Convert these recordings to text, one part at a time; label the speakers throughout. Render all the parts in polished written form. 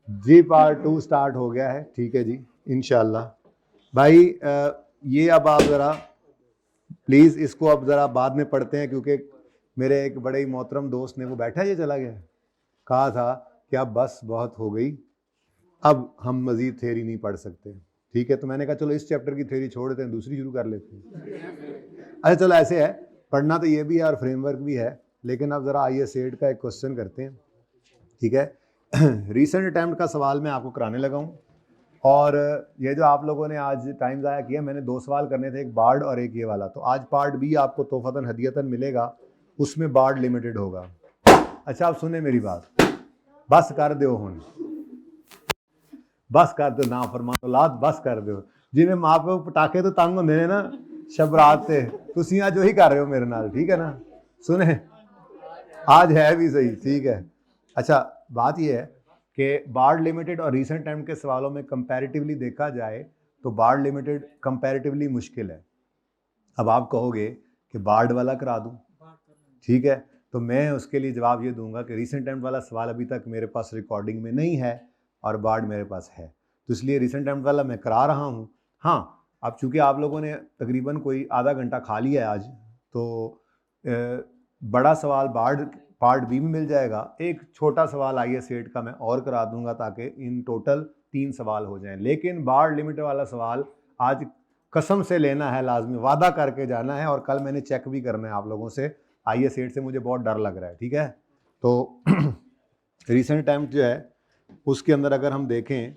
Speaker 1: जी part 2 start हो गया है, ठीक है जी, इंशाल्लाह। भाई ये अब आप ज़रा प्लीज़ इसको अब ज़रा बाद में पढ़ते हैं, क्योंकि मेरे एक बड़े ही मोहतरम दोस्त ने, वो बैठा ये चला गया, कहा था कि अब बस बहुत हो गई, अब हम मज़ीद थ्योरी नहीं पढ़ सकते। ठीक है, तो मैंने कहा चलो इस चैप्टर की थ्योरी छोड़ देते हैं, दूसरी शुरू कर लेते हैं। अच्छा चलो, ऐसे है, पढ़ना तो ये भी है और फ्रेमवर्क भी है, लेकिन अब ज़रा आइए सेट का एक क्वेश्चन करते हैं। ठीक है, रीसेंट अटैम्प्ट का सवाल मैं आपको कराने लगा हूँ, और ये जो आप लोगों ने आज टाइम ज़ाया किया, मैंने 2 सवाल करने थे, एक बार्ड और एक ये वाला, तो आज पार्ट बी आपको तोहफ़तन हदियतन मिलेगा, उसमें बार्ड लिमिटेड होगा। अच्छा आप सुने मेरी बात, बस कर दो हुन, बस कर दो, ना फरमान औलाद बस कर दो। जिवें माँ प्यो पटाखे तो तंग होंदे ने ना शबरात ते, तुसीं अज वही कर रहे हो मेरे नाल, ठीक है ना। सुने, आज है भी सही, ठीक है। अच्छा बात यह है कि बार्ड लिमिटेड और रीसेंट टाइम के सवालों में कंपैरेटिवली देखा जाए तो बार्ड लिमिटेड कंपैरेटिवली मुश्किल है। अब आप कहोगे कि बार्ड वाला करा दूं, ठीक है, तो मैं उसके लिए जवाब ये दूंगा कि रीसेंट टाइम वाला सवाल अभी तक मेरे पास रिकॉर्डिंग में नहीं है और बार्ड मेरे पास है, तो इसलिए रीसेंट टाइम वाला मैं करा रहा हूँ। हाँ, अब चूंकि आप लोगों ने तकरीबन कोई आधा घंटा खा लिया है आज, तो बड़ा सवाल बार्ड पार्ट बी में मिल जाएगा, एक छोटा सवाल आइए सेट का मैं और करा दूंगा, ताकि इन टोटल 3 सवाल हो जाएं। लेकिन बार्ड लिमिट वाला सवाल आज कसम से लेना है, लाजमी वादा करके जाना है, और कल मैंने चेक भी करना है आप लोगों से। आइए सेट से मुझे बहुत डर लग रहा है, ठीक है। तो रीसेंट टाइम जो है उसके अंदर अगर हम देखें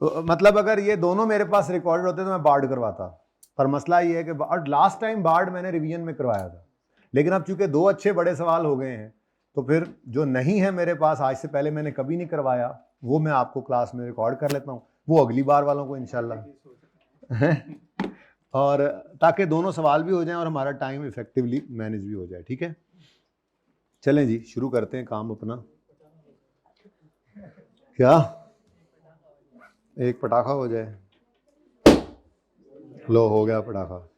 Speaker 1: तो मतलब अगर ये दोनों मेरे पास रिकॉर्डेड होते तो मैं बार्ड करवाता, पर मसला ये है कि लास्ट टाइम बार्ड मैंने रिवीजन में करवाया था, लेकिन अब चूंकि 2 अच्छे बड़े सवाल हो गए हैं, तो फिर जो नहीं है मेरे पास, आज से पहले मैंने कभी नहीं करवाया, वो मैं आपको क्लास में रिकॉर्ड कर लेता हूँ, वो अगली बार वालों को इंशाल्लाह और ताकि दोनों सवाल भी हो जाएं और हमारा टाइम इफेक्टिवली मैनेज भी हो जाए, ठीक है। चलें जी, शुरू करते हैं काम अपना। क्या एक पटाखा हो जाए? लो हो गया पटाखा।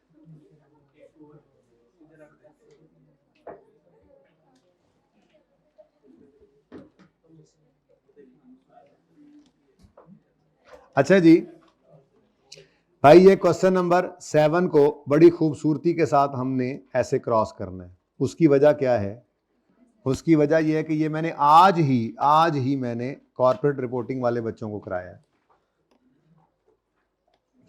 Speaker 1: अच्छा जी भाई, ये क्वेश्चन नंबर 7 को बड़ी खूबसूरती के साथ हमने ऐसे क्रॉस करना है। उसकी वजह क्या है? उसकी वजह यह है कि ये मैंने आज ही मैंने कॉर्पोरेट रिपोर्टिंग वाले बच्चों को कराया है,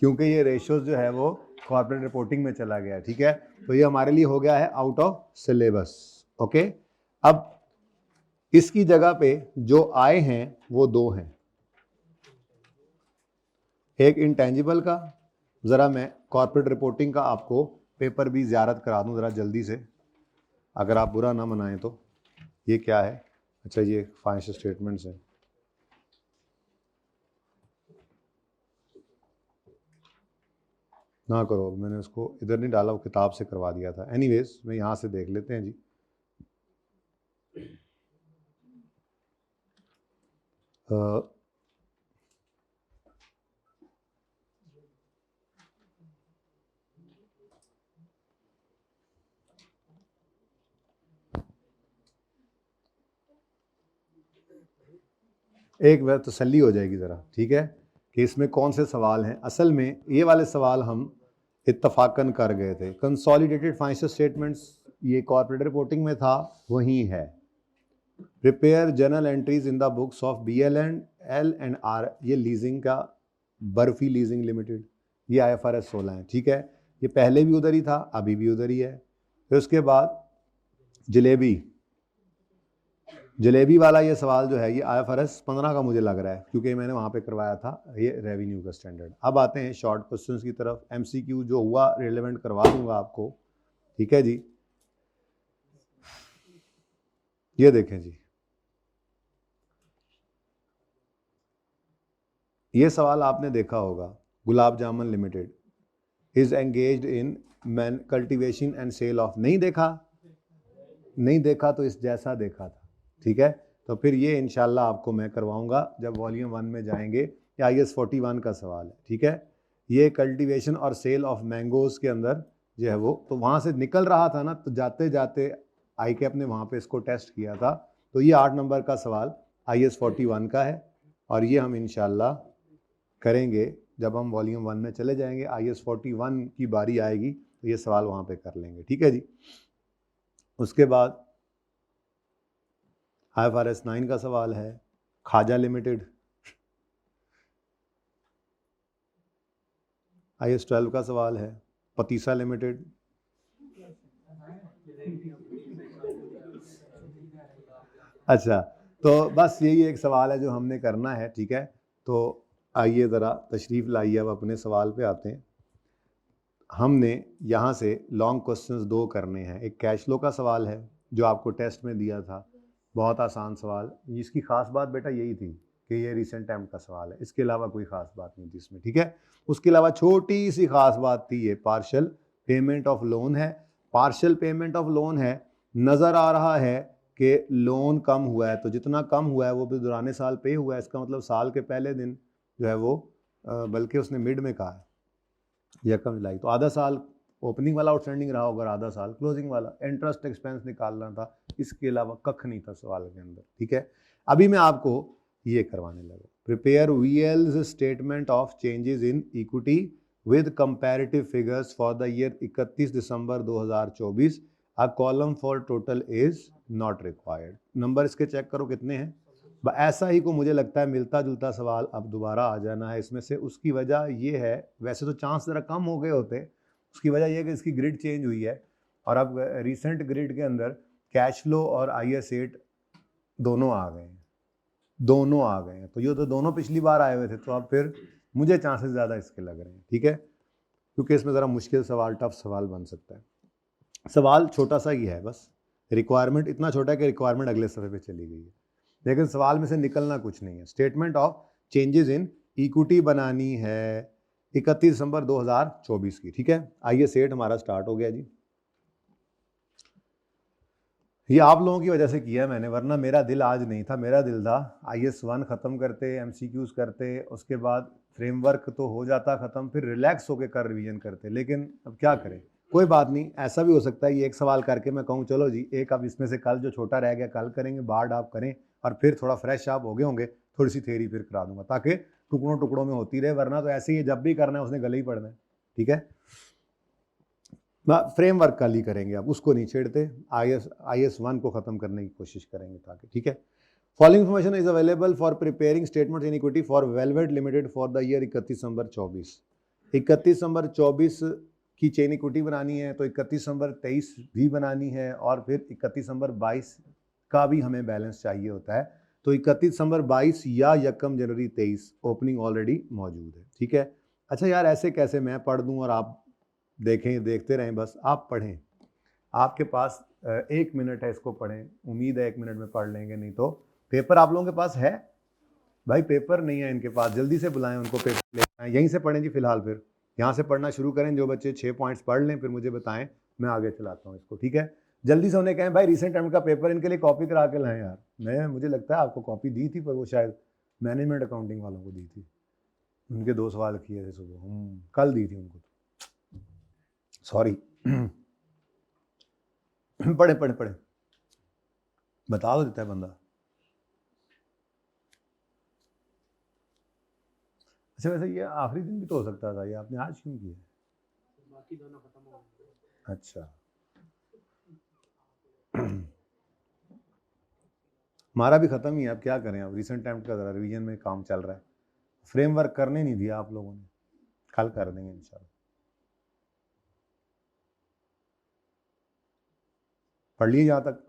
Speaker 1: क्योंकि ये रेशियोज जो है वो कॉर्पोरेट रिपोर्टिंग में चला गया, ठीक है। तो ये हमारे लिए हो गया है आउट ऑफ सिलेबस, ओके। अब इसकी जगह पे जो आए हैं वो 2 हैं, एक इंटेंजिबल का, ज़रा मैं कॉर्पोरेट रिपोर्टिंग का आपको पेपर भी ज़ियारत करा दूं ज़रा जल्दी से, अगर आप बुरा ना मनाएं तो। ये क्या है? अच्छा ये फाइनेंशियल स्टेटमेंट्स हैं। ना करो, मैंने उसको इधर नहीं डाला, वो किताब से करवा दिया था। एनीवेज मैं यहाँ से देख लेते हैं जी। एक बार तसल्ली हो जाएगी ज़रा, ठीक है, कि इसमें कौन से सवाल हैं। असल में ये वाले सवाल हम इत्तफाकन कर गए थे। कंसोलिडेटेड फाइनेंशियल स्टेटमेंट्स ये कॉर्पोरेट रिपोर्टिंग में था, वही है। Prepare journal entries in the books of BL&L&R, ये लीजिंग का, बर्फी लीजिंग लिमिटेड, ये IFRS 16 है, ठीक है। ये पहले भी उधर ही था, अभी भी उधर ही है। फिर उसके बाद जलेबी वाला ये सवाल जो है, ये IFRS 15 का मुझे लग रहा है, क्योंकि मैंने वहाँ पे करवाया था, ये रेवेन्यू का स्टैंडर्ड। अब आते हैं शॉर्ट क्वेश्चंस की तरफ। MCQ जो हुआ रिलेवेंट करवा दूंगा आपको, ठीक है जी। ये देखें जी, ये सवाल आपने देखा होगा। Gulab Jamun limited is engaged in man cultivation and sale of, नहीं देखा? नहीं देखा तो इस जैसा देखा था, ठीक है। तो फिर ये इंशाल्लाह आपको मैं करवाऊंगा जब वॉल्यूम 1 में जाएंगे। ये IS 41 का सवाल है, ठीक है। ये कल्टीवेशन और सेल ऑफ मैंगोज के अंदर जो है वो, तो वहाँ से निकल रहा था ना, तो जाते जाते ICAP ने वहाँ पे इसको टेस्ट किया था। तो ये 8 नंबर का सवाल IS 41 का है। और ये हम इंशाल्लाह करेंगे जब हम वॉल्यूम 1 में चले जाएंगे, IS 41 की बारी आएगी तो ये सवाल वहाँ पे कर लेंगे, ठीक है जी। उसके बाद IFRS 9 का सवाल है, खाजा लिमिटेड, IS 12 का सवाल है, पतीसा लिमिटेड, अच्छा तो बस यही एक सवाल है जो हमने करना है, ठीक है। तो आइए ज़रा तशरीफ़ लाइए, अब अपने सवाल पे आते हैं। हमने यहाँ से लॉन्ग क्वेश्चंस 2 करने हैं। एक कैश फ्लो का सवाल है जो आपको टेस्ट में दिया था, बहुत आसान सवाल। इसकी ख़ास बात बेटा यही थी कि ये रिसेंट टाइम का सवाल है, इसके अलावा कोई ख़ास बात नहीं थी इसमें, ठीक है। उसके अलावा छोटी सी ख़ास बात थी, ये पार्शियल पेमेंट ऑफ लोन है। पार्शियल पेमेंट ऑफ लोन है, नज़र आ रहा है कि लोन कम हुआ है, तो जितना कम हुआ है वो भी दौरान साल पे हुआ है। इसका मतलब साल के पहले दिन जो है वो बल्कि उसने मिड में कहा है या कम जुलाई, तो आधा साल ओपनिंग वाला आउटस्टैंडिंग रहा होगा, आधा साल क्लोजिंग वाला। इंटरेस्ट एक्सपेंस निकालना था, इसके अलावा कख नहीं था सवाल के अंदर, ठीक है। अभी मैं आपको ये करवाने लगा, prepare VL's statement of changes in equity with comparative figures for the year 31 December 2024। A column for total is not required. Number इसके चेक करो कितने हैं। ऐसा ही को मुझे लगता है मिलता जुलता सवाल अब दोबारा आ जाना है इसमें से। उसकी वजह ये है, वैसे तो चांस ज़रा कम हो गए होते, उसकी वजह यह है कि इसकी ग्रिड चेंज हुई है और अब रिसेंट ग्रिड के अंदर कैश फ्लो और IS 8 दोनों आ गए हैं, दोनों आ गए हैं। तो ये तो दोनों पिछली बार आए हुए थे, तो अब फिर मुझे चांसेस ज़्यादा इसके लग रहे हैं, ठीक है, क्योंकि इसमें ज़रा मुश्किल सवाल, टफ सवाल बन सकता है। सवाल छोटा सा ही है, बस रिक्वायरमेंट इतना छोटा है कि रिक्वायरमेंट अगले सफ़े पे चली गई है, लेकिन सवाल में से निकलना कुछ नहीं है। Statement of changes in equity बनानी है 31 दिसंबर 2024 की, ठीक है। IS 8 हमारा स्टार्ट हो गया जी। ये आप लोगों की वजह से किया है मैंने, वरना मेरा दिल आज नहीं था। मेरा दिल था IS 1 ख़त्म करते, MCQs करते, उसके बाद फ्रेमवर्क तो हो जाता ख़त्म, फिर रिलैक्स होकर कर रिवीजन करते, लेकिन अब क्या करें, कोई बात नहीं। ऐसा भी हो सकता है ये एक सवाल करके मैं कहूँ चलो जी एक अब इसमें से कल जो छोटा रह गया कल करेंगे, बार्ड आप करें और फिर थोड़ा फ्रेश आप हो गए होंगे, थोड़ी सी थ्योरी फिर करा दूंगा ताकि टुकड़ों टुकड़ों में होती रहे, वरना तो ऐसे ही जब भी करना है उसने गले ही पड़ना है, ठीक है। फ्रेमवर्क कल ही करेंगे, अब उसको नहीं छेड़ते, IS 1 को ख़त्म करने की कोशिश करेंगे ताकि, ठीक है। Following information is available for preparing statement in equity for velvet limited for the year 31 दिसंबर 24। 31 दिसंबर 24 की चेन इक्विटी बनानी है, तो 31 दिसंबर 23 भी बनानी है, और फिर 31 दिसंबर 22 का भी हमें बैलेंस चाहिए होता है। तो 31 दिसंबर 22 या 1 जनवरी 23 ओपनिंग ऑलरेडी मौजूद है, ठीक है। अच्छा यार ऐसे कैसे मैं पढ़ दूं और आप देखें, देखते रहें, बस आप पढ़ें। आपके पास 1 मिनट है, इसको पढ़ें। उम्मीद है 1 मिनट में पढ़ लेंगे, नहीं तो पेपर आप लोगों के पास है भाई, पेपर नहीं है इनके पास, जल्दी से बुलाएं उनको, पेपर ले आएं। यहीं से पढ़ें जी फिलहाल, फिर यहाँ से पढ़ना शुरू करें। जो बच्चे 6 पॉइंट्स पढ़ लें फिर मुझे बताएं, मैं आगे चलाता हूँ इसको, ठीक है। जल्दी से उन्हें कहें भाई रिसेंट टाइम का पेपर इनके लिए कॉपी करा के लाएं यार। मुझे लगता है आपको कॉपी दी थी, पर वो शायद मैनेजमेंट अकाउंटिंग वालों को दी थी, उनके 2 सवाल किए थे सुबह, कल दी थी उनको, सॉरी। पढ़े पढ़े पढ़े, बता तो देता है बंदा। अच्छा वैसे ये आखिरी दिन भी तो हो सकता था, ये आपने आज क्यों किया? बाकी दोनों खत्म हो गए। अच्छा हमारा भी खत्म ही है, अब क्या करें, अब रिसेंट टाइम का जरा रिवीजन में काम चल रहा है। फ्रेमवर्क करने नहीं दिया आप लोगों ने, कल कर देंगे इंशाल्लाह। पढ़ लीजिए यहाँ तक।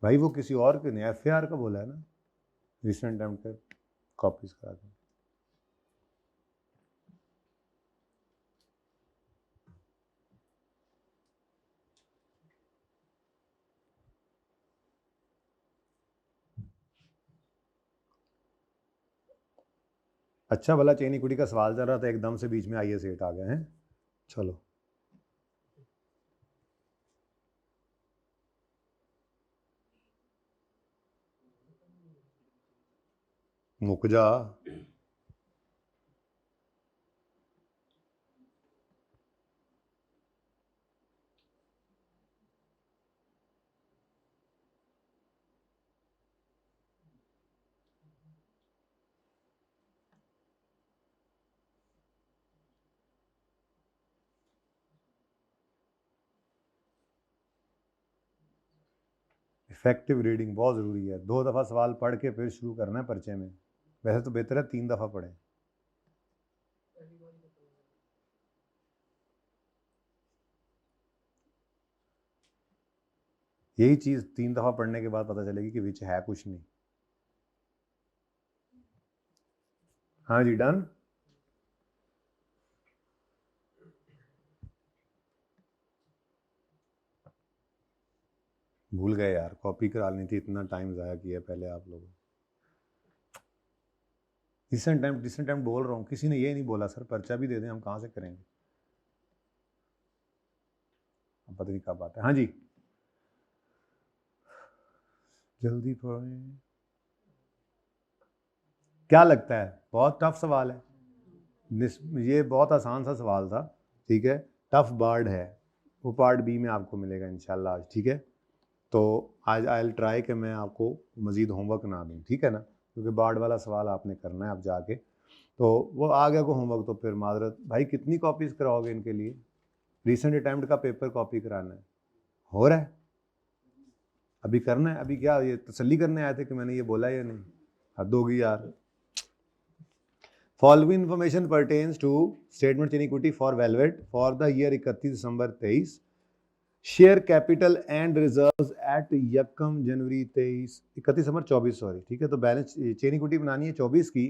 Speaker 1: भाई वो किसी और के नहीं, FAR का बोला है ना, रिसेंट टाइम के कॉपीज करा दें। अच्छा भला चेन इक्विटी का सवाल चल रहा था, एकदम से बीच में IS 8 आ गए हैं। चलो मुक जा। इफेक्टिव रीडिंग बहुत ज़रूरी है। 2 दफ़ा सवाल पढ़ के फिर शुरू करना है पर्चे में। वैसे तो बेहतर है 3 दफ़ा पढ़ें। यही चीज़ 3 दफ़ा पढ़ने के बाद पता चलेगी कि विच है कुछ नहीं। हाँ जी, डन। भूल गए यार, कॉपी करा लेनी थी, इतना टाइम ज़ाया किया पहले आप लोगों। डिसेंट टाइम बोल रहा हूँ, किसी ने ये नहीं बोला सर पर्चा भी दे दें, हम कहाँ से करेंगे, अब पता नहीं कब आता है। हाँ जी, जल्दी पढ़ें। क्या लगता है बहुत टफ सवाल है? ये बहुत आसान सा सवाल था, ठीक है। टफ पार्ट है, वो पार्ट बी में आपको मिलेगा इंशाल्लाह आज, ठीक है। तो आज आई विल ट्राई कि मैं आपको मज़ीद होमवर्क ना दूँ, ठीक है ना, क्योंकि बार्ड वाला सवाल आपने करना है अब जाके। तो वो आ गया को होमवर्क तो फिर माजरत भाई, कितनी कॉपीज़ कराओगे इनके लिए? रिसेंट अटैम्प्ट का पेपर कॉपी कराना है, हो रहा है अभी करना है। अभी क्या ये तसल्ली करने आए थे कि मैंने ये बोला या नहीं? हद होगी यार। Following information pertains to statement in equity for Velvet for the year 31 December 23, share capital and reserves at यकम जनवरी 31 दिसंबर 24, सॉरी, ठीक है। तो बैलेंस चेन इक्विटी बनानी है 24 की,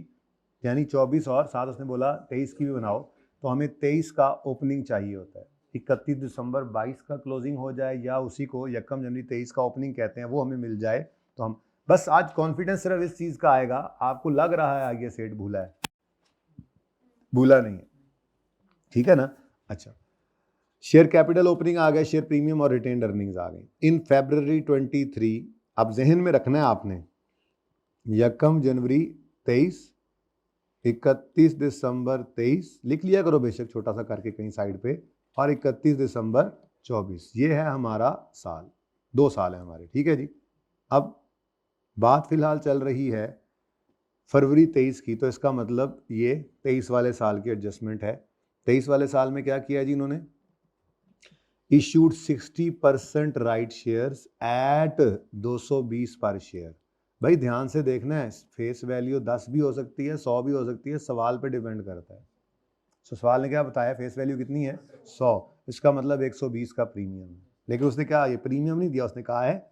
Speaker 1: यानी 24 और साथ उसने बोला 23 की भी बनाओ, तो हमें 23 का ओपनिंग चाहिए होता है। 31 दिसंबर 22 का क्लोजिंग हो जाए या उसी को यकम जनवरी 23 का ओपनिंग कहते हैं, वो हमें मिल जाए तो हम बस। आज कॉन्फिडेंस सिर्फ इस चीज़ का आएगा, आपको लग रहा है आगे सेट भूला है, भूला नहीं है, ठीक है ना। अच्छा, शेयर कैपिटल ओपनिंग आ गया, शेयर प्रीमियम और रिटेन्ड अर्निंग्स आ गई इन February 23। अब जहन में रखना है आपने, यकम जनवरी 23, 31 दिसंबर 23 लिख लिया करो बेशक छोटा सा करके कहीं साइड पे, और 31 दिसंबर 24, ये है हमारा साल, 2 साल है हमारे, ठीक है जी। अब बात फिलहाल चल रही है फरवरी 23 की, तो इसका मतलब ये 23 वाले साल की एडजस्टमेंट है। 23 वाले साल में क्या किया जी इन्होंने? इशूड 60% राइट शेयर्स एट 220 पर शेयर। भाई ध्यान से देखना है, फेस वैल्यू 10 भी हो सकती है, 100 भी हो सकती है, सवाल पे डिपेंड करता है। तो सवाल ने क्या बताया, फेस वैल्यू कितनी है 100, इसका मतलब 120 का प्रीमियम है। लेकिन उसने क्या, ये प्रीमियम नहीं दिया, उसने कहा है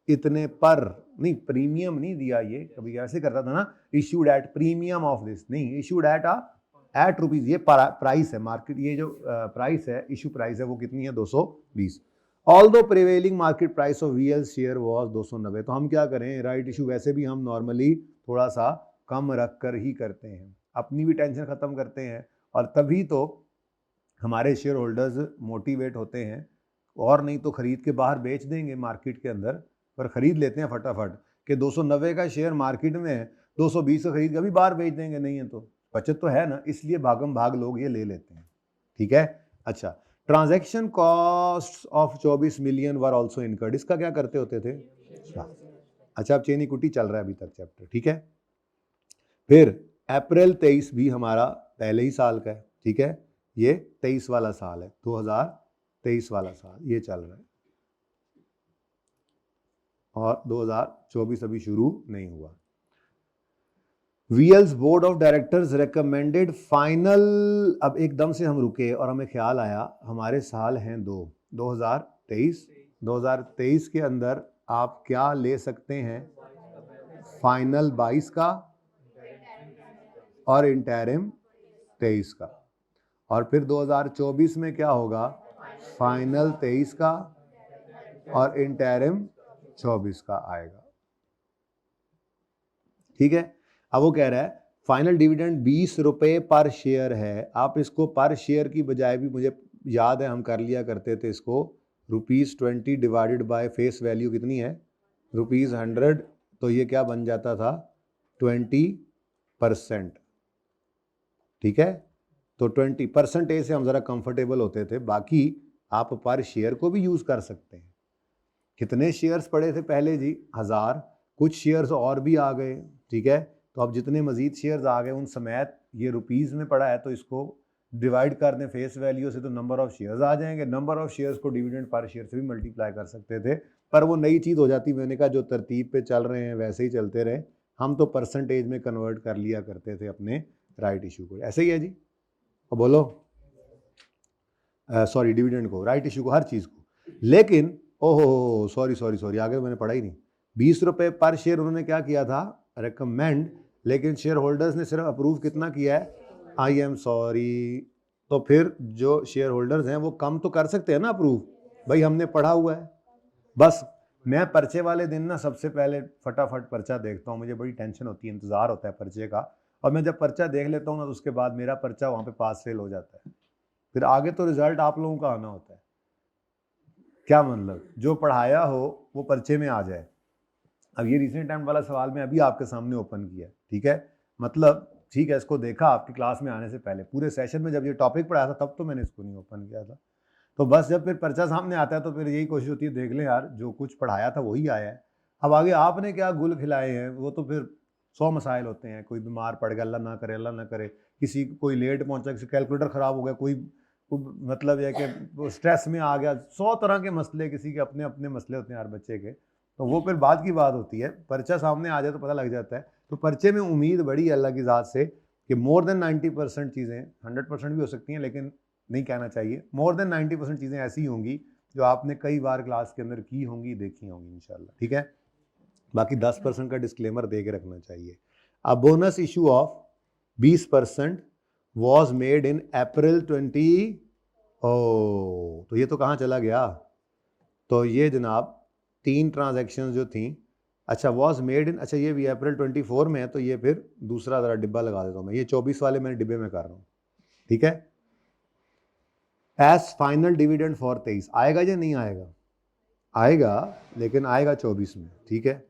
Speaker 1: इतने पर, नहीं प्रीमियम नहीं दिया। ये कभी ऐसे करता था ना, issued at premium of this, नहीं, इशूड एट रुपीज, ये प्राइस है मार्केट, ये जो प्राइस है, इशू प्राइस है, वो कितनी है 220। Although prevailing market price of VL share was 290। तो हम क्या करें, राइट इशू वैसे भी हम नॉर्मली थोड़ा सा कम रख कर ही करते हैं, अपनी भी टेंशन खत्म करते हैं, और तभी तो हमारे शेयर होल्डर्स मोटिवेट होते हैं, और नहीं तो खरीद के बाहर बेच देंगे मार्केट के अंदर, पर खरीद लेते हैं फटाफट कि 290 का शेयर मार्केट में है, 220 का खरीद के अभी बाहर बेच देंगे, नहीं है तो बचत तो है ना, इसलिए भागम भाग लोग ये ले लेते हैं, ठीक है। अच्छा, transaction cost of 24 million were also incurred, इसका क्या करते होते थे? अच्छा, अब चेन इक्विटी चल रहा है अभी तक चैप्टर, ठीक है। फिर अप्रैल 23 भी हमारा पहले ही साल का है, ठीक है, ये 23 वाला साल है, 2023 वाला साल ये चल रहा है, और 2024 अभी शुरू नहीं हुआ। VL's board of directors recommended final, अब एकदम से हम रुके और हमें ख्याल आया हमारे साल हैं 2023, 2023 के अंदर आप क्या ले सकते हैं, फाइनल 22 का और इंटरिम 23 का, और फिर 2024 में क्या होगा, फाइनल 23 का और इंटरिम 24 का आएगा, ठीक है। अब वो कह रहा है फाइनल डिविडेंड 20 रुपए पर शेयर है। आप इसको पर शेयर की बजाय भी, मुझे याद है हम कर लिया करते थे इसको, ₹20 डिवाइडेड बाय फेस वैल्यू कितनी है, ₹100, तो ये क्या बन जाता था 20%, ठीक है। तो 20% से हम ज़रा कंफर्टेबल होते थे, बाकी आप पर शेयर को भी यूज़ कर सकते हैं। कितने शेयर्स पड़े थे पहले जी, 1000, कुछ शेयर्स और भी आ गए, ठीक है। तो अब जितने मजीद शेयर्स आ गए उन समेत ये रुपीज़ में पड़ा है, तो इसको डिवाइड कर दें फेस वैल्यू से तो नंबर ऑफ शेयर्स आ जाएंगे। नंबर ऑफ शेयर्स को डिविडेंड पर शेयर से भी मल्टीप्लाई कर सकते थे, पर वो नई चीज़ हो जाती। मैंने कहा जो तरतीब पे चल रहे हैं वैसे ही चलते रहे, हम तो परसेंटेज में कन्वर्ट कर लिया करते थे अपने राइट इशू को। ऐसे ही है जी, और बोलो सॉरी डिविडेंड को, राइट इशू को, हर चीज़ को। लेकिन ओहो सॉरी आगे मैंने पढ़ा ही नहीं। 20 रुपये पर शेयर उन्होंने क्या किया था, रिकमेंड, लेकिन शेयर होल्डर्स ने सिर्फ अप्रूव कितना किया है, आई एम सॉरी। तो फिर जो शेयर होल्डर्स हैं वो कम तो कर सकते हैं ना अप्रूव, भाई हमने पढ़ा हुआ है। बस मैं पर्चे वाले दिन ना सबसे पहले फटाफट पर्चा देखता हूँ, मुझे बड़ी टेंशन होती है, इंतज़ार होता है पर्चे का, और मैं जब पर्चा देख लेता हूँ ना तो उसके बाद मेरा पर्चा वहाँ पे पास फेल हो जाता है। फिर आगे तो रिजल्ट आप लोगों का आना होता है। क्या मतलब, जो पढ़ाया हो वो पर्चे में आ जाए। अब ये रिसेंट टाइम वाला सवाल मैं अभी आपके सामने ओपन किया, ठीक है, मतलब ठीक है, इसको देखा आपकी क्लास में आने से पहले, पूरे सेशन में जब ये टॉपिक पढ़ाया था तब तो मैंने इसको नहीं ओपन किया था। तो बस जब फिर पर्चा सामने आता है तो फिर यही कोशिश होती है, देख लें यार जो कुछ पढ़ाया था वही आया है। अब आगे आपने क्या गुल खिलाए हैं वो तो फिर 100 मसाइल होते हैं। कोई बीमार पड़ गया, अल्लाह ना करे, किसी कोई लेट पहुंचा, किसी कैलकुलेटर ख़राब हो गया, कोई मतलब यह कि स्ट्रेस में आ गया, 100 तरह के मसले, किसी के अपने अपने मसले होते हैं हर बच्चे के। तो वो फिर बाद की बात होती है, पर्चा सामने आ जाए तो पता लग जाता है। तो पर्चे में उम्मीद बड़ी है अल्लाह की ज़ात से कि मोर देन 90% चीज़ें, 100% भी हो सकती हैं लेकिन नहीं कहना चाहिए, मोर देन 90% चीज़ें ऐसी होंगी जो आपने कई बार क्लास के अंदर की होंगी, देखी होंगी इंशाल्लाह, ठीक है। बाकी 10% का डिस्क्लेमर दे के रखना चाहिए। A bonus issue of 20% was made in April 20। तो ये तो कहाँ चला गया, तो ये जनाब 3 ट्रांजैक्शन जो थी, अच्छा वॉज मेड इन, अच्छा ये भी अप्रैल 24 में है, तो ये फिर दूसरा ज़रा डिब्बा लगा देता हूँ मैं, ये 24 वाले मैंने डिब्बे में कर रहा हूँ, ठीक है। एज फाइनल डिविडेंड फॉर 23 आएगा या नहीं आएगा, आएगा, लेकिन आएगा 24 में, ठीक है।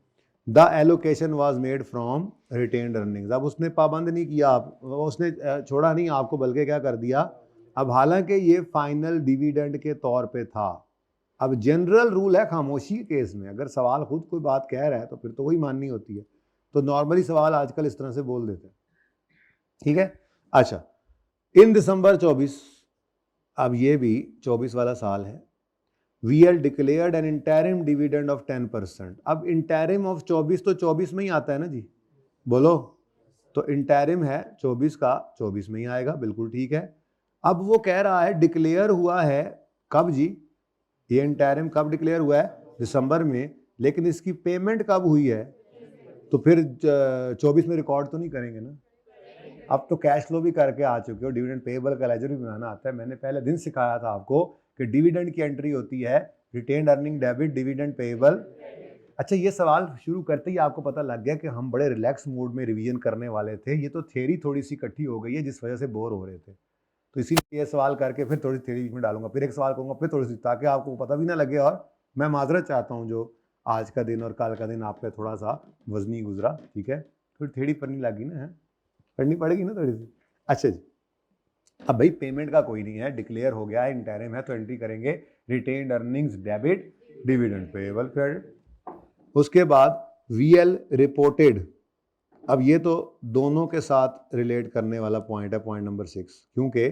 Speaker 1: The allocation was made from retained earnings. अब उसने पाबंद नहीं किया, आप उसने छोड़ा नहीं आपको, बल्कि क्या कर दिया, अब हालांकि ये फाइनल डिविडेंड के तौर पे था, अब जनरल रूल है खामोशी के केस में, अगर सवाल खुद कोई बात कह रहा है तो फिर तो वही माननी होती है। तो नॉर्मली सवाल आजकल इस तरह से बोल देते हैं, ठीक है। अच्छा, इन दिसंबर 24, अब ये भी 24 वाला साल है, VL declared N interim dividend of 10%। अब इंटरिम ऑफ 24 तो 24 में ही आता है ना जी, बोलो, तो इंटरिम है 24 का, 24 में ही आएगा, बिल्कुल ठीक है। अब वो कह रहा है डिक्लेयर हुआ है कब जी, ये इंटरिम कब डिक्लेयर हुआ है, दिसंबर में, लेकिन इसकी पेमेंट कब हुई है, तो फिर 24 में रिकॉर्ड तो नहीं करेंगे ना। अब तो कैश फ्लो भी करके आ चुके हो, डिविडेंड पेएबल का लेजर भी बनाना आता है। मैंने पहले दिन सिखाया था आपको कि डिविडेंड की एंट्री होती है retained earning debit dividend payable. अच्छा, ये सवाल शुरू करते ही आपको पता लग गया कि हम बड़े रिलैक्स मूड में रिवीजन करने वाले थे, ये तो थ्योरी थोड़ी सी इकट्ठी हो गई है जिस वजह से बोर हो रहे थे। तो इसीलिए ये सवाल करके फिर थोड़ी थ्योरी में डालूंगा, फिर एक सवाल करूंगा, फिर थोड़ी सी, ताकि आपको पता भी ना लगे। और मैं माजरत चाहता हूँ जो आज का दिन और कल का दिन आपका थोड़ा सा वजनी गुजरा, ठीक है, थोड़ी थ्योरी पढ़नी लगी ना, है पढ़नी पड़ेगी ना थोड़ी सी। अच्छा जी, अब भाई पेमेंट का कोई नहीं है, डिक्लेयर हो गया है, इंटरिम है, तो एंट्री करेंगे retained earnings debit dividend payable credit. उसके बाद VL रिपोर्टेड, अब ये तो दोनों के साथ रिलेट करने वाला पॉइंट है, पॉइंट नंबर 6, क्योंकि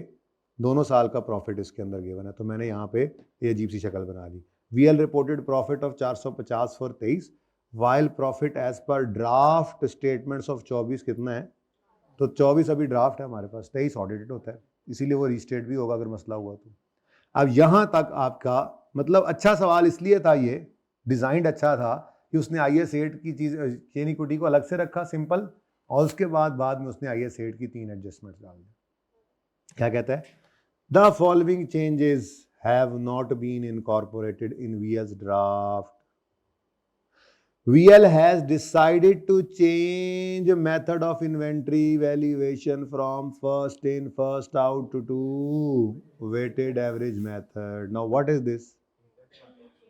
Speaker 1: दोनों साल का प्रॉफिट इसके अंदर गिवन है, तो मैंने यहाँ पे ये अजीब सी शक्ल बना दी। VL reported profit of 450 for 23, while profit as per draft statements of 24 कितना है, तो 24 अभी ड्राफ्ट है हमारे पास, 23 ऑडिटेड होता है, इसीलिए वो रीस्टेट भी होगा अगर मसला हुआ तो। अब यहाँ तक आपका मतलब अच्छा सवाल इसलिए था, ये डिजाइन अच्छा था कि उसने IAS 8 की चीज चेन इक्विटी को अलग से रखा सिंपल, और उसके बाद में उसने IAS 8 की 3 एडजस्टमेंट्स डाल दी। क्या कहता है, the following changes have not been incorporated in VL's draft. VL has decided to change method of inventory valuation from first in first out to weighted average method. Now what is this?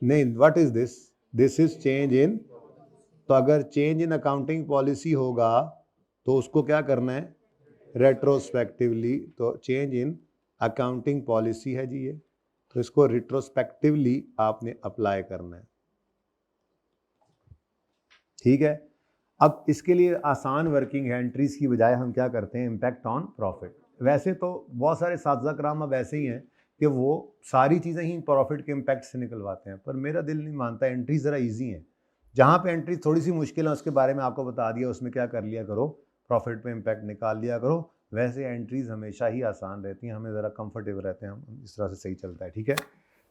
Speaker 1: नहीं, what is this? This is change in, तो अगर change in accounting policy होगा तो उसको क्या करना है, retrospectively. तो चेंज इन अकाउंटिंग पॉलिसी है जी ये, तो इसको रिट्रोस्पेक्टिवली आपने अप्लाई करना है, ठीक है। अब इसके लिए आसान वर्किंग है, एंट्रीज की बजाय हम क्या करते हैं, इम्पैक्ट ऑन प्रॉफिट। वैसे तो बहुत सारे साथी कराम अब ऐसे ही हैं कि वो सारी चीज़ें ही प्रॉफिट के इम्पैक्ट से निकलवाते हैं, पर मेरा दिल नहीं मानता। एंट्री ज़रा इजी है, जहाँ पे एंट्री थोड़ी सी मुश्किल है उसके बारे में आपको बता दिया, उसमें क्या कर लिया करो, प्रॉफिट पे इम्पैक्ट निकाल लिया करो। वैसे एंट्रीज हमेशा ही आसान रहती हैं, हमें ज़रा कंफर्टेबल रहते हैं, हम इस तरह से सही चलता है, ठीक है।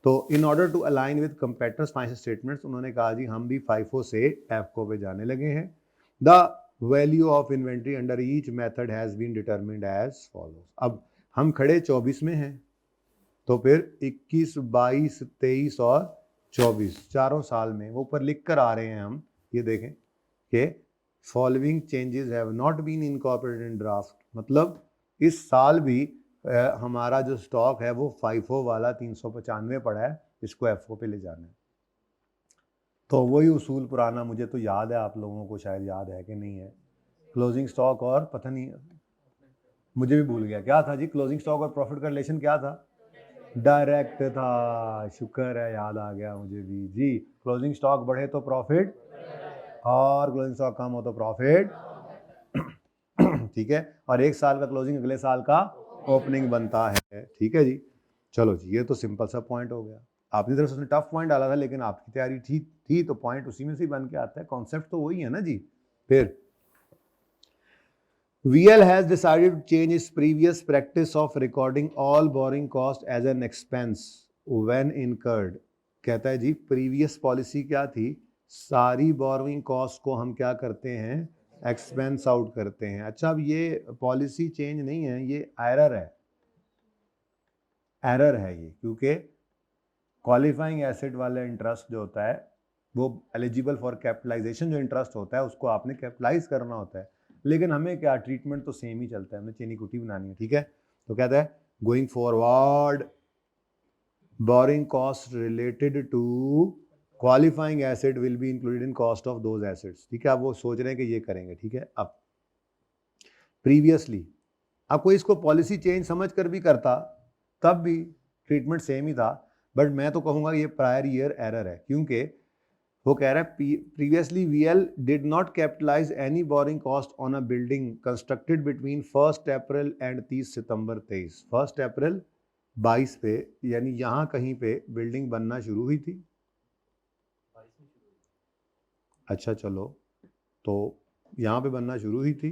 Speaker 1: तो in order to align with competitors financial statements, उन्होंने कहा जी हम भी FIFO से EFCO पे जाने लगे हैं। The value of inventory under each method has been determined as follows. अब हम खड़े 24 में हैं, तो फिर 21, 22, 23 और 24 चारों साल में वो ऊपर लिख कर आ रहे हैं हम, ये देखें कि following changes have not been incorporated in draft, मतलब इस साल भी हमारा जो स्टॉक है वो FIFO वाला 395 पड़ा है, इसको FO पे ले जाना है। तो वही उसूल पुराना, मुझे तो याद है, आप लोगों को शायद याद है कि नहीं है। क्लोजिंग स्टॉक और पता नहीं, मुझे भी भूल गया क्या था जी, क्लोजिंग स्टॉक और प्रॉफिट का रिलेशन क्या था? डायरेक्ट था, शुक्र है याद आ गया मुझे भी जी। क्लोजिंग स्टॉक बढ़े तो प्रॉफिट, और क्लोजिंग स्टॉक कम हो तो प्रॉफिट, ठीक है। और एक साल का क्लोजिंग अगले साल का ओपनिंग बनता है, ठीक है जी। चलो जी, ये तो सिंपल सा पॉइंट हो गया। आपकी तरफ से उसने टफ पॉइंट डाला था, लेकिन आपकी तैयारी ठीक थी तो पॉइंट उसी में से बन के आता है, कॉन्सेप्ट तो वही है ना जी। फिर VL has decided to change its previous practice of recording all borrowing cost as an expense when incurred। कहता है जी प्रीवियस पॉलिसी क्या थी, सारी बोरोइंग कॉस्ट को हम क्या करते हैं, एक्सपेंस आउट करते हैं। अच्छा, अब ये पॉलिसी चेंज नहीं है, ये एरर है, एरर है ये, क्योंकि क्वालिफाइंग एसेट वाला इंटरेस्ट जो होता है वो एलिजिबल फॉर कैपिटलाइजेशन जो इंटरेस्ट होता है उसको आपने कैपिटलाइज करना होता है, लेकिन हमें क्या ट्रीटमेंट तो सेम ही चलता है, हमें चीनी कुटी बनानी है, ठीक है। तो कहता है going forward borrowing cost related to qualifying asset will be included in cost of those assets, ठीक है। अब वो सोच रहे हैं कि ये करेंगे, ठीक है। अब प्रीवियसली अब कोई इसको पॉलिसी चेंज समझ कर भी करता तब भी ट्रीटमेंट सेम ही था, बट मैं तो कहूँगा ये प्रायर ईयर एरर है, क्योंकि वो कह रहा है previously VL did not capitalise any borrowing cost on a building constructed between 1 April and 30 September 23। 1 अप्रैल 22 पे, यानी यहाँ कहीं पे बिल्डिंग बनना शुरू हुई थी। अच्छा चलो, तो यहाँ पे बनना शुरू हुई थी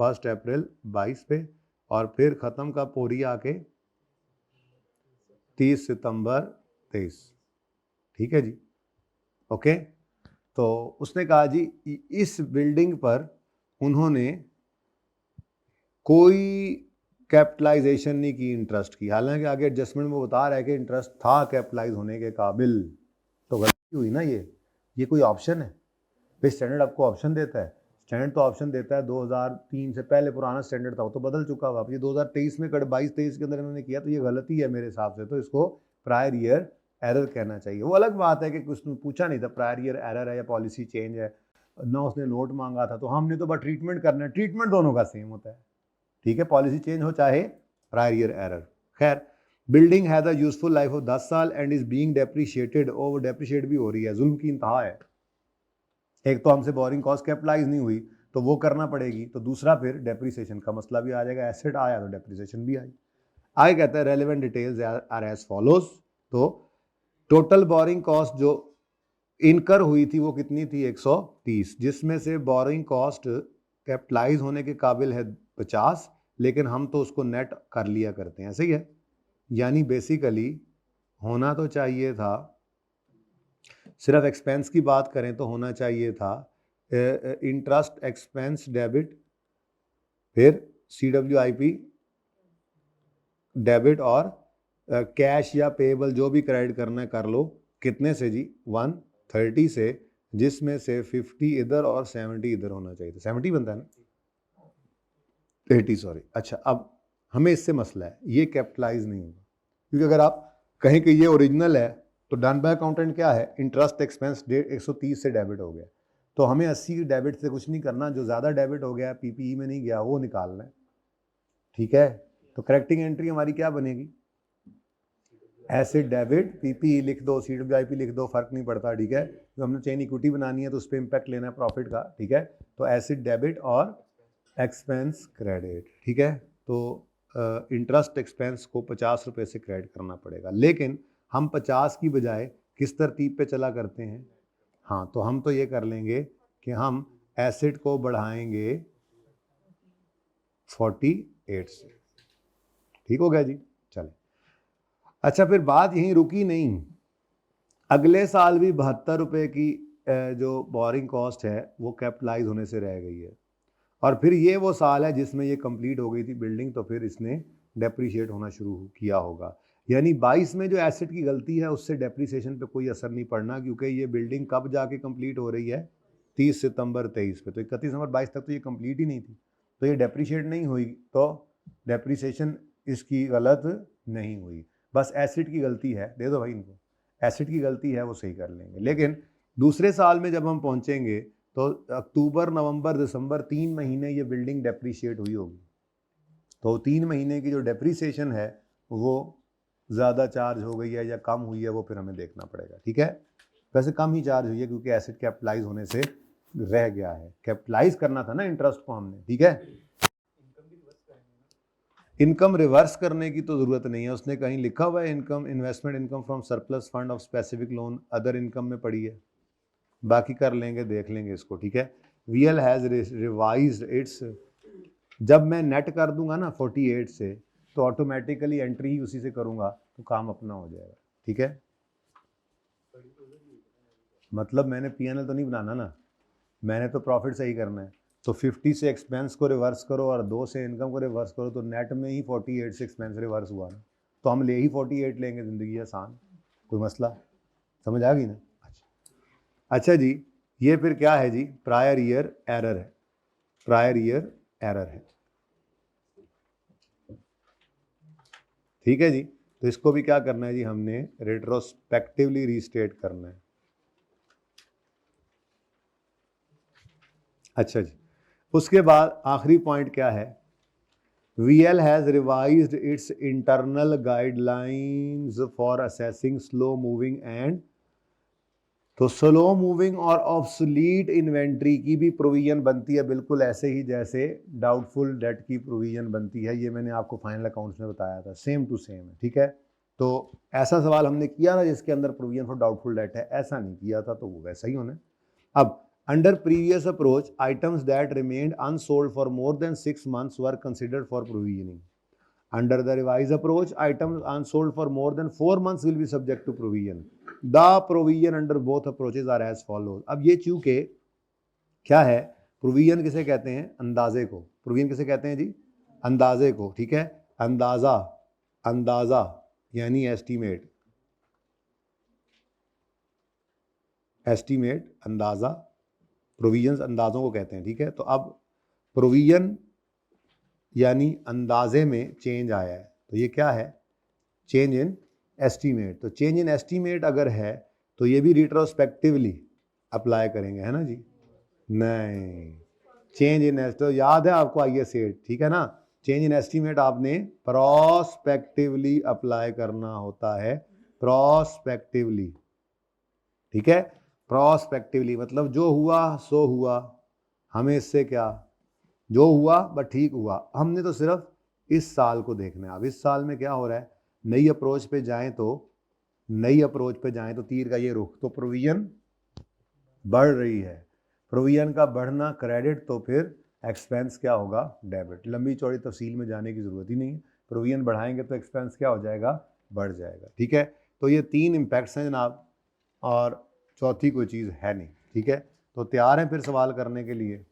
Speaker 1: 1 अप्रैल 22 पे, और फिर ख़त्म का पूरी आके 30 सितंबर 23, ठीक है जी, ओके। तो उसने कहा जी इस बिल्डिंग पर उन्होंने कोई कैपिटलाइजेशन नहीं की इंटरेस्ट की, हालांकि आगे एडजस्टमेंट में बता रहा है कि इंटरेस्ट था कैपिटलाइज होने के काबिल, तो गलती हुई ना। ये कोई ऑप्शन है भाई? स्टैंडर्ड आपको ऑप्शन देता है, स्टैंडर्ड तो ऑप्शन देता है 2003 से पहले पुराना स्टैंडर्ड था, वो तो बदल चुका हुआ। अब ये 2023 में 22-23 के अंदर इन्होंने किया, तो ये गलती है मेरे हिसाब से, तो इसको प्रायर ईयर एरर कहना चाहिए। वो अलग बात है कि उसने पूछा नहीं था प्रायर ईयर एरर है या पॉलिसी चेंज है, ना उसने नोट मांगा था, तो हमने तो बस ट्रीटमेंट करना है, ट्रीटमेंट दोनों का सेम होता है, ठीक है, पॉलिसी चेंज हो चाहे प्रायर ईयर एरर। खैर, building has a useful life of 10 साल and is being depreciated, over depreciate भी हो रही है, जुल्म की इंतहा है। एक तो हमसे बोरिंग कॉस्ट कैपिटलाइज नहीं हुई तो वो करना पड़ेगी, तो दूसरा फिर डेप्रिसिएशन का मसला भी आ जाएगा, एसेट आया तो डेप्रिसिएशन भी आई। आगे कहता है relevant details are as follows. तो टोटल बोरिंग कॉस्ट जो इनकर हुई थी वो कितनी थी, 130, जिसमें से बोरिंग कॉस्ट कैपिटलाइज होने के काबिल है 50, लेकिन हम तो उसको नेट कर लिया करते हैं, सही है। यानी बेसिकली होना तो चाहिए था, सिर्फ एक्सपेंस की बात करें तो होना चाहिए था इंटरेस्ट एक्सपेंस डेबिट, फिर CWIP डेबिट, और कैश या पेएबल जो भी क्रेडिट करना है कर लो। कितने से जी, 130 से, जिसमें से 50 इधर और 70 इधर होना चाहिए था। 70 बनता है ना, 80 सॉरी। अच्छा, अब हमें इससे मसला है, ये कैपिटलाइज नहीं होगा, क्योंकि अगर आप कहें कि ये ओरिजिनल है तो डन बाय अकाउंटेंट क्या है, इंटरेस्ट एक्सपेंस 130 से डेबिट हो गया, तो हमें 80 डेबिट से कुछ नहीं करना, जो ज़्यादा डेबिट हो गया PPE में नहीं गया वो निकालना है, ठीक है। तो करेक्टिंग एंट्री हमारी क्या बनेगी, एसेट डेबिट PPE लिख दो, CWIP लिख दो, फर्क नहीं पड़ता, ठीक है। तो हमने चेन इक्विटी बनानी है तो उस पर इम्पैक्ट लेना है प्रॉफिट का, ठीक है। तो एसेट डेबिट और एक्सपेंस क्रेडिट, ठीक है। तो इंटरेस्ट एक्सपेंस को 50 रुपये से क्रेडिट करना पड़ेगा, लेकिन हम 50 की बजाय किस तरतीब पे चला करते हैं? हाँ, तो हम तो ये कर लेंगे कि हम एसिड को बढ़ाएंगे 48 से। ठीक हो गया जी, चले। अच्छा, फिर बात यहीं रुकी नहीं, अगले साल भी 72 रुपये की जो बोरिंग कॉस्ट है वो कैपिटलाइज होने से रह गई है, और फिर ये वो साल है जिसमें ये कंप्लीट हो गई थी बिल्डिंग, तो फिर इसने डेप्रीशिएट होना शुरू किया होगा। यानी 22 में जो एसेट की गलती है उससे डेप्रीसिएशन पे कोई असर नहीं पड़ना, क्योंकि ये बिल्डिंग कब जाके कंप्लीट हो रही है? 30 सितंबर 23 पे, तो 31 नवंबर 22 तक तो ये कंप्लीट ही नहीं थी, तो ये डेप्रीशिएट नहीं हुई, तो डेप्रीसिएशन इसकी गलत नहीं हुई, बस एसिड की गलती है। दे दो भाई इनको, एसिड की गलती है वो सही कर लेंगे। लेकिन दूसरे साल में जब हम पहुंचेंगे तो अक्टूबर नवंबर दिसंबर 3 महीने ये बिल्डिंग डेप्रीशिएट हुई होगी, तो 3 महीने की जो डेप्रीसिएशन है वो ज़्यादा चार्ज हो गई है या कम हुई है वो फिर हमें देखना पड़ेगा। ठीक है, वैसे कम ही चार्ज हुई है क्योंकि एसिड कैपिटलाइज होने से रह गया है, कैपिटलाइज करना था ना इंटरेस्ट को हमने। ठीक है, इनकम रिवर्स करने की तो ज़रूरत नहीं है, उसने कहीं लिखा हुआ है income investment income from surplus fund of specific loan other income में पड़ी है, बाकी कर लेंगे, देख लेंगे इसको। ठीक है, VL हैज़ रिवाइज्ड इट्स, जब मैं नेट कर दूंगा ना 48 से तो ऑटोमेटिकली एंट्री ही उसी से करूंगा तो काम अपना हो जाएगा। ठीक है, मतलब मैंने PNL तो नहीं बनाना ना, मैंने तो प्रॉफिट सही करना है, तो 50 से एक्सपेंस को रिवर्स करो और 2 से इनकम को रिवर्स करो, तो नेट में ही 48 से एक्सपेंस रिवर्स हुआ ना, तो हम ले ही 48 लेंगे, ज़िंदगी आसान, कोई मसला, समझ आ गई ना? अच्छा जी, ये फिर क्या है जी? प्रायर ईयर एरर है, प्रायर ईयर एरर है। ठीक है जी, तो इसको भी क्या करना है जी? हमने रेट्रोस्पेक्टिवली रीस्टेट करना है। अच्छा जी, उसके बाद आखिरी पॉइंट क्या है? VL has revised it's internal guidelines for assessing slow moving and, तो स्लो मूविंग और ऑब्सोलीट इन्वेंट्री की भी प्रोविजन बनती है, बिल्कुल ऐसे ही जैसे डाउटफुल डेट की प्रोविजन बनती है। ये मैंने आपको फाइनल अकाउंट्स में बताया था, सेम टू सेम है। ठीक है, तो ऐसा सवाल हमने किया ना जिसके अंदर प्रोविजन फॉर डाउटफुल डेट है, ऐसा नहीं किया था, तो वो वैसा ही होना है। अब under previous approach items that remained unsold for more than 6 months were considered for provisioning. Under the revised approach, items unsold for more than 4 months will be subject to provision. The provision under both approaches are as follows. अब ये चूंकि क्या है, provision किसे कहते हैं? अंदाजे को। प्रोविजन किसे कहते हैं जी? अंदाजे को। ठीक है, अंदाजा, अंदाजा यानी एस्टीमेट, एस्टीमेट अंदाजा, प्रोविजंस अंदाजों को कहते हैं। ठीक है, तो अब प्रोविजन यानी अंदाजे में चेंज आया है, तो ये क्या है? Change in estimate. तो चेंज इन एस्टीमेट अगर है तो ये भी रिट्रोस्पेक्टिवली अप्लाई करेंगे, है ना जी? नहीं, चेंज इन तो याद है आपको IS8, ठीक है ना? चेंज इन एस्टीमेट आपने प्रोस्पेक्टिवली अप्लाई करना होता है, प्रोस्पेक्टिवली। ठीक है, प्रोस्पेक्टिवली मतलब जो हुआ सो हुआ, हमें इससे क्या, जो हुआ बट ठीक हुआ, हमने तो सिर्फ इस साल को देखना है। अब इस साल में क्या हो रहा है? नई अप्रोच पे जाएं तो, नई अप्रोच पे जाएं तो तीर का ये रुख, तो प्रोविजन बढ़ रही है, प्रोविजन का बढ़ना क्रेडिट, तो फिर एक्सपेंस क्या होगा? डेबिट। लंबी चौड़ी तफसील में जाने की ज़रूरत ही नहीं है, प्रोविजन बढ़ाएंगे तो एक्सपेंस क्या हो जाएगा? बढ़ जाएगा। ठीक है, तो ये 3 इम्पैक्ट्स हैं जनाब, और चौथी कोई चीज़ है नहीं। ठीक है, तो तैयार हैं फिर सवाल करने के लिए?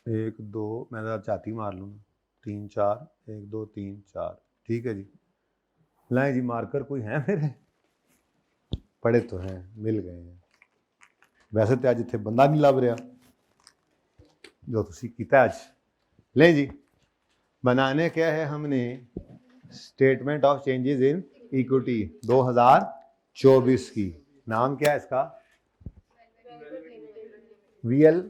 Speaker 1: एक दो, मैं ज़रा चाहती मार लूँ, 3 4, 1 2 3 4। ठीक है जी, लाएं जी मार्कर कोई हैं मेरे? पड़े तो हैं, मिल गए हैं। वैसे तो अज इतने बंदा नहीं लभ रहा जो तुसी कीता अज। लें जी, बनाने क्या है हमने? Statement of changes in equity 2024 की। नाम क्या है इसका? VL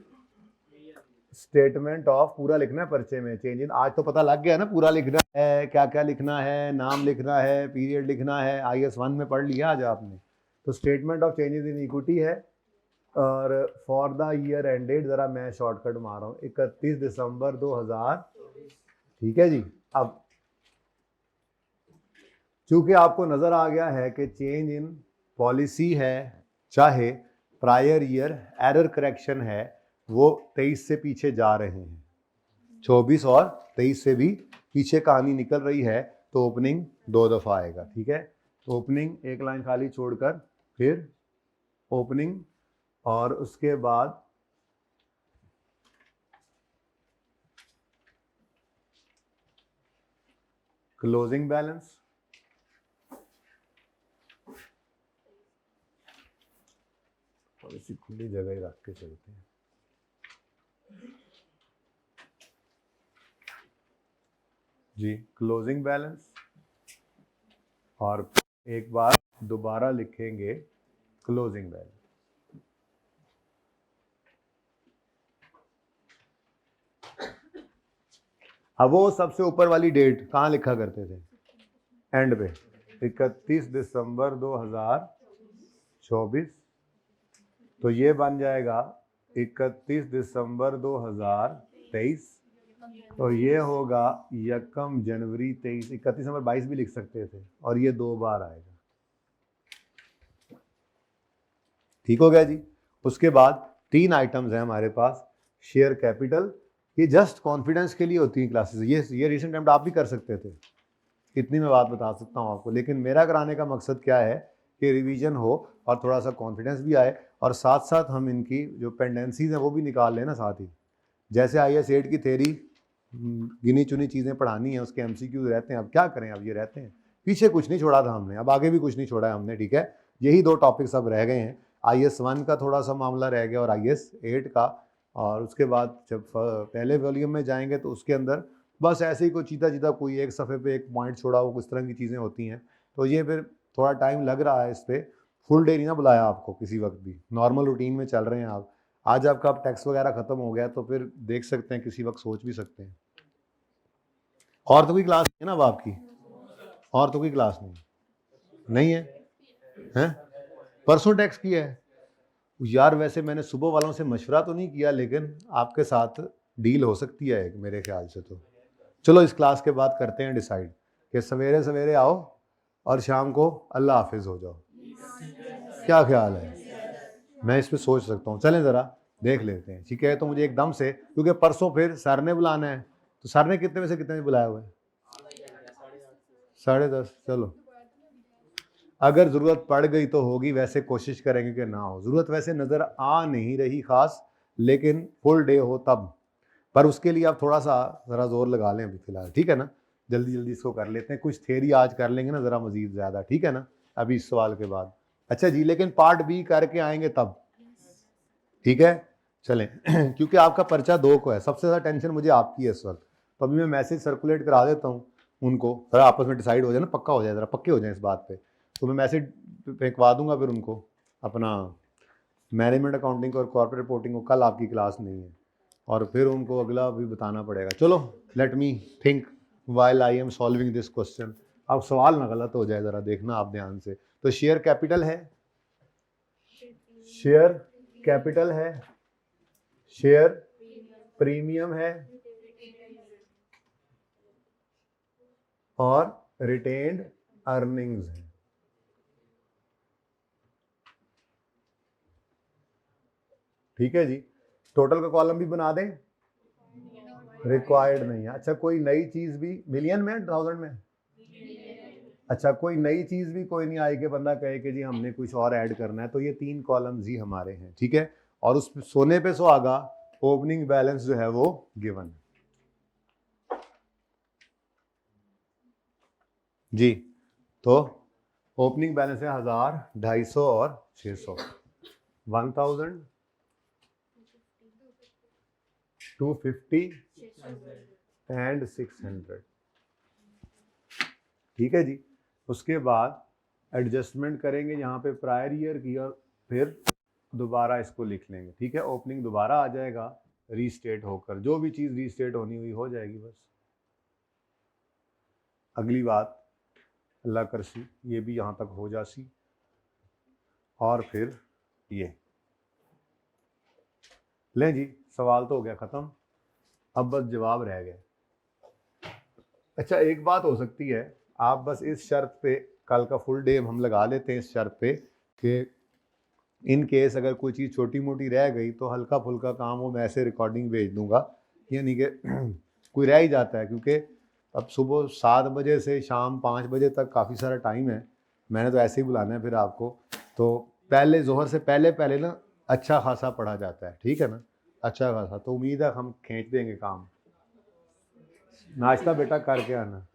Speaker 1: स्टेटमेंट ऑफ, पूरा लिखना है पर्चे में। चेंज इन आज तो पता लग गया ना, पूरा लिखना है, क्या क्या लिखना है, नाम लिखना है, पीरियड लिखना है, IS1 में पढ़ लिया आज आपने। तो statement of changes in equity है, और फॉर द ईयर एंडेड, ज़रा मैं शॉर्टकट मार रहा हूँ, 31 दिसंबर 2000। ठीक है जी। अब चूंकि आपको नज़र आ गया है कि चेंज इन पॉलिसी है, चाहे प्रायर ईयर एरर करेक्शन है, वो 23 से पीछे जा रहे हैं, 24 और 23 से भी पीछे कहानी निकल रही है, तो ओपनिंग 2 दफ़ा आएगा। ठीक है, तो ओपनिंग एक लाइन खाली छोड़कर फिर ओपनिंग और उसके बाद क्लोजिंग बैलेंस। और इसी खुली जगह ही रख के चलते हैं। जी, क्लोजिंग बैलेंस और एक बार दोबारा लिखेंगे क्लोजिंग बैलेंस। अब वो सबसे ऊपर वाली डेट कहाँ लिखा करते थे? एंड पे, 31 दिसंबर 2024। तो ये बन जाएगा 31 दिसंबर 2023। तो ये होगा 1 जनवरी 23। 31 दिसंबर 22 भी लिख सकते थे, और ये 2 बार आएगा। ठीक हो गया जी। उसके बाद 3 आइटम्स हैं हमारे पास। शेयर कैपिटल, ये जस्ट कॉन्फिडेंस के लिए होती है क्लासेस, ये रिसेंट अटेम्प्ट आप भी कर सकते थे, इतनी मैं बात बता सकता हूँ आपको। लेकिन मेरा कराने का मकसद क्या है कि रिवीजन हो और थोड़ा सा कॉन्फिडेंस भी आए, और साथ साथ हम इनकी जो पेंडेंसीज हैं वो भी निकाल लें ना साथ ही। जैसे IAS 8 की थेरी गिनी चुनी चीज़ें पढ़ानी है, उसके MCQ रहते हैं। अब क्या करें, अब ये रहते हैं, पीछे कुछ नहीं छोड़ा था हमने, अब आगे भी कुछ नहीं छोड़ा है हमने। ठीक है, यही 2 टॉपिक्स अब रह गए हैं। IAS 1 का थोड़ा सा मामला रह गया और IAS 8 का। और उसके बाद जब पहले वॉल्यूम में जाएंगे तो उसके अंदर बस ऐसे ही कोई चीता चीता कोई एक सफ़े पे एक पॉइंट छोड़ा हो, किस तरह की चीज़ें होती हैं। तो ये फिर थोड़ा टाइम लग रहा है इस पर। फुल डे नहीं ना बुलाया आपको किसी वक्त भी, नॉर्मल रूटीन में चल रहे हैं आप। आज आपका टैक्स वगैरह ख़त्म हो गया तो फिर देख सकते हैं, किसी वक्त सोच भी सकते हैं। और तो कोई क्लास नहीं है ना अब आपकी? और तो कोई क्लास नहीं है? हैं? परसों टैक्स किया है यार? वैसे मैंने सुबह वालों से मशवरा तो नहीं किया, लेकिन आपके साथ डील हो सकती है मेरे ख्याल से। तो चलो इस क्लास के बाद करते हैं डिसाइड कि सवेरे सवेरे आओ और शाम को अल्लाह हाफिज हो जाओ। क्या ख्याल है? मैं इस पर सोच सकता हूँ, चलें ज़रा देख लेते हैं। ठीक है, तो मुझे एकदम से, क्योंकि परसों फिर सर ने बुलाना है, तो सर ने कितने बजे से कितने बजे बुलाया हुआ है? 10:30। चलो, अगर ज़रूरत पड़ गई तो होगी, वैसे कोशिश करेंगे कि ना हो। ज़रूरत वैसे नज़र आ नहीं रही ख़ास, लेकिन फुल डे हो तब। पर उसके लिए आप थोड़ा सा ज़रा ज़ोर लगा लें अभी फ़िलहाल। ठीक है ना, जल्दी जल्दी इसको कर लेते हैं। कुछ थेरी आज कर लेंगे ना ज़रा मज़ीद ज़्यादा, ठीक है ना, अभी इस सवाल के बाद। अच्छा जी, लेकिन पार्ट बी करके आएंगे तब। ठीक है, चलें क्योंकि आपका पर्चा 2 को है, सबसे ज़्यादा टेंशन मुझे आपकी है इस वक्त। तो अभी मैं मैसेज सर्कुलेट करा देता हूँ उनको, ज़रा आपस में डिसाइड हो जाए ना, पक्का हो जाए, ज़रा पक्के हो जाए इस बात पे। तो मैं मैसेज फेंकवा दूंगा फिर उनको, अपना मैनेजमेंट अकाउंटिंग और कॉर्पोरेट रिपोर्टिंग को कल आपकी क्लास नहीं है, और फिर उनको अगला भी बताना पड़ेगा। चलो, late me think while I am solving this question. अब सवाल ना गलत हो जाए, ज़रा देखना आप ध्यान से। तो शेयर कैपिटल है, शेयर कैपिटल है, शेयर प्रीमियम है, और रिटेन्ड अर्निंग्स है। ठीक है जी, टोटल का कॉलम भी बना दें? रिक्वायर्ड नहीं है। अच्छा, कोई नई चीज भी मिलियन में, 1000 में? अच्छा, कोई नई चीज भी कोई नहीं आई कि बंदा कहे कि जी हमने कुछ और ऐड करना है, तो ये 3 कॉलम्स ही हमारे हैं। ठीक है, और उस सोने पे सुहागा ओपनिंग बैलेंस जो है वो गिवन है जी। तो ओपनिंग बैलेंस है 1000, 250 और 600। 1000, 250 एंड 600। ठीक है जी। उसके बाद एडजस्टमेंट करेंगे यहाँ पे प्रायर ईयर की, और फिर दोबारा इसको लिख लेंगे। ठीक है, ओपनिंग दोबारा आ जाएगा रीस्टेट होकर, जो भी चीज़ रीस्टेट होनी हुई हो जाएगी बस। अगली बात अल्लाह करसी, ये भी यहाँ तक हो जासी, और फिर ये लें जी, सवाल तो हो गया ख़त्म, अब बस जवाब रह गए। अच्छा, एक बात हो सकती है, आप बस इस शर्त पे कल का फुल डे हम लगा लेते हैं इस शर्त पे कि इन केस अगर कोई चीज़ छोटी मोटी रह गई तो हल्का फुल्का काम हो, मैं ऐसे रिकॉर्डिंग भेज दूंगा, यानी कि कोई रह ही जाता है, क्योंकि अब सुबह 7 बजे से शाम 5 बजे तक काफ़ी सारा टाइम है, मैंने तो ऐसे ही बुलाना है फिर आपको, तो पहले जोहर से पहले पहले ना अच्छा खासा पढ़ा जाता है, ठीक है ना, अच्छा खासा, तो उम्मीद है हम खींच देंगे काम। नाश्ता बेटा करके आना,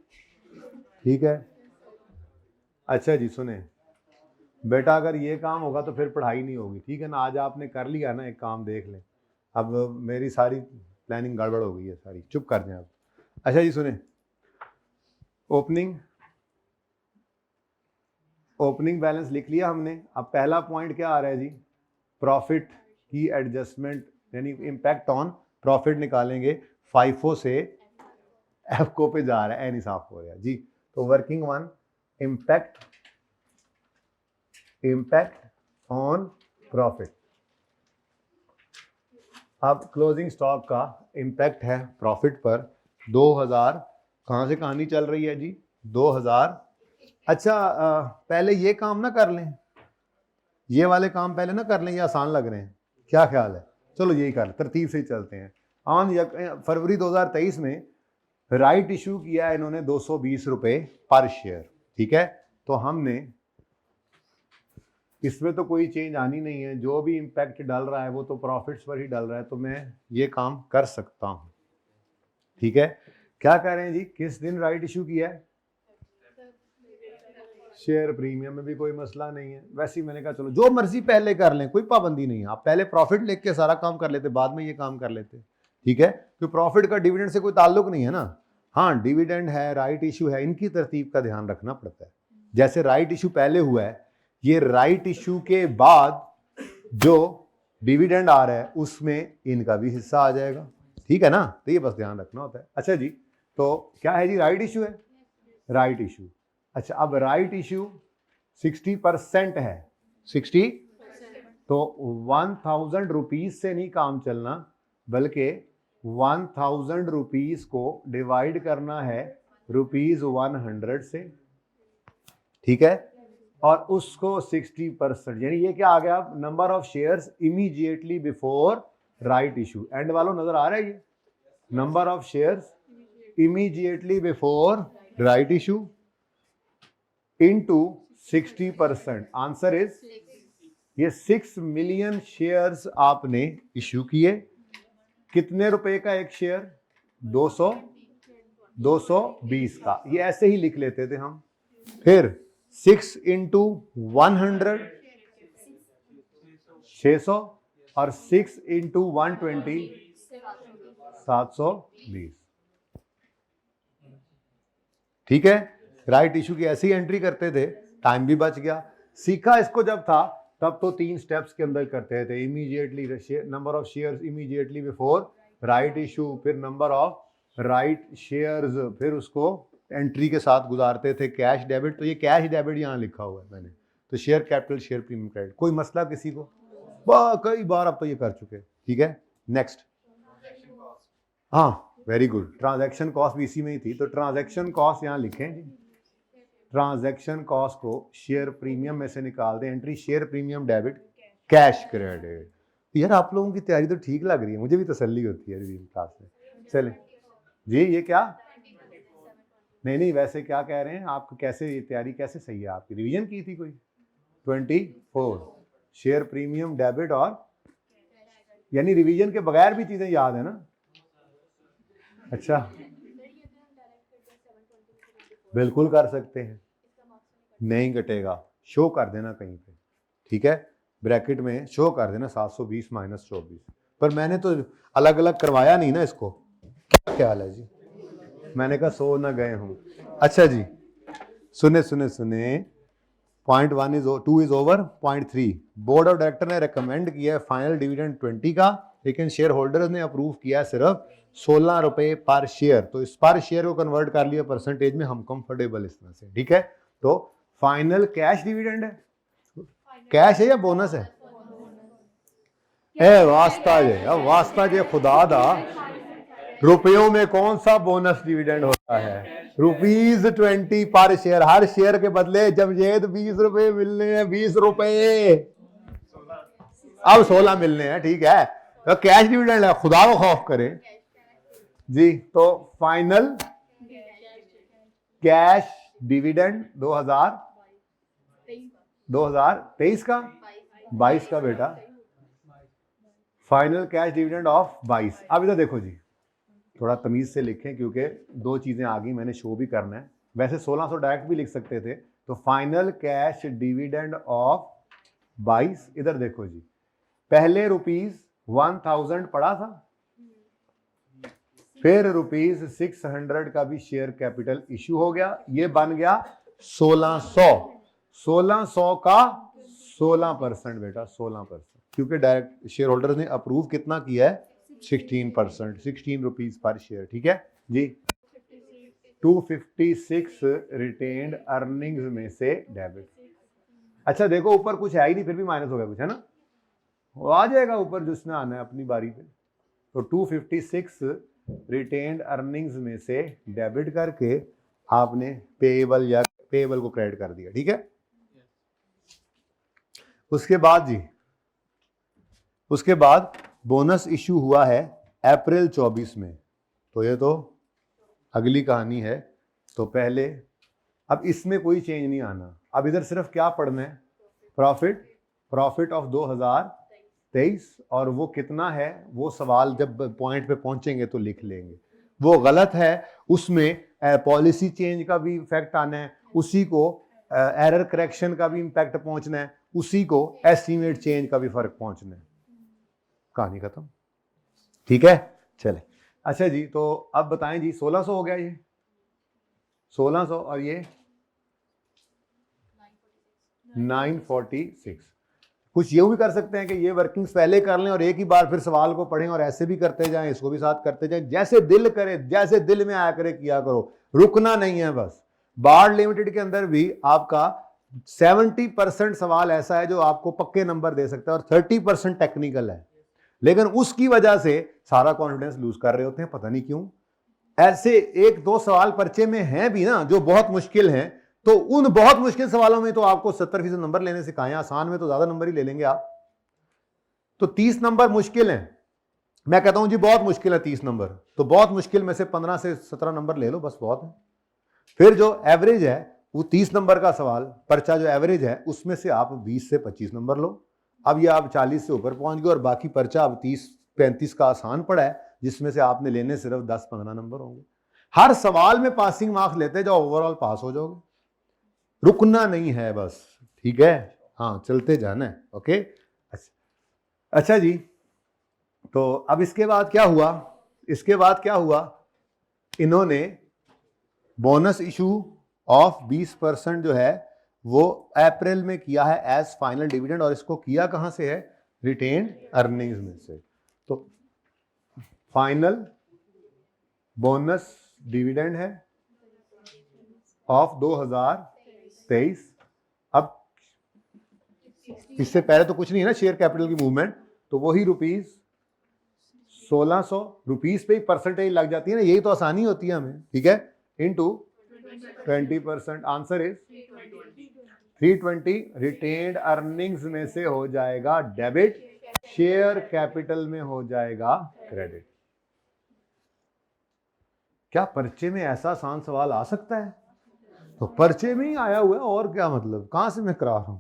Speaker 1: ठीक है। अच्छा जी, सुने बेटा, अगर ये काम होगा तो फिर पढ़ाई नहीं होगी, ठीक है ना। आज आपने कर लिया ना एक काम, देख लें, अब मेरी सारी प्लानिंग गड़बड़ हो गई है सारी, चुप कर दें आप। अच्छा जी सुने, ओपनिंग बैलेंस लिख लिया हमने। अब पहला पॉइंट क्या आ रहा है जी, प्रॉफिट की एडजस्टमेंट, यानी इम्पैक्ट ऑन प्रॉफिट निकालेंगे। फाइफो से एफको पे जा रहा है, एन साफ हो रहा है जी। तो working one, impact on profit. अब क्लोजिंग स्टॉक का इम्पैक्ट है प्रॉफिट पर 2000, कहाँ से कहानी चल रही है जी, 2000। अच्छा पहले ये काम ना कर लें, ये वाले काम पहले ना कर लें, ये आसान लग रहे हैं, क्या ख्याल है? चलो यही कर, तरतीब से ही चलते हैं। फरवरी 2023 में राइट इशू किया है इन्होंने 220 रुपये पर शेयर, ठीक है। तो हमने इसमें तो कोई चेंज आनी नहीं है, जो भी इम्पैक्ट डल रहा है वो तो प्रॉफिट्स पर ही डल रहा है, तो मैं ये काम कर सकता हूँ, ठीक है। क्या कह रहे हैं जी, किस दिन राइट इशू किया है? शेयर प्रीमियम में भी कोई मसला नहीं है, वैसे ही मैंने कहा चलो जो मर्जी पहले कर लें, कोई पाबंदी नहीं है, आप पहले प्रॉफिट लेके के सारा काम कर लेते, बाद में ये काम कर लेते, ठीक है। तो प्रॉफिट का डिविडेंड से कोई ताल्लुक नहीं है ना। हाँ, डिविडेंड है, राइट इशू है, इनकी तरतीब का ध्यान रखना पड़ता है। जैसे राइट इशू पहले हुआ है, ये राइट इशू के बाद जो डिविडेंड आ रहा है उसमें इनका भी हिस्सा आ जाएगा, ठीक है ना, तो ये बस ध्यान रखना होता है। अच्छा जी, तो क्या है जी, राइट इशू है, राइट इशू। अच्छा, अब राइट इशू 60% है, 60, तो 1000 रुपीज से नहीं काम चलना, बल्कि 1000 रुपीज को डिवाइड करना है ₹100 से, ठीक है, और उसको 60%, यानी ये क्या आ गया, number of shares immediately before right issue. And वालों नजर आ रहा है ये, number of shares immediately before right issue into 60%, answer is ये 6 मिलियन शेयर्स आपने इशू किए। कितने रुपए का एक शेयर? 220 का, ये ऐसे ही लिख लेते थे हम। फिर 6 इंटू 100 600, और 6 इंटू 120 720, ठीक है। राइट इशू की ऐसी एंट्री करते थे, टाइम भी बच गया। सीखा इसको जब था तब तो 3 स्टेप्स के अंदर करते थे, immediately number of shares immediately before right issue, फिर नंबर ऑफ राइट शेयर्स, फिर उसको एंट्री के साथ गुजारते थे कैश डेबिट। तो ये कैश डेबिट यहाँ लिखा हुआ है मैंने, तो share capital, share premium credit, कोई मसला किसी को? कई बार अब तो ये कर चुके, ठीक है। नेक्स्ट, हाँ वेरी गुड, ट्रांजैक्शन कॉस्ट भी इसी में ही थी, तो ट्रांजैक्शन कॉस्ट यहाँ लिखें जी, ट्रांजैक्शन कॉस्ट को शेयर प्रीमियम में से निकाल दें, entry share premium debit cash credit. यार आप लोगों की तैयारी तो ठीक लग रही है, मुझे भी तसल्ली होती है रिवीजन क्लास में। चले जी, ये क्या नहीं वैसे क्या कह रहे हैं आप, कैसे ये तैयारी कैसे सही है आपकी? रिवीजन की थी कोई? 24 शेयर प्रीमियम डेबिट, और यानी रिवीजन के बगैर भी चीजें याद है ना? अच्छा, बिल्कुल कर सकते हैं, नहीं घटेगा, शो कर देना कहीं पे, ठीक है, ब्रैकेट में शो कर देना 720 माइनस 24। पर मैंने तो अलग अलग करवाया नहीं ना इसको, क्या ख्याल है जी? मैंने कहा सो ना गए हूं। अच्छा जी, सुने सुने सुने, point 1 is 2 is over. Point 3, board of director ने रेकमेंड किया है फाइनल डिविडेंड 20 का, लेकिन शेयर होल्डर्स ने अप्रूव किया सिर्फ 16 रुपए पर शेयर। तो इस पर शेयर को कन्वर्ट कर लिया परसेंटेज में, हम कंफर्टेबल इस तरह से, ठीक है। तो फाइनल कैश डिविडेंड है, कैश है या बोनस है? ए वास्ता जे, अब वास्ता जे खुदा दा, रुपयों में कौन सा बोनस डिविडेंड होता है? ₹20 पर शेयर। हर शेयर के बदले जमशेद 20 रुपए मिलने हैं, 20 रुपए। अब 16 मिलने हैं, ठीक है, तो कैश डिविडेंड है, खुदा को खौफ करे जी। तो फाइनल कैश डिविडेंड 2023 का 22 का बेटा, फाइनल कैश डिविडेंड ऑफ 22। अब इधर देखो जी, थोड़ा तमीज से लिखें क्योंकि दो चीजें आ गई, मैंने शो भी करना है। वैसे 1600 डायरेक्ट भी लिख सकते थे। तो फाइनल कैश डिविडेंड ऑफ 22, इधर देखो जी, पहले ₹1000 पड़ा था, फिर ₹600 का भी शेयर कैपिटल इशू हो गया, ये बन गया 1600 का 16% बेटा, 16%, क्योंकि डायरेक्ट शेयर होल्डर ने अप्रूव कितना किया है? 16%, ₹16 पर शेयर, ठीक है जी। 256 रिटेन्ड अर्निंग्स में से डेबिट। अच्छा देखो, ऊपर कुछ है ही नहीं, फिर भी माइनस हो गया कुछ, है ना? वो आ जाएगा ऊपर जिसने आना है अपनी बारी पे। तो 256 रिटेन्ड अर्निंग्स में से डेबिट करके आपने पेएबल या पेएबल को क्रेडिट कर दिया, ठीक है। उसके बाद जी, उसके बाद बोनस इशू हुआ है अप्रैल 24 में, तो ये तो अगली कहानी है। तो पहले, अब इसमें कोई चेंज नहीं आना, अब इधर सिर्फ क्या पढ़ना है? प्रॉफिट ऑफ 2023, और वो कितना है वो सवाल जब पॉइंट पे पहुंचेंगे तो लिख लेंगे। वो गलत है, उसमें पॉलिसी चेंज का भी इफेक्ट आना है, उसी को एरर करेक्शन का भी इम्पैक्ट पहुंचना है, उसी को एस्टीमेट चेंज का भी फर्क पहुंचना है। कहानी खत्म, ठीक है, चले। अच्छा जी, तो अब बताएं जी, 1600 हो गया ये 1600, और ये 946। कुछ ये भी कर सकते हैं कि ये वर्किंग्स पहले कर लें और एक ही बार फिर सवाल को पढ़ें, और ऐसे भी करते जाएं, इसको भी साथ करते जाएं, जैसे दिल करे, जैसे दिल में आया करे किया करो, रुकना नहीं है बस। बार्ड लिमिटेड के अंदर भी आपका 70% सवाल ऐसा है जो आपको पक्के नंबर दे सकता है और 30% टेक्निकल है, लेकिन उसकी वजह से सारा कॉन्फिडेंस लूज कर रहे होते हैं, पता नहीं क्यों। ऐसे एक दो सवाल पर्चे में हैं भी ना जो बहुत मुश्किल हैं, तो उन बहुत मुश्किल सवालों में तो आपको 70% नंबर लेने से कहा है, आसान में तो ज्यादा नंबर ही ले लेंगे आप। तो 30 नंबर मुश्किल हैं, मैं कहता हूं जी बहुत मुश्किल है 30 नंबर, तो बहुत मुश्किल में से 15 से 17 नंबर ले लो, बस बहुत है। फिर जो एवरेज है वो 30 नंबर का सवाल पर्चा जो एवरेज है उसमें से आप 20 से 25 नंबर लो। अब ये आप 40 से ऊपर पहुंच गए, और बाकी पर्चा अब 30-35 का आसान पड़ा है, जिसमें से आपने लेने सिर्फ 10-15 नंबर होंगे। हर सवाल में पासिंग मार्क्स लेते जाओ, ओवरऑल पास हो जाओगे, रुकना नहीं है बस, ठीक है, हाँ चलते जाना है, ओके। अच्छा जी, तो अब इसके बाद क्या हुआ? इसके बाद क्या हुआ, इन्होंने बोनस इशू ऑफ 20% जो है वो अप्रैल में किया है एज फाइनल डिविडेंड, और इसको किया कहां से है? रिटेन्ड अर्निंग्स में से। तो फाइनल बोनस डिविडेंड है ऑफ 2023। अब इससे पहले तो कुछ नहीं है ना शेयर कैपिटल की मूवमेंट, तो वही ₹1600 पे ही परसेंटेज लग जाती है ना, यही तो आसानी होती है हमें, ठीक है, into 20%, answer is 320। Retained earnings में से हो जाएगा डेबिट, शेयर कैपिटल में हो जाएगा क्रेडिट। क्या पर्चे में ऐसा आसान सवाल आ सकता है? तो पर्चे में ही आया हुआ है, और क्या मतलब, कहां से मैं करा रहा हूं?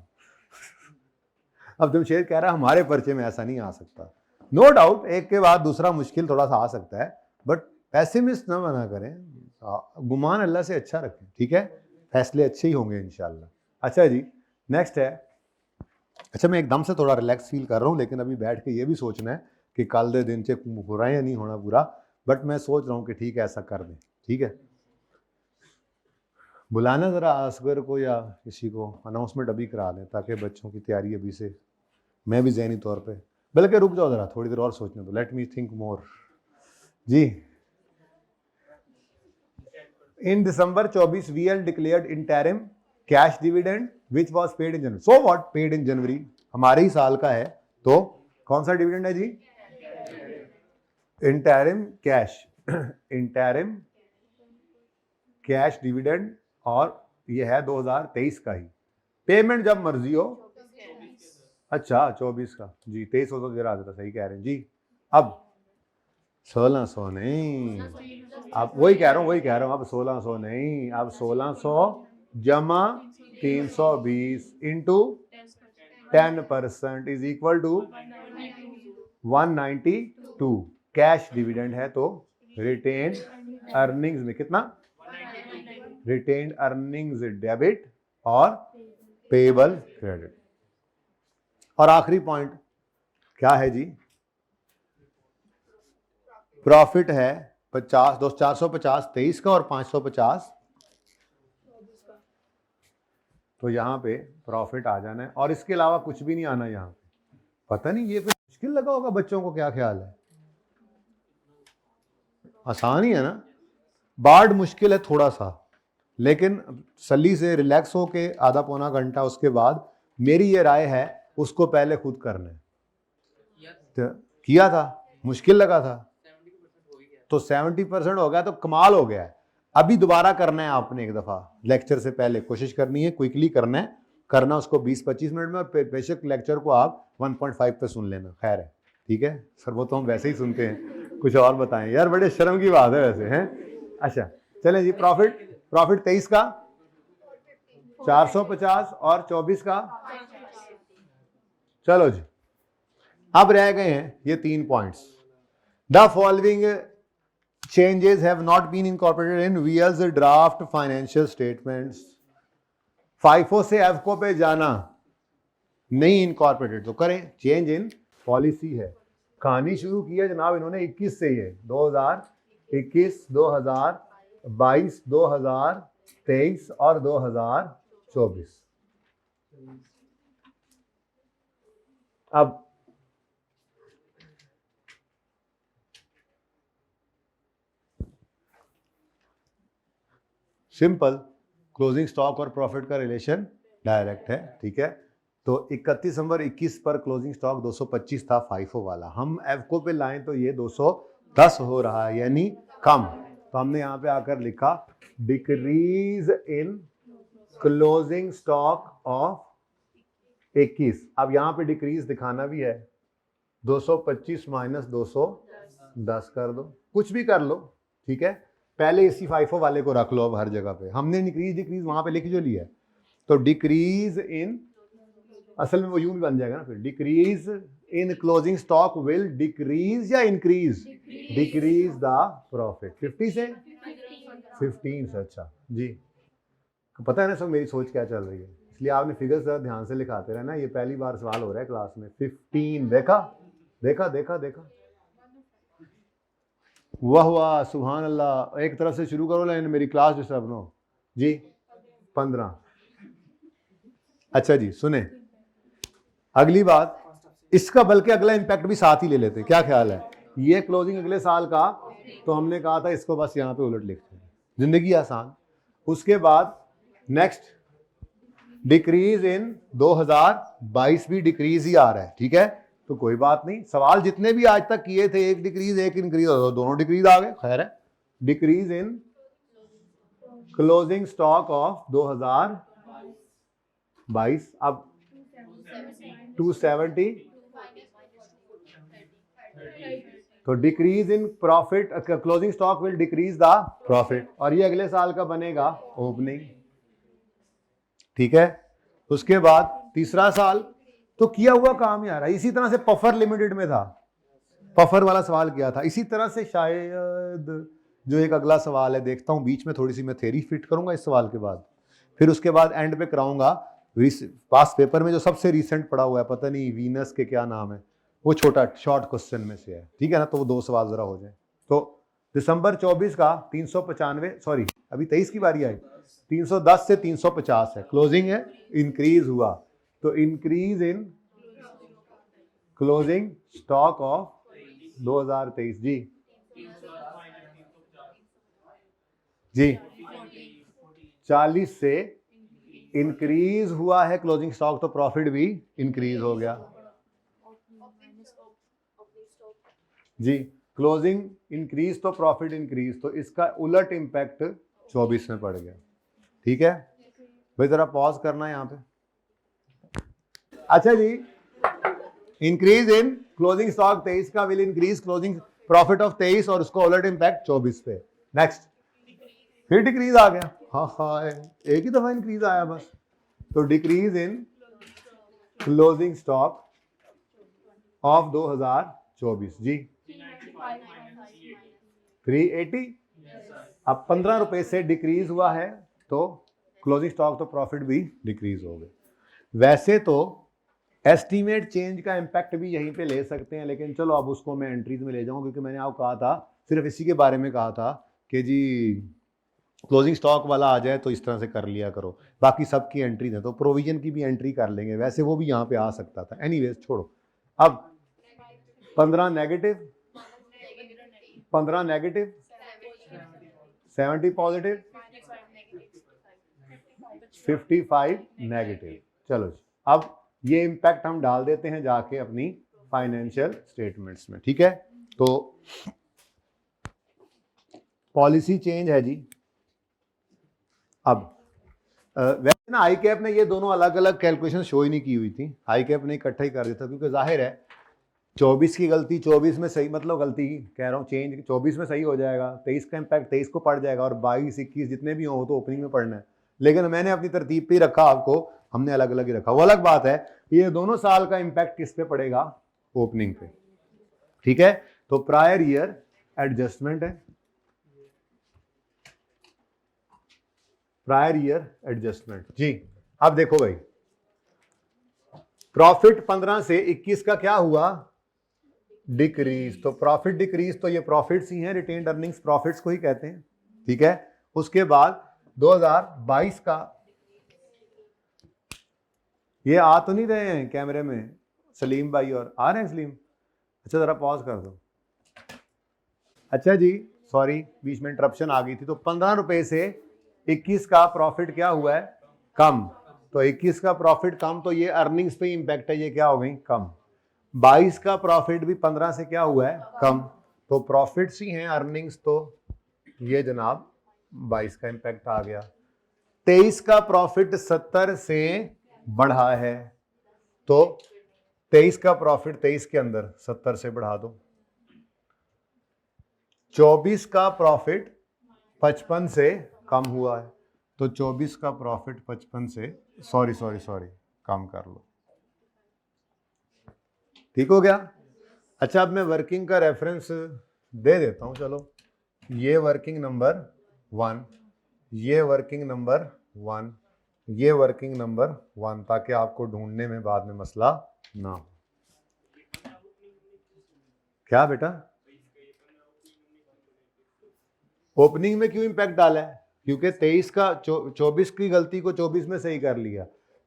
Speaker 1: अब जमशेद कह रहा है हमारे पर्चे में ऐसा नहीं आ सकता। नो डाउट एक के बाद दूसरा मुश्किल थोड़ा सा आ सकता है, बट पैसिमिस्ट ना बना करें, गुमान अल्लाह से अच्छा रखें, ठीक है, फैसले अच्छे ही होंगे इंशाल्लाह। अच्छा जी, नेक्स्ट है। अच्छा, मैं एकदम से थोड़ा रिलैक्स फील कर रहा हूँ, लेकिन अभी बैठ के ये भी सोचना है कि कल दे दिन से हो रहा है या नहीं होना पूरा, बट मैं सोच रहा हूँ कि ठीक है ऐसा कर दें, ठीक है। बुलाना ज़रा असगर को या किसी को, अनाउंसमेंट अभी करा दें ताकि बच्चों की तैयारी अभी से, मैं भी ज़हनी तौर पे, बल्कि रुक जाओ ज़रा थोड़ी देर और सोचने दो, लेट मी थिंक मोर जी। In December 24 VL declared interim cash dividend which was paid in January. So what, paid in January, हमारे ही साल का है, तो कौन सा डिविडेंड है जी? Interim cash, interim cash dividend, और ये है 2023 का ही। पेमेंट जब मर्जी हो। अच्छा 24 का जी, 23 हो तो जरा आता था, सही कह रहे हैं जी। अब 1600 नहीं, अब वही कह रहा हूँ, अब 1600 नहीं, अब 1600 जमा 320 into 10% is equal to 192। Cash dividend है तो रिटेन अर्निंग्स में कितना? रिटेन अर्निंग्स डेबिट और पेबल क्रेडिट। और आखिरी पॉइंट क्या है जी? प्रॉफिट है 50, 450 23 का और 550, तो यहां पे प्रॉफिट आ जाना है और इसके अलावा कुछ भी नहीं आना यहां पे। पता नहीं ये कुछ मुश्किल लगा होगा बच्चों को, क्या ख्याल है? आसान ही है ना? बार्ड मुश्किल है थोड़ा सा, लेकिन सली से रिलैक्स होके आधा पौना घंटा उसके बाद मेरी ये राय है उसको पहले खुद करना है। तो किया था, मुश्किल लगा था, तो 70% हो गया तो कमाल हो गया है। अभी दोबारा करना है आपने, एक दफा लेक्चर से पहले कोशिश करनी है, क्विकली करना है, करना उसको 20-25 मिनट में, और बेशक लेक्चर को आप 1.5 पे सुन लेना, खैर है, ठीक है सर, वो तो हम वैसे ही सुनते हैं, कुछ और बताएं यार, बड़े शर्म की बात है वैसे हैं। अच्छा चलें जी, प्रॉफिट 23 का 450 और 24 का, चलो जी। अब रह गए हैं ये 3 points. The following changes have not been incorporated in VL's draft financial statements। FIFO से EFCO पे जाना नहीं इनकॉर्पोरेटेड तो करें, चेंज इन पॉलिसी है। कहानी शुरू की है जनाब इन्होंने 21 से, ये 2021, 2022, 2023 और 2024। अब सिंपल, क्लोजिंग स्टॉक और प्रॉफिट का रिलेशन डायरेक्ट है, ठीक है। तो 31 दिसंबर 21 पर क्लोजिंग स्टॉक 225 था फाइफो वाला, हम एफको पे लाएं तो ये 210 हो रहा है, यानी कम। तो हमने यहाँ पे आकर लिखा decrease in closing stock of 21। अब यहाँ पे डिक्रीज दिखाना भी है, 225 माइनस 210 कर दो, कुछ भी कर लो, ठीक है। पहले इसी फाइफो वाले को रख लो अब हर जगह पे, हमने डिक्रीज वहां पे लिखी जो लिया है, तो डिक्रीज इन, असल में वो यूं भी बन जाएगा ना फिर, decrease in closing stock will decrease या इंक्रीज? डिक्रीज द प्रॉफिट 50 से 15 से। अच्छा जी, पता है ना सब मेरी सोच क्या चल रही है, इसलिए आपने फिगर्स जरा ध्यान से लिखाते रहना, ये पहली बार सवाल हो रहा है क्लास में। 15 देखा देखा देखा देखा, वाह वाह सुभान अल्लाह, एक तरफ से शुरू करो लेकिन मेरी क्लास डिस्टर्ब नो जी। 15। अच्छा जी सुने, अगली बात, इसका बल्कि अगला इंपैक्ट भी साथ ही ले लेते हैं, क्या ख्याल है? ये क्लोजिंग अगले साल का, तो हमने कहा था इसको बस यहाँ पे उलट लिखते हैं, जिंदगी आसान। उसके बाद नेक्स्ट, डिक्रीज इन 2022 भी डिक्रीज ही आ रहा है, ठीक है, तो कोई बात नहीं, सवाल जितने भी आज तक किए थे, एक डिक्रीज एक इंक्रीज, दोनों डिक्रीज आ गए, खैर है। Decrease in closing stock of 2022, अब 270, तो decrease in profit, closing stock will decrease the profit, और ये अगले साल का बनेगा ओपनिंग, ठीक है। उसके बाद तीसरा साल, तो किया हुआ काम यार, इसी तरह से पफर लिमिटेड में था, पफर वाला सवाल किया था, इसी तरह से शायद जो एक अगला सवाल है, देखता हूं बीच में थोड़ी सी मैं थ्योरी फिट करूंगा इस सवाल के बाद, फिर उसके बाद एंड पे कराऊंगा पास पेपर में जो सबसे रिसेंट पड़ा हुआ है, पता नहीं वीनस के क्या नाम है, वो छोटा शॉर्ट क्वेश्चन में से है, ठीक है ना, तो वो 2 सवाल जरा हो जाए। तो दिसंबर 24 का 395, सॉरी अभी 23 की बारी आई, 310 से 350 है, क्लोजिंग है, इंक्रीज हुआ, तो increase in closing stock of 2023 जी जी 40 से इंक्रीज हुआ है क्लोजिंग स्टॉक, तो प्रॉफिट भी इंक्रीज हो गया। जी क्लोजिंग इंक्रीज तो प्रॉफिट इंक्रीज, तो इसका उलट इंपैक्ट 24 में पड़ गया। ठीक है भाई, जरा पॉज करना है यहाँ पे। अच्छा जी, इंक्रीज इन क्लोजिंग स्टॉक 23 का will increase closing profit of 23 और उसको उलट इंपैक्ट 24 पे। नेक्स्ट, फिर डिक्रीज आ गया। हाँ हाँ, एक ही दफा इंक्रीज आया बस। तो decrease in closing stock of 2024 जी 380। अब 15 रुपए से डिक्रीज हुआ है तो क्लोजिंग स्टॉक तो प्रॉफिट भी डिक्रीज हो गए। वैसे तो एस्टीमेट चेंज का इंपैक्ट भी यहीं पे ले सकते हैं, लेकिन चलो अब उसको मैं एंट्रीज में ले जाऊं, क्योंकि मैंने आपको कहा था, सिर्फ इसी के बारे में कहा था कि जी क्लोजिंग स्टॉक वाला आ जाए तो इस तरह से कर लिया करो, बाकी सबकी एंट्रीज है तो प्रोविजन की भी एंट्री कर लेंगे, वैसे वो भी यहाँ पे आ सकता था। एनीवेज छोड़ो। अब 15 नेगेटिव, 15 नेगेटिव, 70 पॉजिटिव, 55 नेगेटिव। चलो जी, अब ये इंपैक्ट हम डाल देते हैं जाके अपनी फाइनेंशियल स्टेटमेंट्स में। ठीक है, तो पॉलिसी चेंज है जी। अब वैसे ना आई कैप ने ये दोनों अलग अलग कैलकुलेशन शो ही नहीं की हुई थी, आई कैप ने इकट्ठा ही कर दिया था, क्योंकि जाहिर है 24 की गलती 24 में सही, मतलब गलती कह रहा हूँ चेंज 24 में सही हो जाएगा, 23 का इंपैक्ट 23 को पड़ जाएगा, और 22 21 जितने भी हो तो ओपनिंग में पड़ना है। लेकिन मैंने अपनी तरतीब पे ही रखा, आपको हमने अलग अलग ही रखा। वो अलग बात है, ये दोनों साल का इंपैक्ट किस पे पड़ेगा, ओपनिंग पे। ठीक है, तो प्रायर ईयर एडजस्टमेंट है, प्रायर ईयर एडजस्टमेंट जी। अब देखो भाई, प्रॉफिट 15 से 21 का क्या हुआ, डिक्रीज। तो प्रॉफिट डिक्रीज, तो ये प्रॉफिट्स ही हैं, रिटेन्ड अर्निंग्स प्रॉफिट्स को ही कहते हैं। ठीक है, उसके बाद 2022 का, ये आ तो नहीं रहे हैं कैमरे में सलीम भाई, और आ रहे हैं सलीम? अच्छा जरा पॉज कर दो। अच्छा जी, सॉरी बीच में इंटरप्शन आ गई थी। तो 15 रुपए से 21 का प्रॉफिट क्या हुआ है, कम। तो 21 का प्रॉफिट कम, तो ये अर्निंग्स पे इंपैक्ट है, ये क्या हो गई, कम। 22 का प्रॉफिट भी 15 से क्या हुआ है, कम। तो प्रॉफिट्स ही हैं, अर्निंग्स तो ये जनाब 22 का इंपैक्ट आ गया। 23 का प्रॉफिट 70 से बढ़ा है, तो 23 का प्रॉफिट 23 के अंदर 70 से बढ़ा दो। 24 का प्रॉफिट 55 से कम हुआ है, तो 24 का प्रॉफिट 55 से सॉरी कम कर लो। ठीक हो गया। अच्छा, अब मैं वर्किंग का रेफरेंस दे देता हूं। चलो, ये वर्किंग नंबर 1, ये वर्किंग नंबर 1, ये वर्किंग नंबर 1, ताकि आपको ढूंढने में बाद में मसला ना हो। क्या बेटा, ओपनिंग में क्यों इंपैक्ट डाला है, क्योंकि 23 का 24 की गलती को 24 में सही कर लिया,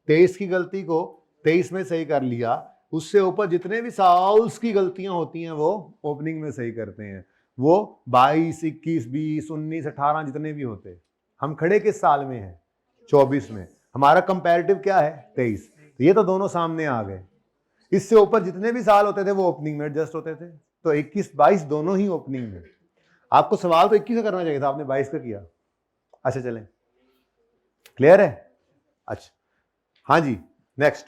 Speaker 1: 23 की गलती को 23 में सही कर लिया, उससे ऊपर जितने भी साल्स की गलतियां होती हैं वो ओपनिंग में सही करते हैं। वो 22 21 20 19 18 जितने भी होते, हम खड़े किस साल में हैं, 24 में। हमारा कंपैरेटिव क्या है, 23। ये तो दोनों सामने आ गए। इससे ऊपर जितने भी साल होते थे वो ओपनिंग में एडजस्ट होते थे, तो 21 22 दोनों ही ओपनिंग में। आपको सवाल तो 21 का करना चाहिए था, आपने 22 का किया। अच्छा चलें, क्लियर है। अच्छा हाँ जी, नेक्स्ट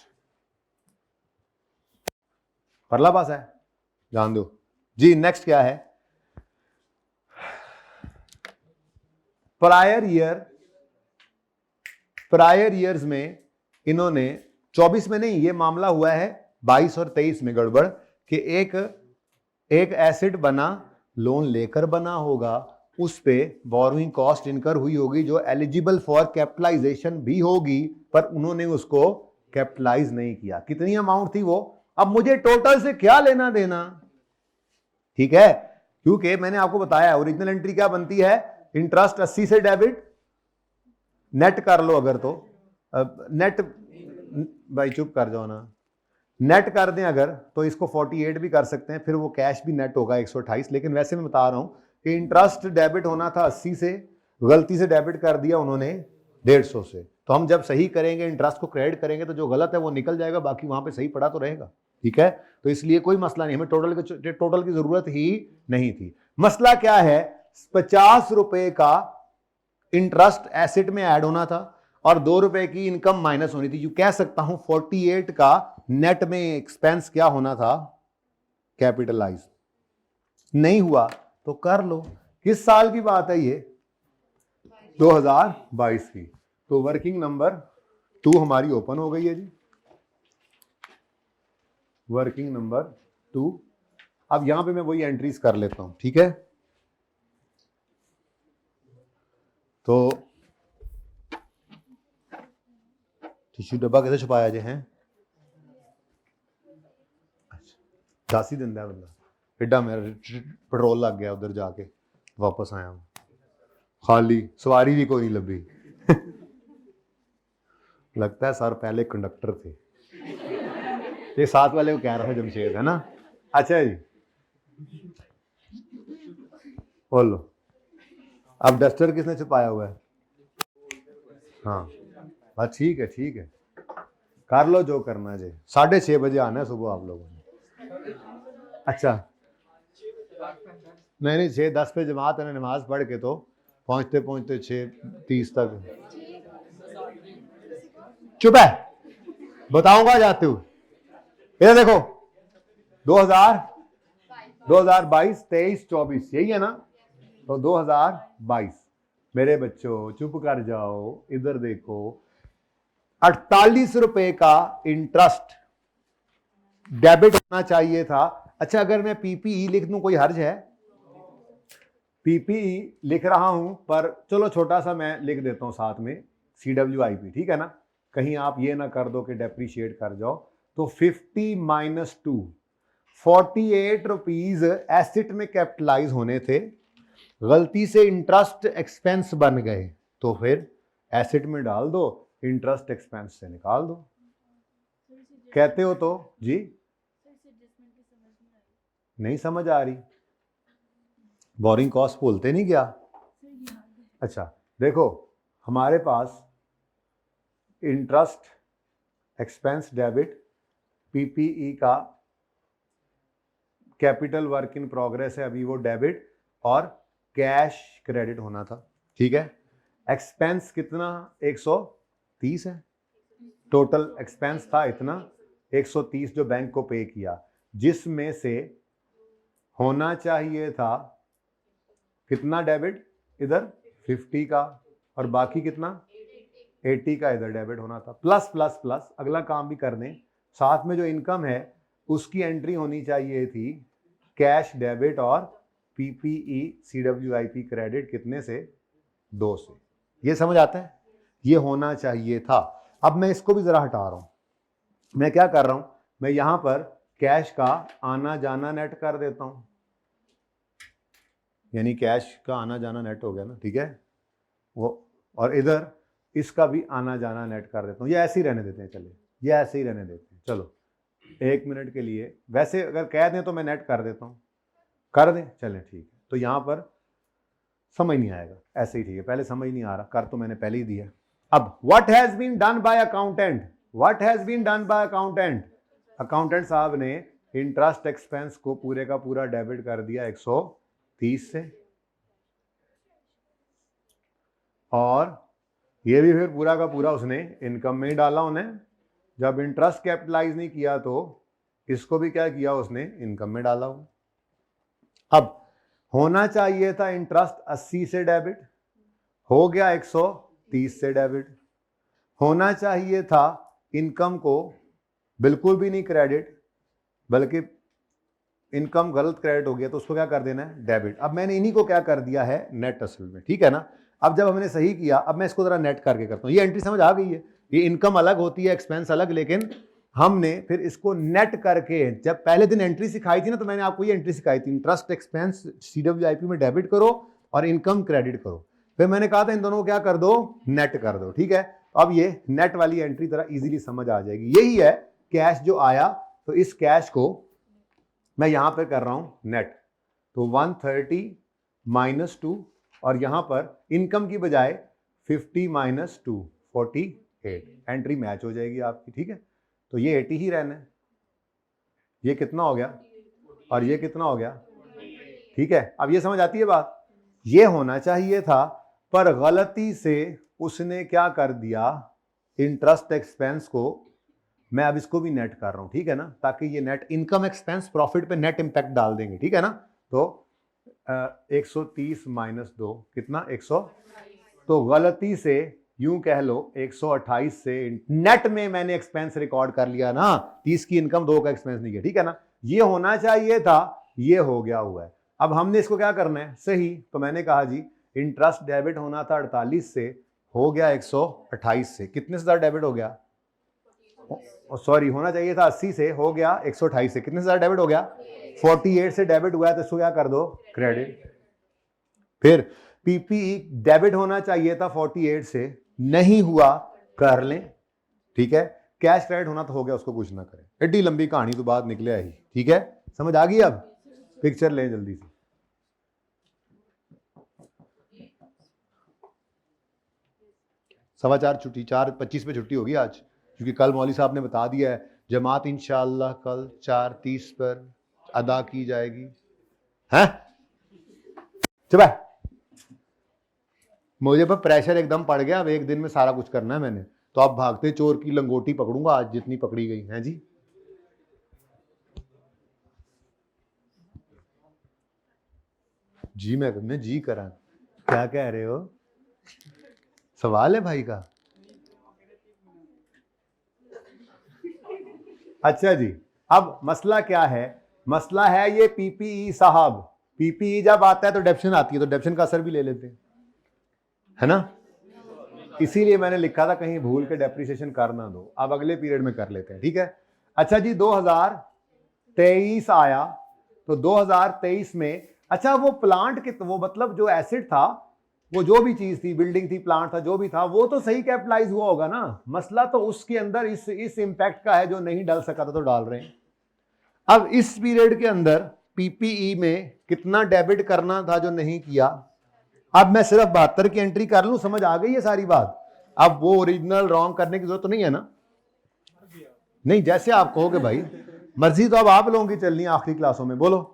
Speaker 1: परला पास है, जान दो जी। नेक्स्ट क्या है, प्रायर ईयर्स में इन्होंने 24 में नहीं, ये मामला हुआ है 22 और 23 में गड़बड़, कि एक एसेट बना, लोन लेकर बना होगा, उस पे बोरोइंग कॉस्ट इनकर हुई होगी जो एलिजिबल फॉर कैपिटलाइजेशन भी होगी, पर उन्होंने उसको कैपिटलाइज नहीं किया। कितनी अमाउंट थी वो, अब मुझे टोटल से क्या लेना देना। ठीक है, क्योंकि मैंने आपको बताया ओरिजिनल एंट्री क्या बनती है, इंटरेस्ट 80 से डेबिट, नेट कर लो अगर, तो नेट भाई चुप कर जाओ ना, नेट कर दें अगर तो इसको 48 भी कर सकते हैं, फिर वो कैश भी नेट होगा 128। लेकिन वैसे मैं बता रहा हूं कि इंटरेस्ट डेबिट होना था 80 से, गलती से डेबिट कर दिया उन्होंने 150 से। तो हम जब सही करेंगे, इंटरेस्ट को क्रेडिट करेंगे, तो जो गलत है वो निकल जाएगा, बाकी वहां पे सही पड़ा तो रहेगा। ठीक है, तो इसलिए कोई मसला नहीं, हमें टोटल की जरूरत ही नहीं थी। मसला क्या है, 50 रुपए का इंटरेस्ट एसेट में ऐड होना था और 2 रुपए की इनकम माइनस होनी थी। यू कह सकता हूं 48 का नेट में एक्सपेंस क्या होना था, कैपिटलाइज। नहीं हुआ तो कर लो। किस साल की बात है ये, 2022 की। तो वर्किंग नंबर 2 हमारी ओपन हो गई है जी, वर्किंग नंबर 2। अब यहां पे मैं वही एंट्रीज कर लेता हूं, ठीक है। तो टिश्यू डब्बा कैसे छुपाया जे हैं, दासी दिंदा बंदा, एडा मेरा पेट्रोल लग गया उधर जाके, वापस आया हूं खाली, सवारी भी कोई नहीं लभी। लगता है सर पहले कंडक्टर थे। ये साथ वाले को कह रहा था जमशेद, है ना। अच्छा जी, बोलो। अब डस्टर किसने छुपाया हुआ है, हाँ बस ठीक है, ठीक है, कर लो जो करना है। 6:30 बजे आना है सुबह आप लोगों ने। अच्छा नहीं 6:10 पे जमात है, नमाज पढ़ के तो पहुंचते पहुंचते 6:30 तक। चुप है, बताऊंगा जाते हुए। ये देखो 2022, 23, 24 यही है ना। तो 2022 मेरे बच्चों चुप कर जाओ, इधर देखो 48 रुपए का इंटरेस्ट डेबिट होना चाहिए था। अच्छा अगर मैं पीपीई लिख दूं कोई हर्ज है, पीपीई लिख रहा हूं पर चलो छोटा सा मैं लिख देता हूं साथ में CWIP, ठीक है ना, कहीं आप ये ना कर दो कि डेप्रीशिएट कर जाओ। तो 50 माइनस 2, 48 रुपीज एसेट में कैपिटलाइज होने थे, गलती से इंटरेस्ट एक्सपेंस बन गए, तो फिर एसेट में डाल दो, इंटरेस्ट एक्सपेंस से निकाल दो। कहते हो तो जी, नहीं समझ आ रही, बोरिंग कॉस्ट बोलते नहीं क्या। अच्छा देखो हमारे पास इंटरेस्ट एक्सपेंस डेबिट पीपीई का कैपिटल वर्क इन प्रोग्रेस है अभी, वो डेबिट और कैश क्रेडिट होना था, ठीक है। एक्सपेंस कितना 130 है, टोटल एक्सपेंस था इतना 130 जो बैंक को पे किया, जिसमें से होना चाहिए था कितना डेबिट, इधर 50 का, और बाकी कितना 80 का इधर डेबिट होना था। प्लस प्लस प्लस अगला काम भी कर दें, साथ में जो इनकम है उसकी एंट्री होनी चाहिए थी कैश डेबिट और पीपीई CWIP क्रेडिट कितने से, 2 से। ये समझ आता है, ये होना चाहिए था। अब मैं इसको भी जरा हटा रहा हूं, मैं क्या कर रहा हूं, मैं यहां पर कैश का आना जाना नेट कर देता हूं, यानी कैश का आना जाना नेट हो गया ना, ठीक है वो, और इधर इसका भी आना जाना नेट कर देता हूं। ये ऐसे ही रहने देते हैं, चलिए ये ऐसे ही रहने देते हैं, चलो 1 मिनट के लिए। वैसे अगर कह दें तो मैं नेट कर देता हूं, कर दें, चलें ठीक है। तो यहां पर समझ नहीं आएगा, ऐसे ही ठीक है, पहले समझ नहीं आ रहा, कर तो मैंने पहले ही दिया। अब what has been done by accountant, what has been done by accountant, accountant साहब ने इंटरेस्ट एक्सपेंस को पूरे का पूरा डेबिट कर दिया 130 से, और ये भी फिर पूरा का पूरा उसने इनकम में ही डाला उन्हें। जब इंटरेस्ट कैपिटलाइज नहीं किया तो इसको भी क्या किया उसने, इनकम में डाला हुआ। अब होना चाहिए था इंटरेस्ट 80 से डेबिट, हो गया 130 से डेबिट। होना चाहिए था इनकम को बिल्कुल भी नहीं क्रेडिट, बल्कि इनकम गलत क्रेडिट हो गया तो उसको क्या कर देना है, डेबिट। अब मैंने इन्हीं को क्या कर दिया है, नेट असल में, ठीक है ना। अब जब हमने सही किया, अब मैं इसको जरा नेट करके करता हूं। ये एंट्री समझ आ गई है, ये इनकम अलग होती है एक्सपेंस अलग, लेकिन हमने फिर इसको नेट करके, जब पहले दिन एंट्री सिखाई थी ना, तो मैंने आपको ये एंट्री सिखाई थी, इंटरेस्ट एक्सपेंस CWIP में डेबिट करो और इनकम क्रेडिट करो। फिर मैंने कहा था इन दोनों को क्या कर दो, नेट कर दो, ठीक है। अब ये नेट वाली एंट्री तरह इजीली समझ आ जाएगी। यही है कैश जो आया, तो इस कैश को मैं यहां पर कर रहा हूं नेट, तो 130 माइनस 2, और यहां पर इनकम की बजाय 50 माइनस 2, 48, एंट्री मैच हो जाएगी आपकी, ठीक है। तो ये 80 ही रहना है, ये कितना हो गया और ये कितना हो गया, ठीक है। अब ये समझ आती है बात, ये होना चाहिए था पर गलती से उसने क्या कर दिया, इंटरेस्ट एक्सपेंस को, मैं अब इसको भी नेट कर रहा हूं, ठीक है ना, ताकि ये नेट इनकम एक्सपेंस प्रॉफिट पे नेट इंपैक्ट डाल देंगे, ठीक है ना। तो 130 माइनस 2 कितना 100, तो गलती से यूं कह लो 128 से नेट में मैंने एक्सपेंस रिकॉर्ड कर लिया ना, 30 की इनकम 2 का एक्सपेंस नहीं किया, ठीक है ना। ये होना चाहिए था, ये हो गया हुआ है। अब हमने इसको क्या करना है सही, तो मैंने कहा जी इंटरेस्ट डेबिट होना था 48 से, हो गया 128 से, कितने से ज्यादा डेबिट हो गया, सॉरी होना चाहिए था 80 से, हो गया 128 से, कितने से ज्यादा डेबिट हो गया 48 से डेबिट हुआ है, तो इसको क्या कर दो क्रेडिट। फिर पीपीई डेबिट होना चाहिए था 48 से, नहीं हुआ, कर लें, ठीक है। कैश क्रेडिट होना तो हो गया, उसको कुछ ना करें, एड्डी लंबी कहानी तो बात निकले आई, ठीक है, समझ आ गई। अब पिक्चर लें जल्दी से, सवा 4 छुट्टी, 4:25 पे छुट्टी होगी आज, क्योंकि कल मौली साहब ने बता दिया है जमात इंशाअल्लाह कल 4:30 पर अदा की जाएगी, हैं चुप है। मुझे पर प्रेशर एकदम पड़ गया, अब एक दिन में सारा कुछ करना है मैंने, तो अब भागते चोर की लंगोटी पकड़ूंगा आज जितनी पकड़ी गई है जी। जी मैं जी करा, क्या कह रहे हो, सवाल है भाई का। अच्छा जी, अब मसला क्या है, मसला है ये पीपीई साहब, पीपीई जब आता है तो डेप्शन आती है, तो डेप्शन का असर भी ले लेते हैं, है ना, इसीलिए मैंने लिखा था कहीं भूल के डेप्रिसिएशन कर ना दो, अब अगले पीरियड में कर लेते हैं, ठीक है। अच्छा जी 2023 आया, तो 2023 में अच्छा वो प्लांट के, वो मतलब जो एसिड था, वो जो भी चीज थी, बिल्डिंग थी, प्लांट था, जो भी था, वो तो सही कैपिटलाइज हुआ होगा ना, मसला तो उसके अंदर इस इंपैक्ट का है जो नहीं डाल सका था तो डाल रहे हैं। अब इस पीरियड के अंदर पीपीई में कितना डेबिट करना था जो नहीं किया, अब मैं सिर्फ 72 की एंट्री कर लूं, समझ आ गई है सारी बात। अब वो ओरिजिनल रॉन्ग करने की जरूरत तो नहीं है ना, नहीं जैसे आप कहोगे भाई, मर्जी तो अब आप लोगों की चलनी है आखिरी क्लासों में, बोलो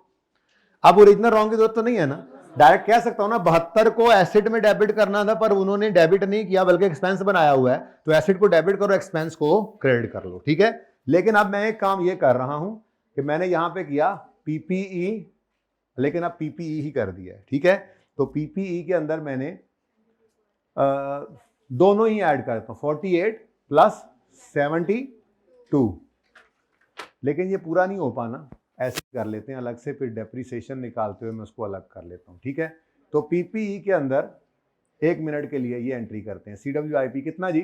Speaker 1: अब ओरिजिनल रॉन्ग की जरूरत तो नहीं है ना, डायरेक्ट कह सकता हूं ना 72 को एसिड में डेबिट करना था पर उन्होंने डेबिट नहीं किया बल्कि एक्सपेंस बनाया हुआ है, तो एसिड को डेबिट करो, एक्सपेंस को क्रेडिट कर लो, ठीक है। लेकिन अब मैं एक काम ये कर रहा हूं कि मैंने यहां पे किया पीपीई, लेकिन अब पीपीई ही कर दिया है, ठीक है। तो पीपीई के अंदर मैंने दोनों ही ऐड करता हूं, 48 प्लस 72, लेकिन ये पूरा नहीं हो पाना, ऐसे कर लेते हैं अलग से, फिर डेप्रिसिएशन निकालते हुए मैं उसको अलग कर लेता हूं, ठीक है। तो पीपीई के अंदर 1 मिनट के लिए ये एंट्री करते हैं, CWIP कितना जी,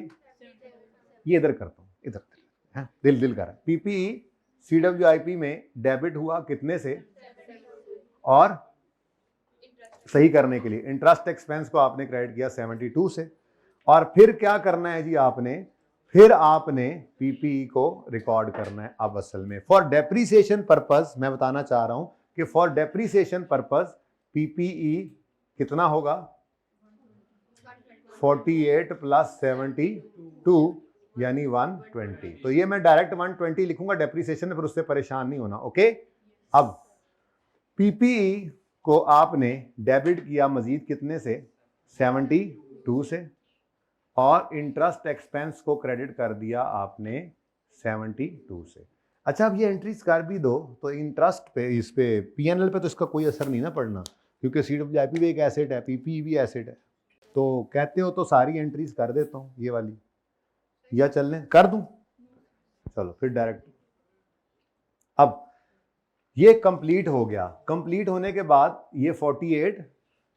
Speaker 1: ये इधर करता हूं, इधर है, दिल दिल कर, पीपीई CWIP में डेबिट हुआ कितने से, और सही करने के लिए इंटरेस्ट एक्सपेंस को आपने क्रेडिट किया 72 से, और फिर क्या करना है जी आपने, फिर आपने पीपीई को रिकॉर्ड करना है। अब असल में फॉर डेप्रिसिएशन पर्पस मैं बताना चाह रहा हूं कि फॉर डेप्रिसिएशन पर्पस पीपीई कितना होगा, 48 प्लस 72 यानी 120, तो ये मैं डायरेक्ट 120 लिखूंगा डेप्रिसिएशन में, फिर उससे परेशान नहीं होना, ओके। अब पीपीई को आपने डेबिट किया मजीद कितने से, 72 से, और इंटरेस्ट एक्सपेंस को क्रेडिट कर दिया आपने 72 से। अच्छा अब ये एंट्रीज कर भी दो तो इंटरेस्ट पे, इस पे पीएनएल पे तो इसका कोई असर नहीं ना पड़ना, क्योंकि CWIP भी एक एसेट है, पीपीई भी एसेट है, तो कहते हो तो सारी एंट्रीज कर देता हूँ ये वाली, या चलने कर दूं, चलो फिर डायरेक्ट। अब ये कंप्लीट हो गया, कंप्लीट होने के बाद ये 48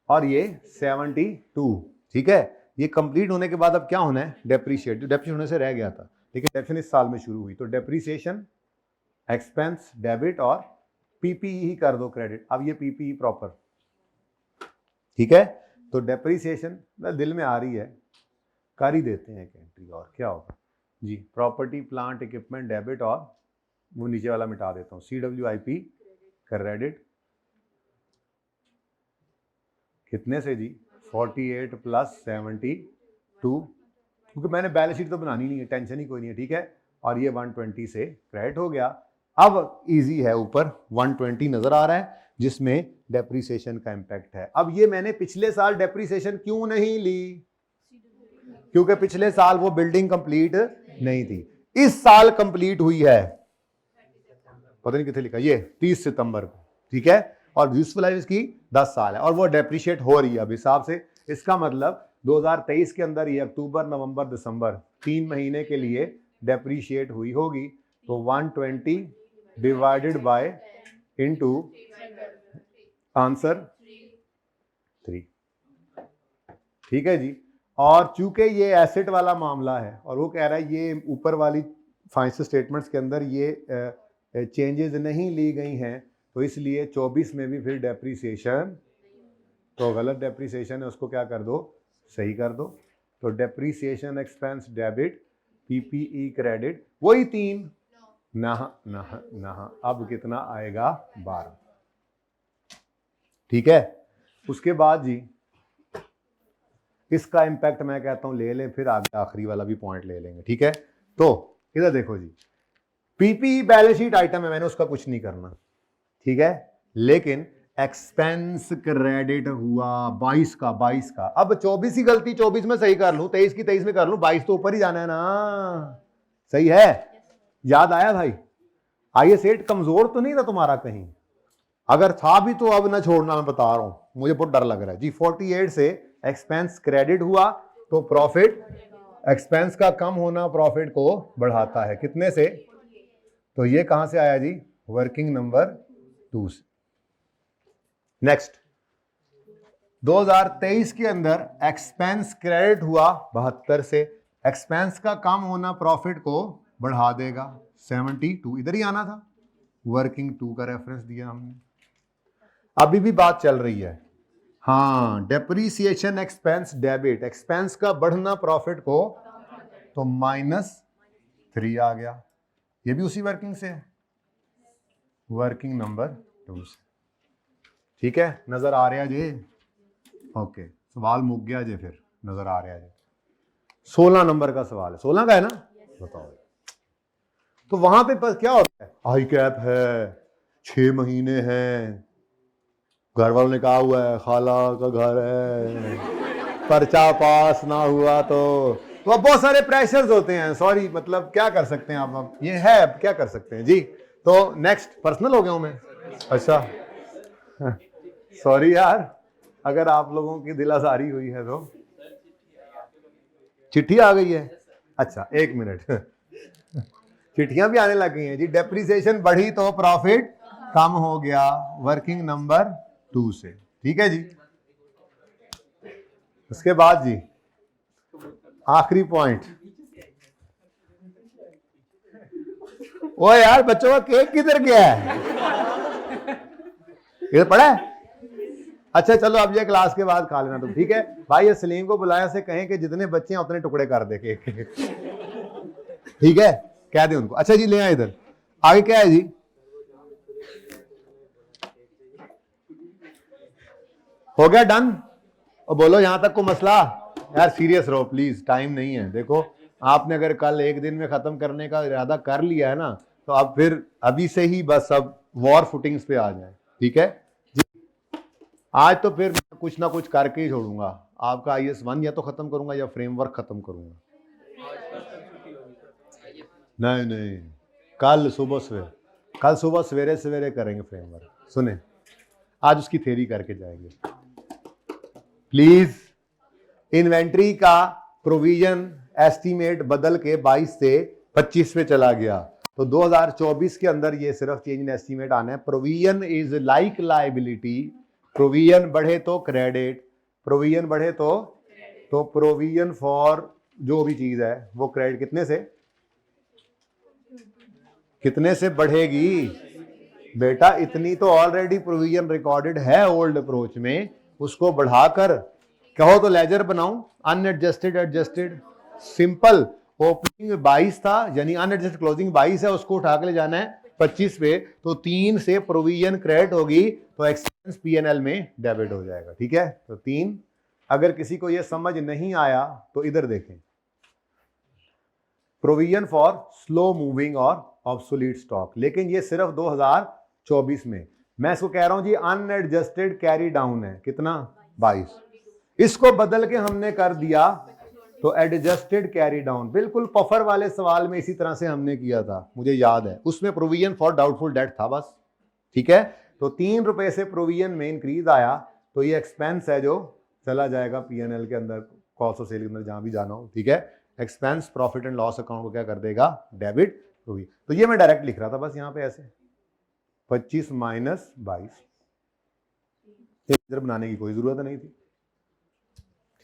Speaker 1: और ये 72, ठीक है, ये कंप्लीट होने के बाद अब क्या होना है, डेप्रीशिएट, जो डेप्रीशिएट होने से रह गया था, लेकिन डेप्रीशिएशन इस साल में शुरू हुई, तो डेप्रीशिएशन एक्सपेंस डेबिट और पीपीई ही कर दो क्रेडिट। अब ये पीपीई प्रॉपर, ठीक है, तो डेप्रीशिएशन दिल में आ रही है, कर ही देते हैं एक एंट्री, और क्या होगा जी, प्रॉपर्टी प्लांट इक्विपमेंट डेबिट, और वो नीचे वाला मिटा देता हूँ, CWIP क्रेडिट कितने से जी, 48 प्लस 72, क्योंकि मैंने बैलेंस शीट तो बनानी नहीं है, टेंशन ही कोई नहीं है, ठीक है, और ये 120 से क्रेडिट हो गया। अब इजी है, ऊपर 120 नजर आ रहा है जिसमें डेप्रिसिएशन का इंपैक्ट है। अब ये मैंने पिछले साल डेप्रिसिएशन क्यों नहीं ली, क्योंकि पिछले साल वो बिल्डिंग कंप्लीट नहीं थी, इस साल कंप्लीट हुई है, पता नहीं कितने लिखा, ये 30 सितंबर को, ठीक है, और यूजफुल लाइफ इसकी 10 साल है और वो डेप्रिशिएट हो रही है अब हिसाब से। इसका मतलब 2023 के अंदर ये अक्टूबर नवंबर दिसंबर 3 महीने के लिए डेप्रिशिएट हुई होगी, तो 120 डिवाइडेड बाय इनटू आंसर 3, ठीक है जी। और चूंकि ये एसेट वाला मामला है और वो कह रहा है ये ऊपर वाली फाइनेंशियल स्टेटमेंट्स के अंदर ये चेंजेस नहीं ली गई हैं, तो इसलिए 24 में भी फिर डेप्रिसिएशन, तो गलत डेप्रिसिएशन है उसको क्या कर दो, सही कर दो। तो depreciation expense debit, PPE credit, वही 3 ना ना ना, अब कितना आएगा 12, ठीक है। उसके बाद जी इसका इंपैक्ट मैं कहता हूं ले लें, फिर आगे आखिरी वाला भी पॉइंट ले लेंगे, ठीक है। तो इधर देखो जी, पीपी बैलेंस शीट आइटम है, मैंने उसका कुछ नहीं करना, ठीक है, लेकिन एक्सपेंस क्रेडिट हुआ 22 का, अब 24 की गलती 24 में सही कर लूं, 23 की 23 में कर लूं, 22 तो ऊपर ही जाना है ना, सही है, याद आया भाई। IS8 कमजोर तो नहीं था तुम्हारा कहीं, अगर था भी तो अब ना छोड़ना, मैं बता रहा हूं, मुझे बहुत डर लग रहा है जी। 48 से एक्सपेंस क्रेडिट हुआ तो प्रॉफिट, एक्सपेंस का कम होना प्रॉफिट को बढ़ाता है, कितने से, तो ये कहां से आया जी, वर्किंग नंबर 2 से। नेक्स्ट 2023 के अंदर एक्सपेंस क्रेडिट हुआ 72 से, एक्सपेंस का कम होना प्रॉफिट को बढ़ा देगा 72, इधर ही आना था, वर्किंग 2 का रेफरेंस दिया हमने। अभी भी बात चल रही है, हाँ, डेप्रीसिएशन एक्सपेंस डेबिट, एक्सपेंस का बढ़ना प्रॉफिट को, तो -3 आ गया, ये भी उसी वर्किंग से है, वर्किंग नंबर 2 से, ठीक है, नजर आ रहा है जी, ओके, सवाल मुक गया जी, फिर नजर आ रहा है जी। 16 नंबर का सवाल है, 16 का है ना, बताओ। तो वहां पे पर क्या होता है, आई कैप है, 6 महीने हैं, घर वालों ने कहा हुआ है खाला का घर है, पर्चा पास ना हुआ तो अब बहुत सारे प्रेशर्स होते हैं, सॉरी, मतलब क्या कर सकते हैं आप, अब ये है, अब क्या कर सकते हैं जी। तो नेक्स्ट, पर्सनल हो गया हूं मैं, अच्छा सॉरी यार, अगर आप लोगों की दिल आजारी हुई है तो, चिट्ठी आ गई है, अच्छा 1 मिनट चिट्ठियां भी आने लग गई हैं जी। डेप्रिसिएशन बढ़ी तो प्रॉफिट कम हो गया, वर्किंग नंबर 2 से, ठीक है जी। उसके बाद जी आखिरी पॉइंट, ओ यार बच्चों का केक किधर गया है, इधर पड़ा है, अच्छा चलो अब ये क्लास के बाद खा लेना तुम, ठीक है भाई। ये सलीम को बुलाया से कहें कि जितने बच्चे हैं उतने टुकड़े कर दे केक के, ठीक है, कह दे उनको। अच्छा जी ले आए इधर, आगे क्या है जी, हो गया डन, और बोलो यहां तक को मसला, यार सीरियस रहो प्लीज, टाइम नहीं है। देखो आपने अगर कल एक दिन में खत्म करने का इरादा कर लिया है ना, तो अब फिर अभी से ही बस अब वॉर फुटिंग्स पे आ जाए, ठीक है जी। आज तो फिर मैं कुछ ना कुछ करके ही छोड़ूंगा, आपका IS1 या तो खत्म करूंगा या फ्रेमवर्क खत्म करूंगा, नहीं नहीं, कल सुबह सवेरे सवेरे करेंगे फ्रेमवर्क, सुने आज उसकी थ्योरी करके जाएंगे प्लीज। इन्वेंट्री का प्रोविजन एस्टीमेट बदल के 22 से 25 पे चला गया, तो 2024 के अंदर ये सिर्फ चेंज इन एस्टीमेट आना है। Provision is like liability, provision बढ़े तो क्रेडिट, प्रोविजन बढ़े तो प्रोविजन फॉर जो भी चीज है वो क्रेडिट कितने से बढ़ेगी बेटा, इतनी तो ऑलरेडी प्रोविजन रिकॉर्डेड है ओल्ड अप्रोच में, उसको बढ़ाकर कहो तो लेजर बनाऊं, अनएडजस्टेड एडजस्टेड, सिंपल। ओपनिंग 22 था यानी अनएडजस्टेड क्लोजिंग 22 है, उसको उठा के ले जाना है 25 पे, तो 3 से प्रोविजन क्रेडिट होगी तो एक्सपेंस P&L में डेबिट हो जाएगा, ठीक है। तो 3, अगर किसी को यह समझ नहीं आया तो इधर देखें, प्रोविजन फॉर स्लो मूविंग और ऑब्सोलीट स्टॉक, लेकिन ये सिर्फ 2024 में। मैं इसको कह रहा हूं जी अनएडजस्टेड कैरी डाउन है कितना 22, इसको बदल के हमने कर दिया तो एडजस्टेड कैरी डाउन। बिल्कुल पफर वाले सवाल में इसी तरह से हमने किया था, मुझे याद है, उसमें प्रोविजन फॉर डाउटफुल डेट था बस, ठीक है। तो 3 रुपए से प्रोविजन में इंक्रीज आया तो ये एक्सपेंस है जो चला जाएगा पीएनएल के अंदर, कॉस्ट ऑफ सेल के अंदर जहां भी जाना हो, ठीक है। Expense profit and loss account को क्या कर देगा, डेबिट प्रोविजन। तो ये मैं डायरेक्ट लिख रहा था बस यहाँ पे ऐसे 25 माइनस 22, इधर बनाने की कोई जरूरत नहीं थी,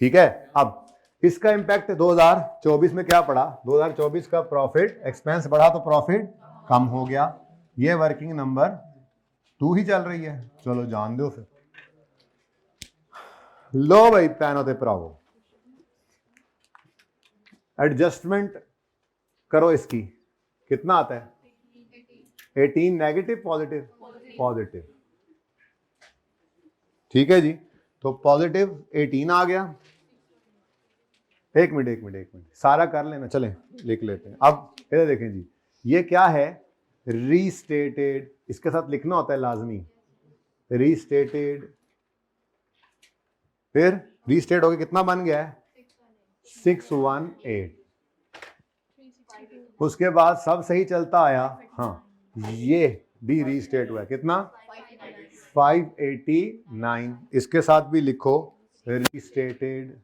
Speaker 1: ठीक है। अब इसका इंपैक्ट 2024 में क्या पड़ा, 2024 का प्रॉफिट एक्सपेंस बढ़ा तो प्रॉफिट कम हो गया। ये वर्किंग नंबर 2 ही चल रही है, चलो जान दो फिर। लो भाई पैनो ते भरावो, एडजस्टमेंट करो इसकी, कितना आता है 18, नेगेटिव पॉजिटिव पॉजिटिव, ठीक है जी। तो पॉजिटिव 18 आ गया। एक मिनट सारा कर लेना, चलें लिख लेते हैं। अब इधर देखें जी, ये क्या है रीस्टेटेड, इसके साथ लिखना होता है लाजमी रीस्टेटेड, फिर रीस्टेट हो गया, कितना बन गया है 618, उसके बाद सब सही चलता आया, हाँ ये भी रीस्टेट हुआ, कितना 589, इसके साथ भी लिखो रीस्टेटेड,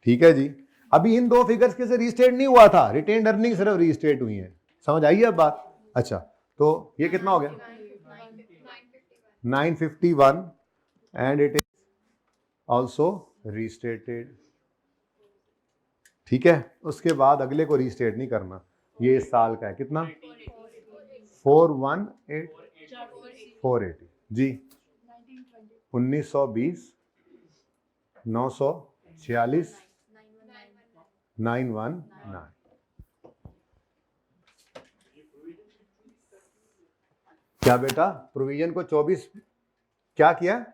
Speaker 1: ठीक है जी। अभी इन दो फिगर्स के से रीस्टेट नहीं हुआ था, रिटेन्ड अर्निंग सिर्फ रीस्टेट हुई है, समझ आई है बात। अच्छा तो ये कितना हो गया 951 and it is also restated, ठीक है। उसके बाद अगले को रीस्टेट नहीं करना, ये इस साल का है, कितना 418 जी, 1920 946 919। क्या बेटा प्रोविजन को 24 क्या किया,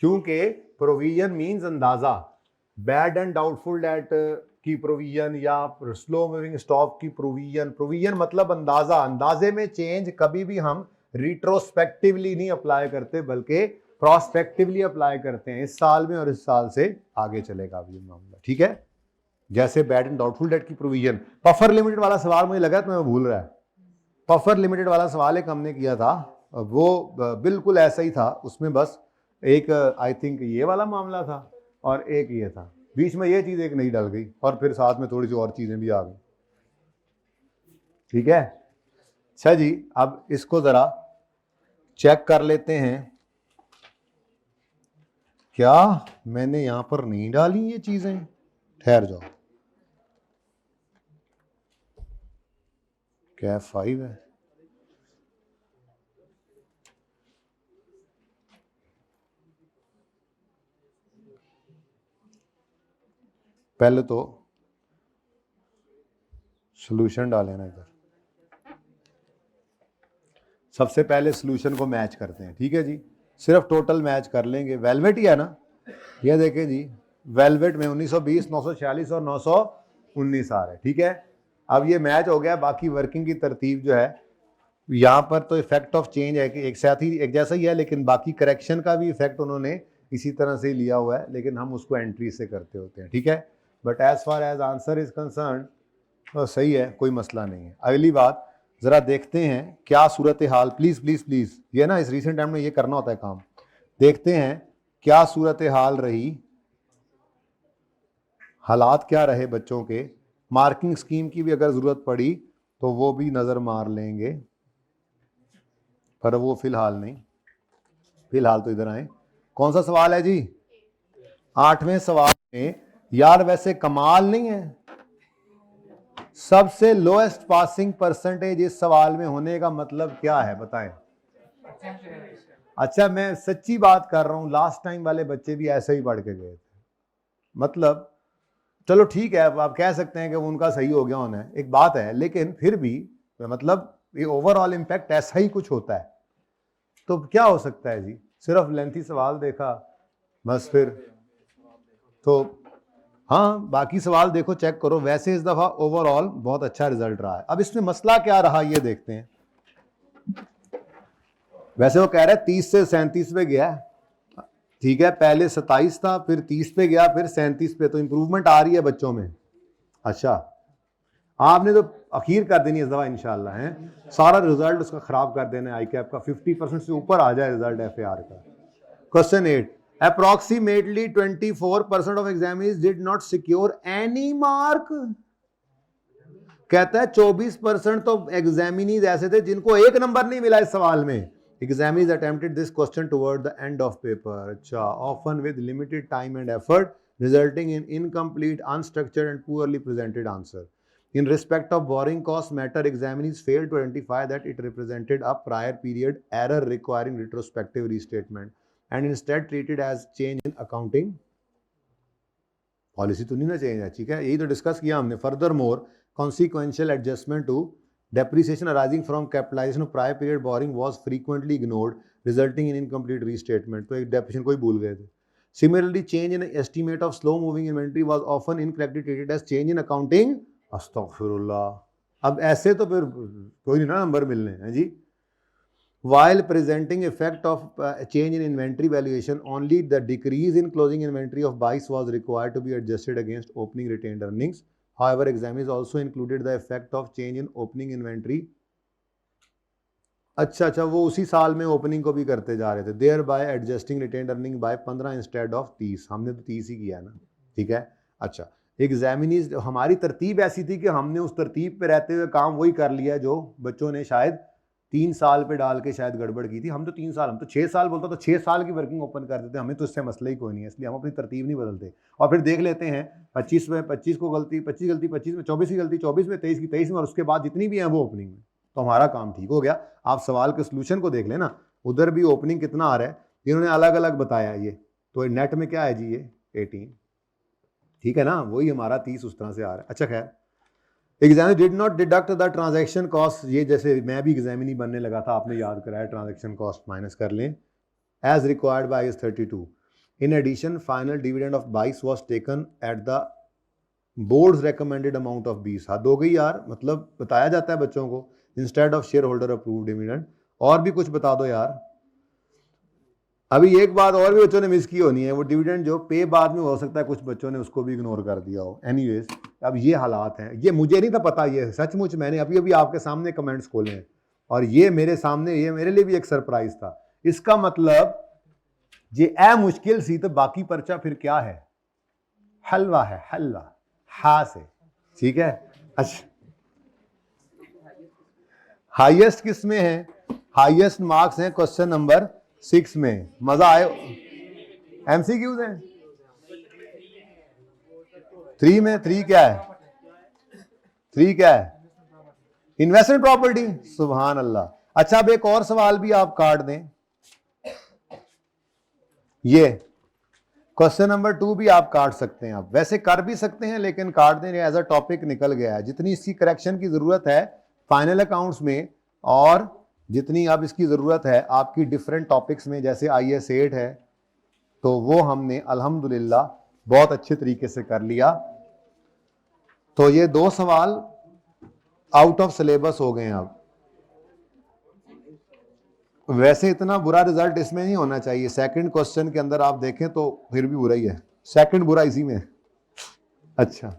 Speaker 1: क्योंकि प्रोविजन मींस अंदाजा, बैड एंड डाउटफुल डेट की प्रोविजन या स्लो मूविंग स्टॉक की प्रोविजन, प्रोविजन मतलब अंदाजा, अंदाजे में चेंज कभी भी हम रिट्रोस्पेक्टिवली नहीं अप्लाई करते बल्कि प्रोस्पेक्टिवली अप्लाई करते हैं, इस साल में और इस साल से आगे चलेगा अब ये मामला, ठीक है। जैसे बैड एंड डाउटफुल डेट की प्रोविजन, पफर लिमिटेड वाला सवाल मुझे लगा तुम्हें भूल रहा है, पफर लिमिटेड वाला सवाल एक हमने किया था, वो बिल्कुल ऐसा ही था, उसमें बस एक आई थिंक ये वाला मामला था और एक ये था, बीच में ये चीज एक नहीं डल गई और फिर साथ में थोड़ी सी और चीजें भी आ गई, ठीक है। अच्छा जी अब इसको जरा चेक कर लेते हैं, क्या मैंने यहां पर नहीं डाली ये चीजें, ठहर जाओ, क्या 5 है, पहले तो सॉल्यूशन डालें ना इधर, सबसे पहले सॉल्यूशन को मैच करते हैं, ठीक है जी, सिर्फ टोटल मैच कर लेंगे, वेलवेट ही है ना, ये देखें जी वेलवेट में 1920 946 और 919 आ रहा है, ठीक है। अब ये मैच हो गया, बाकी वर्किंग की तरतीब जो है यहाँ पर तो इफेक्ट ऑफ चेंज है कि एक साथ ही एक जैसा ही है, लेकिन बाकी करेक्शन का भी इफेक्ट उन्होंने इसी तरह से लिया हुआ है, लेकिन हम उसको एंट्री से करते होते हैं, ठीक है। But as far as answer is concern तो सही है, कोई मसला नहीं है। अगली बात जरा देखते हैं क्या सूरत हाल, प्लीज प्लीज प्लीज, ये ना इस रिसेंट टाइम में ये करना होता है काम, देखते हैं क्या सूरत हाल रही, हालात क्या रहे बच्चों के, मार्किंग स्कीम की भी अगर जरूरत पड़ी तो वो भी नजर मार लेंगे, पर वो फिलहाल नहीं, फिलहाल तो इधर आए। कौन सा सवाल है जी 8वें सवाल में, यार वैसे कमाल नहीं है, सबसे लोएस्ट पासिंग परसेंटेज इस सवाल में होने का मतलब क्या है बताएं। अच्छा मैं सच्ची बात कर रहा हूं, लास्ट टाइम वाले बच्चे भी ऐसे ही पढ़ के गए थे, मतलब चलो ठीक है अब आप कह सकते हैं कि वो उनका सही हो गया होना है, एक बात है, लेकिन फिर भी मतलब ये ओवरऑल इंपैक्ट ऐसा ही कुछ होता है। तो क्या हो सकता है जी, सिर्फ लेंथी सवाल देखा बस, फिर तो हाँ बाकी सवाल देखो, चेक करो। वैसे इस दफा ओवरऑल बहुत अच्छा रिजल्ट रहा है। अब इसमें मसला क्या रहा ये देखते हैं। वैसे वो कह रहा है 30 से 37 पे गया, ठीक है, पहले 27 था, फिर 30 पे गया, फिर 37 पे, तो इंप्रूवमेंट आ रही है बच्चों में। अच्छा, आपने तो अखीर कर देनी इस दफा इंशाल्लाह है, सारा रिजल्ट उसका खराब कर देना है। आई कैप का 50% से ऊपर आ जाए रिजल्ट FAR का। Question 8, approximately 24% of examinees did not secure any mark। कहता है 24% तो एग्जामिनीज ऐसे थे जिनको एक नंबर नहीं मिला इस सवाल में। Examinees attempted this question toward the end of paper। अच्छा, often with limited time and effort, resulting in incomplete, unstructured and poorly presented answer। In respect of borrowing cost matter, examinees failed to identify that it represented a prior period error requiring retrospective restatement and instead treated as change in accounting policy. तो नहीं ना change है, ठीक है, यही तो discuss किया हमने। Further more consequential adjustment to depreciation arising from capitalization of prior period borrowing was frequently ignored, resulting in incomplete restatement। तो एक डेप्रिसिएशन को ही भूल गए थे। Similarly, change in estimate of slow moving inventory was often incorrectly treated as change in accounting। अस्तगफिरुल्लाह। अब ऐसे तो फिर कोई नहीं ना नंबर मिलने हैं जी। While presenting effect of change in inventory valuation, only the decrease in closing inventory of BICE was required to be adjusted against opening retained earnings। However, examiners also included the effect of change in opening inventory। अच्छा, वो उसी साल में opening को भी करते जा रहे थे। There by adjusting retained earning by 15 instead of 30। हमने तो 30 ही किया ना, ठीक है। अच्छा, एग्जामिनीज, हमारी तरतीब ऐसी थी कि हमने उस तरतीब पे रहते हुए काम वही कर लिया जो बच्चों ने शायद 3 साल पे डाल के शायद गड़बड़ की थी। हम तो 3 साल, हम तो 6 साल बोलता तो 6 साल की वर्किंग ओपन कर देते, हमें तो इससे मसला ही कोई नहीं है, इसलिए हम अपनी तरतीब नहीं बदलते। और फिर देख लेते हैं 25 में 25 को गलती, 25 गलती 25 में, 24 की गलती 24 में, 23 की 23 में, और उसके बाद जितनी भी हैं वो ओपनिंग में, तो हमारा काम ठीक हो गया। आप सवाल के सोल्यूशन को देख लेना, उधर भी ओपनिंग कितना आ रहा है, इन्होंने अलग अलग बताया ये, तो नेट में क्या है जी, ये 18, ठीक है ना, वही हमारा 30 उस तरह से आ रहा है। अच्छा खैर, examiner did not deduct the transaction cost. ये जैसे मैं भी एग्जामिनी बनने लगा था, आपने याद कराया, ट्रांजैक्शन कॉस्ट माइनस कर लें, as required by IAS 32। In addition, final dividend of 22 was taken at the board's recommended amount of 20। हद हो गई यार, मतलब बताया जाता है बच्चों को, instead of share holder approve dividend. और भी कुछ बता दो यार। अभी एक बात और भी बच्चों ने मिस की होनी है, वो डिविडेंड जो पे बाद में हो सकता है कुछ बच्चों ने उसको भी इग्नोर कर दिया हो। एनीवेज, अब ये हालात हैं, ये मुझे नहीं था पता, ये सचमुच मैंने अभी अभी आपके सामने कमेंट्स खोले हैं और ये मेरे सामने, ये मेरे लिए भी एक सरप्राइज था। इसका मतलब ये ए मुश्किल सी, तो बाकी पर्चा फिर क्या है, हलवा है, हलवा हा से, ठीक है। अच्छा, हाईएस्ट किस में है, हाईएस्ट मार्क्स हैं क्वेश्चन नंबर 6 में। मजा आए, MCQs हैं 3 में। 3 क्या है, 3 क्या है, इन्वेस्टमेंट प्रॉपर्टी, सुभान अल्लाह। अच्छा, अब एक और सवाल भी आप काट दें, ये क्वेश्चन नंबर 2 भी आप काट सकते हैं। आप वैसे कर भी सकते हैं लेकिन काट दें, एज अ टॉपिक निकल गया है। जितनी इसकी करेक्शन की जरूरत है फाइनल अकाउंट्स में, और जितनी अब इसकी ज़रूरत है आपकी डिफरेंट टॉपिक्स में, जैसे IAS 8 है, तो वो हमने अल्हम्दुलिल्लाह बहुत अच्छे तरीके से कर लिया। तो ये 2 सवाल आउट ऑफ सिलेबस हो गए हैं। अब वैसे इतना बुरा रिजल्ट इसमें नहीं होना चाहिए। सेकंड क्वेश्चन के अंदर आप देखें तो फिर भी बुरा ही है, सेकंड बुरा इसी में। अच्छा,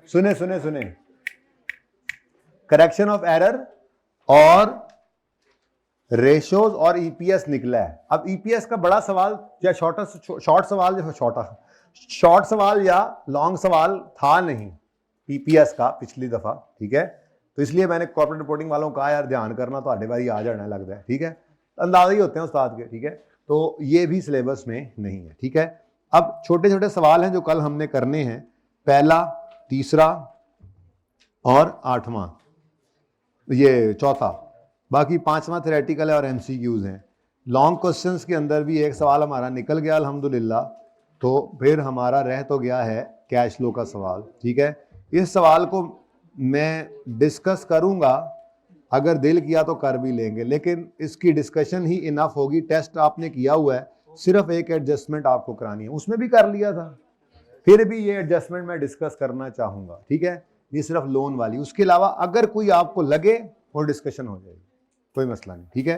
Speaker 1: सुने सुने सुने, करेक्शन ऑफ एरर और रेशोज और EPS निकला है। अब EPS का बड़ा सवाल या शॉर्ट सवाल या लॉन्ग सवाल था नहीं EPS का पिछली दफा, ठीक है। तो इसलिए मैंने कॉर्पोरेट रिपोर्टिंग वालों को कहा यार ध्यान करना, तो आधे बारी आ जाना लगता है, ठीक है, अंदाजा ही होते हैं उस्ताद के, ठीक है। तो ये भी सिलेबस में नहीं है, ठीक है। अब छोटे छोटे सवाल हैं जो कल हमने करने हैं, पहला, तीसरा और 8वां, ये चौथा, बाकी 5वां थ्योरेटिकल है और MCQs हैं। लॉन्ग क्वेश्चंस के अंदर भी एक सवाल हमारा निकल गया अल्हम्दुलिल्लाह, तो फिर हमारा रह तो गया है कैश फ्लो का सवाल, ठीक है। इस सवाल को मैं डिस्कस करूंगा, अगर दिल किया तो कर भी लेंगे, लेकिन इसकी डिस्कशन ही इनफ होगी। टेस्ट आपने किया हुआ है, सिर्फ एक एडजस्टमेंट आपको करानी है, उसमें भी कर लिया था, फिर भी ये एडजस्टमेंट मैं डिस्कस करना चाहूंगा, ठीक है। ये सिर्फ लोन वाली, उसके अलावा अगर कोई आपको लगे वो डिस्कशन हो जाएगी, कोई मसला नहीं, ठीक है।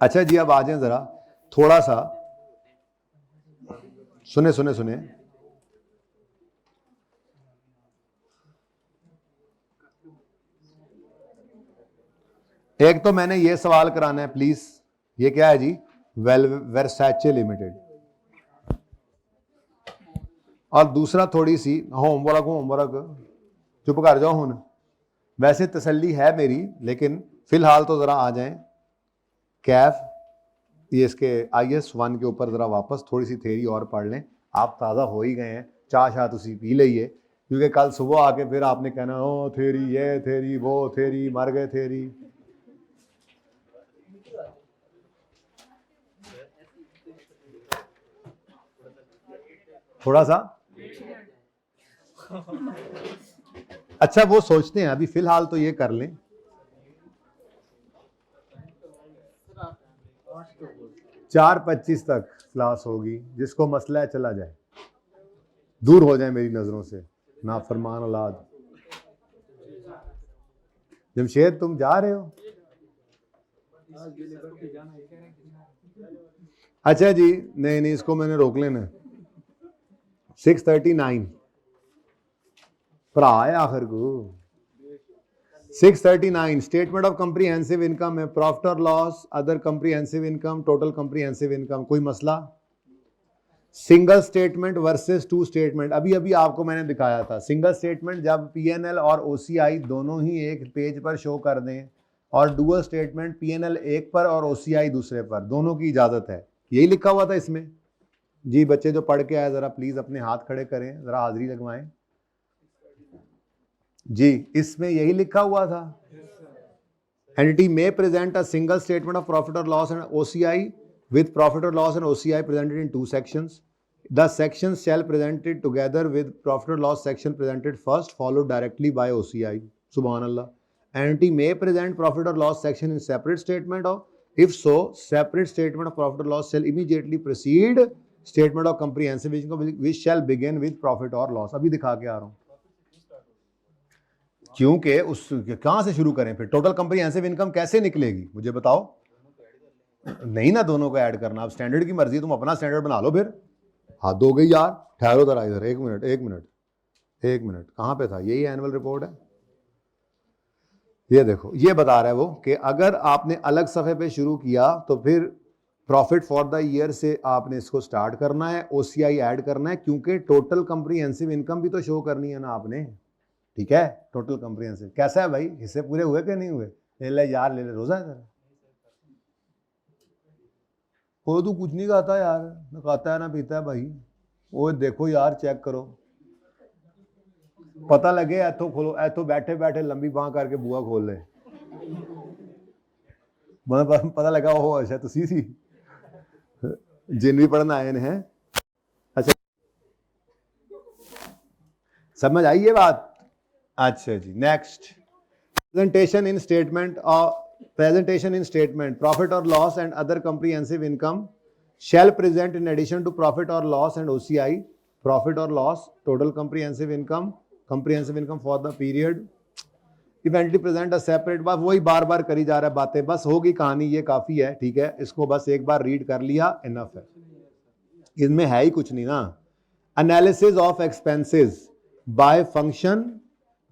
Speaker 1: अच्छा जी, अब आ जाए जरा थोड़ा सा, सुने सुने सुने। एक तो मैंने ये सवाल कराना है प्लीज, ये क्या है जी, वर्सैचे लिमिटेड, और दूसरा थोड़ी सी होमवर्क चुप कर जाओ हुन, वैसे तसल्ली है मेरी, लेकिन फिलहाल तो जरा आ जाएं कैफ, ये इसके IS 1 के ऊपर जरा वापस थोड़ी सी थेरी और पढ़ लें। आप ताज़ा हो ही गए हैं, चाह शाह तुसी पी लीजिए, क्योंकि कल सुबह आके फिर आपने कहना ओ थेरी ये थेरी वो थेरी, मर गए थेरी। थोड़ा सा अच्छा वो सोचते हैं, अभी फिलहाल तो ये कर लें। 4:25 तक क्लास होगी, जिसको मसला है चला जाए, दूर हो जाए मेरी नजरों से, नाफरमान औलाद। जमशेद तुम जा रहे हो? अच्छा जी, नहीं इसको मैंने रोक लेना। 6:39 भरा है आखिर को। 6:39 स्टेटमेंट ऑफ कंप्रीहेंसिव इनकम है, प्रॉफिट और loss, other comprehensive income, total comprehensive income, कोई मसला? Single statement versus two statement, अभी अभी आपको मैंने दिखाया था। सिंगल स्टेटमेंट जब PNL और OCI दोनों ही एक पेज पर शो कर दें, और डुअल स्टेटमेंट PNL एक पर और OCI दूसरे पर, दोनों की इजाजत है। यही लिखा हुआ था इसमें जी। बच्चे जो पढ़ के आए जरा प्लीज अपने हाथ खड़े करें, जरा हाजिरी लगवाएं जी। इसमें यही लिखा हुआ था, entity may present a single statement of profit और loss and OCI with profit or loss and OCI presented in two sections. The sections shall presented together with profit or loss section presented first, followed directly by OCI. Subhanallah. Entity may present profit or loss section in separate statement, or if so, separate statement of profit or loss shall immediately precede statement of comprehensive income, which shall begin with profit or loss. अभी दिखा के आ रहा हूँ, क्योंकि उस कहाँ से शुरू करें फिर? टोटल कंप्रीहेंसिव इनकम कैसे निकलेगी मुझे बताओ? नहीं ना, दोनों को ऐड करना। अब स्टैंडर्ड की मर्जी, तुम अपना स्टैंडर्ड बना लो फिर। हाथ हो गई यार, ठहरो जरा इधर, एक मिनट, कहाँ पे था? यही एनुअल रिपोर्ट है, ये देखो, ये बता रहा है वो कि अगर आपने अलग सफ़े पे शुरू किया तो फिर प्रॉफिट फॉर द ईयर से आपने इसको स्टार्ट करना है, OCI ऐड करना है, क्योंकि टोटल कंप्रीहेंसिव इनकम भी तो शो करनी है ना आपने, ठीक है। टोटल कंप्रीहेंसिव कैसा है भाई, हिस्से पूरे हुए कि नहीं हुए? ले यार, ले रोजा है तेरा, वो तू कुछ नहीं खाता यार, ना खाता है ना पीता है भाई। वो देखो यार, चेक करो, पता लगे ऐथो खोलो, ऐथो बैठे बैठे लंबी बांह करके बुआ खोल ले, पता लगा वो अच्छा तो सी जिन भी पढ़ना आए हैं। अच्छा समझ आई ये बात? अच्छा जी, नेक्स्ट प्रेजेंटेशन इन स्टेटमेंट और presentation in statement profit or loss and other comprehensive income shall present in addition to profit or loss and OCI profit or loss, total comprehensive income for the period if entity present a separate, बस वही बार बार करी जा रहा है बातें, बस होगी कहानी, ये काफी है, ठीक है। इसको बस एक बार रीड कर लिया, इनफ है, इसमें है ही कुछ नहीं ना। Analysis of expenses by function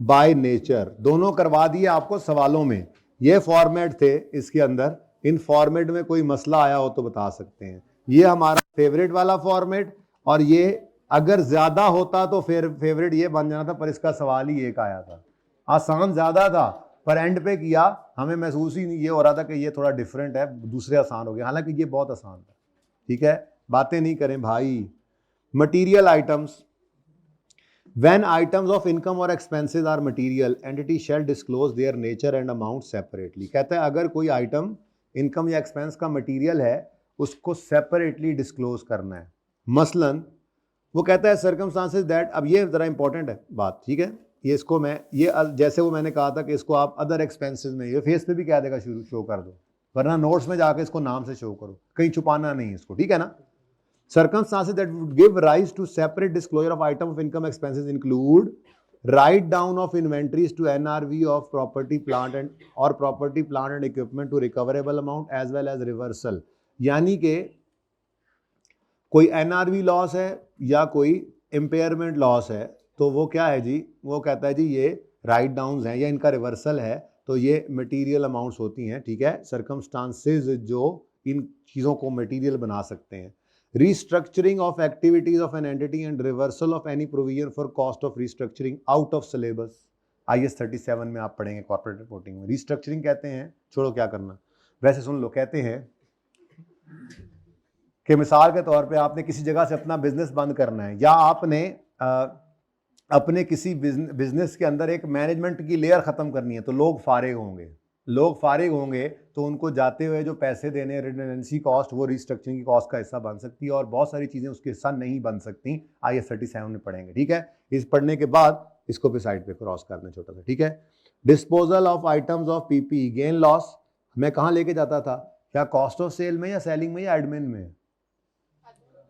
Speaker 1: by nature, दोनों करवा दिए आपको सवालों में। ये फॉर्मेट थे इसके अंदर, इन फॉर्मेट में कोई मसला आया हो तो बता सकते हैं। ये हमारा फेवरेट वाला फॉर्मेट, और ये अगर ज्यादा होता तो फिर फेवरेट ये बन जाना था, पर इसका सवाल ही एक आया था, आसान ज्यादा था, पर एंड पे किया हमें महसूस ही नहीं ये हो रहा था कि ये थोड़ा डिफरेंट है, दूसरे आसान हो गए, हालांकि ये बहुत आसान था, ठीक है। बातें नहीं करें भाई। Material items, when items of income or expenses are material, entity shall disclose their nature and amount separately. कहता है अगर कोई आइटम इनकम या एक्सपेंस का मटेरियल है, उसको सेपरेटली डिस्क्लोज करना है। मसलन वो कहता है सर्कमस्टांसेस दैट, अब ये जरा इंपॉर्टेंट है बात, ठीक है। ये इसको मैं ये जैसे वो मैंने कहा था कि इसको आप अदर एक्सपेंसेस में, ये फेस पे भी कह देगा शो कर दो, वरना नोट्स में जाके इसको नाम से शो करो, कहीं छुपाना नहीं इसको, ठीक है ना। Circumstances that would give rise to separate disclosure of item of income expenses include write down of inventories to NRV of property plant and equipment to recoverable amount as well as reversal. यानी कि कोई NRV loss है या कोई impairment loss है तो वो क्या है जी, वो कहता है जी ये राइट डाउन्स हैं या इनका रिवर्सल है तो ये मटेरियल अमाउंट्स होती हैं, ठीक है। सर्कमस्टांसेस जो इन चीज़ों को मटेरियल बना सकते हैं। Restructuring of activities of an entity and reversal of any provision for cost of restructuring out of syllabus. IS 37 में आप पढ़ेंगे कॉर्पोरेट रिपोर्टिंग में। रिस्ट्रक्चरिंग कहते हैं, छोड़ो क्या करना, वैसे सुन लो, कहते हैं कि मिसाल के तौर पे आपने किसी जगह से अपना बिजनेस बंद करना है या आपने अपने किसी बिजनेस के अंदर एक मैनेजमेंट की लेयर ख़त्म करनी है तो लोग फारिग होंगे तो उनको जाते हुए जो पैसे देने रिडंडेंसी कॉस्ट वो रिस्ट्रक्चरिंग की कॉस्ट का हिस्सा बन सकती है और बहुत सारी चीज़ें उसके हिस्सा नहीं बन सकती। IS 37 में पढ़ेंगे, ठीक है। इस पढ़ने के बाद इसको भी साइड पे क्रॉस करना छोटा सा, ठीक है। Disposal of items of PPE gain loss मैं कहाँ लेके जाता था, क्या कॉस्ट ऑफ सेल में या सेलिंग में या एडमिन में?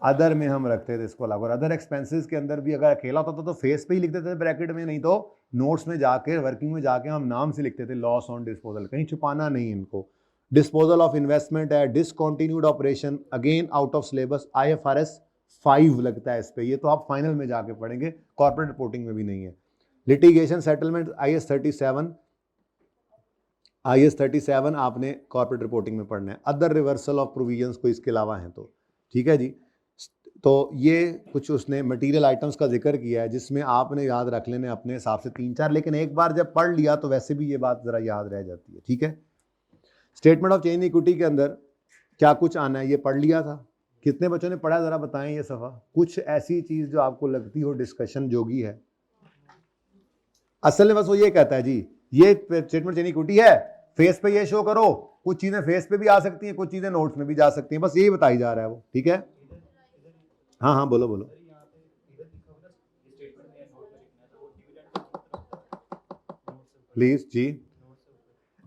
Speaker 1: अदर में हम रखते थे इसको अलग। और अदर एक्सपेंसेस के अंदर भी अगर अकेला होता था तो फेस पे ही लिखते थे ब्रैकेट में, नहीं तो नोट्स में जाके वर्किंग में जाके हम नाम से लिखते थे लॉस ऑन डिस्पोजल, कहीं छुपाना नहीं इनको। डिस्पोजल ऑफ इन्वेस्टमेंट है discontinued operation, again out of syllabus, IFRS 5 लगता है इस पे, ये तो आप फाइनल में जाके पढ़ेंगे, कॉर्पोरेट रिपोर्टिंग में भी नहीं है। लिटिगेशन सेटलमेंट IS 37 आपने कॉर्पोरेट रिपोर्टिंग में पढ़ना है। अदर रिवर्सल ऑफ प्रोविजंस को इसके अलावा हैं तो ठीक है जी। तो ये कुछ उसने मटेरियल आइटम्स का जिक्र किया है जिसमें आपने याद रख लेने अपने हिसाब से 3-4, लेकिन एक बार जब पढ़ लिया तो वैसे भी ये बात ज़रा याद रह जाती है, ठीक है। स्टेटमेंट ऑफ चेंज इक्विटी के अंदर क्या कुछ आना है ये पढ़ लिया था। कितने बच्चों ने पढ़ा ज़रा बताएं ये सफ़ा, कुछ ऐसी चीज़ जो आपको लगती हो डिस्कशन जोगी है। असल में बस वो ये कहता है जी ये स्टेटमेंट चेंज इक्विटी है, फेस पे ये शो करो, कुछ चीज़ें फेस पे भी आ सकती हैं, कुछ चीज़ें नोट्स में भी जा सकती हैं, बस यही बताई जा रहा है वो, ठीक है। हाँ बोलो प्लीज जी।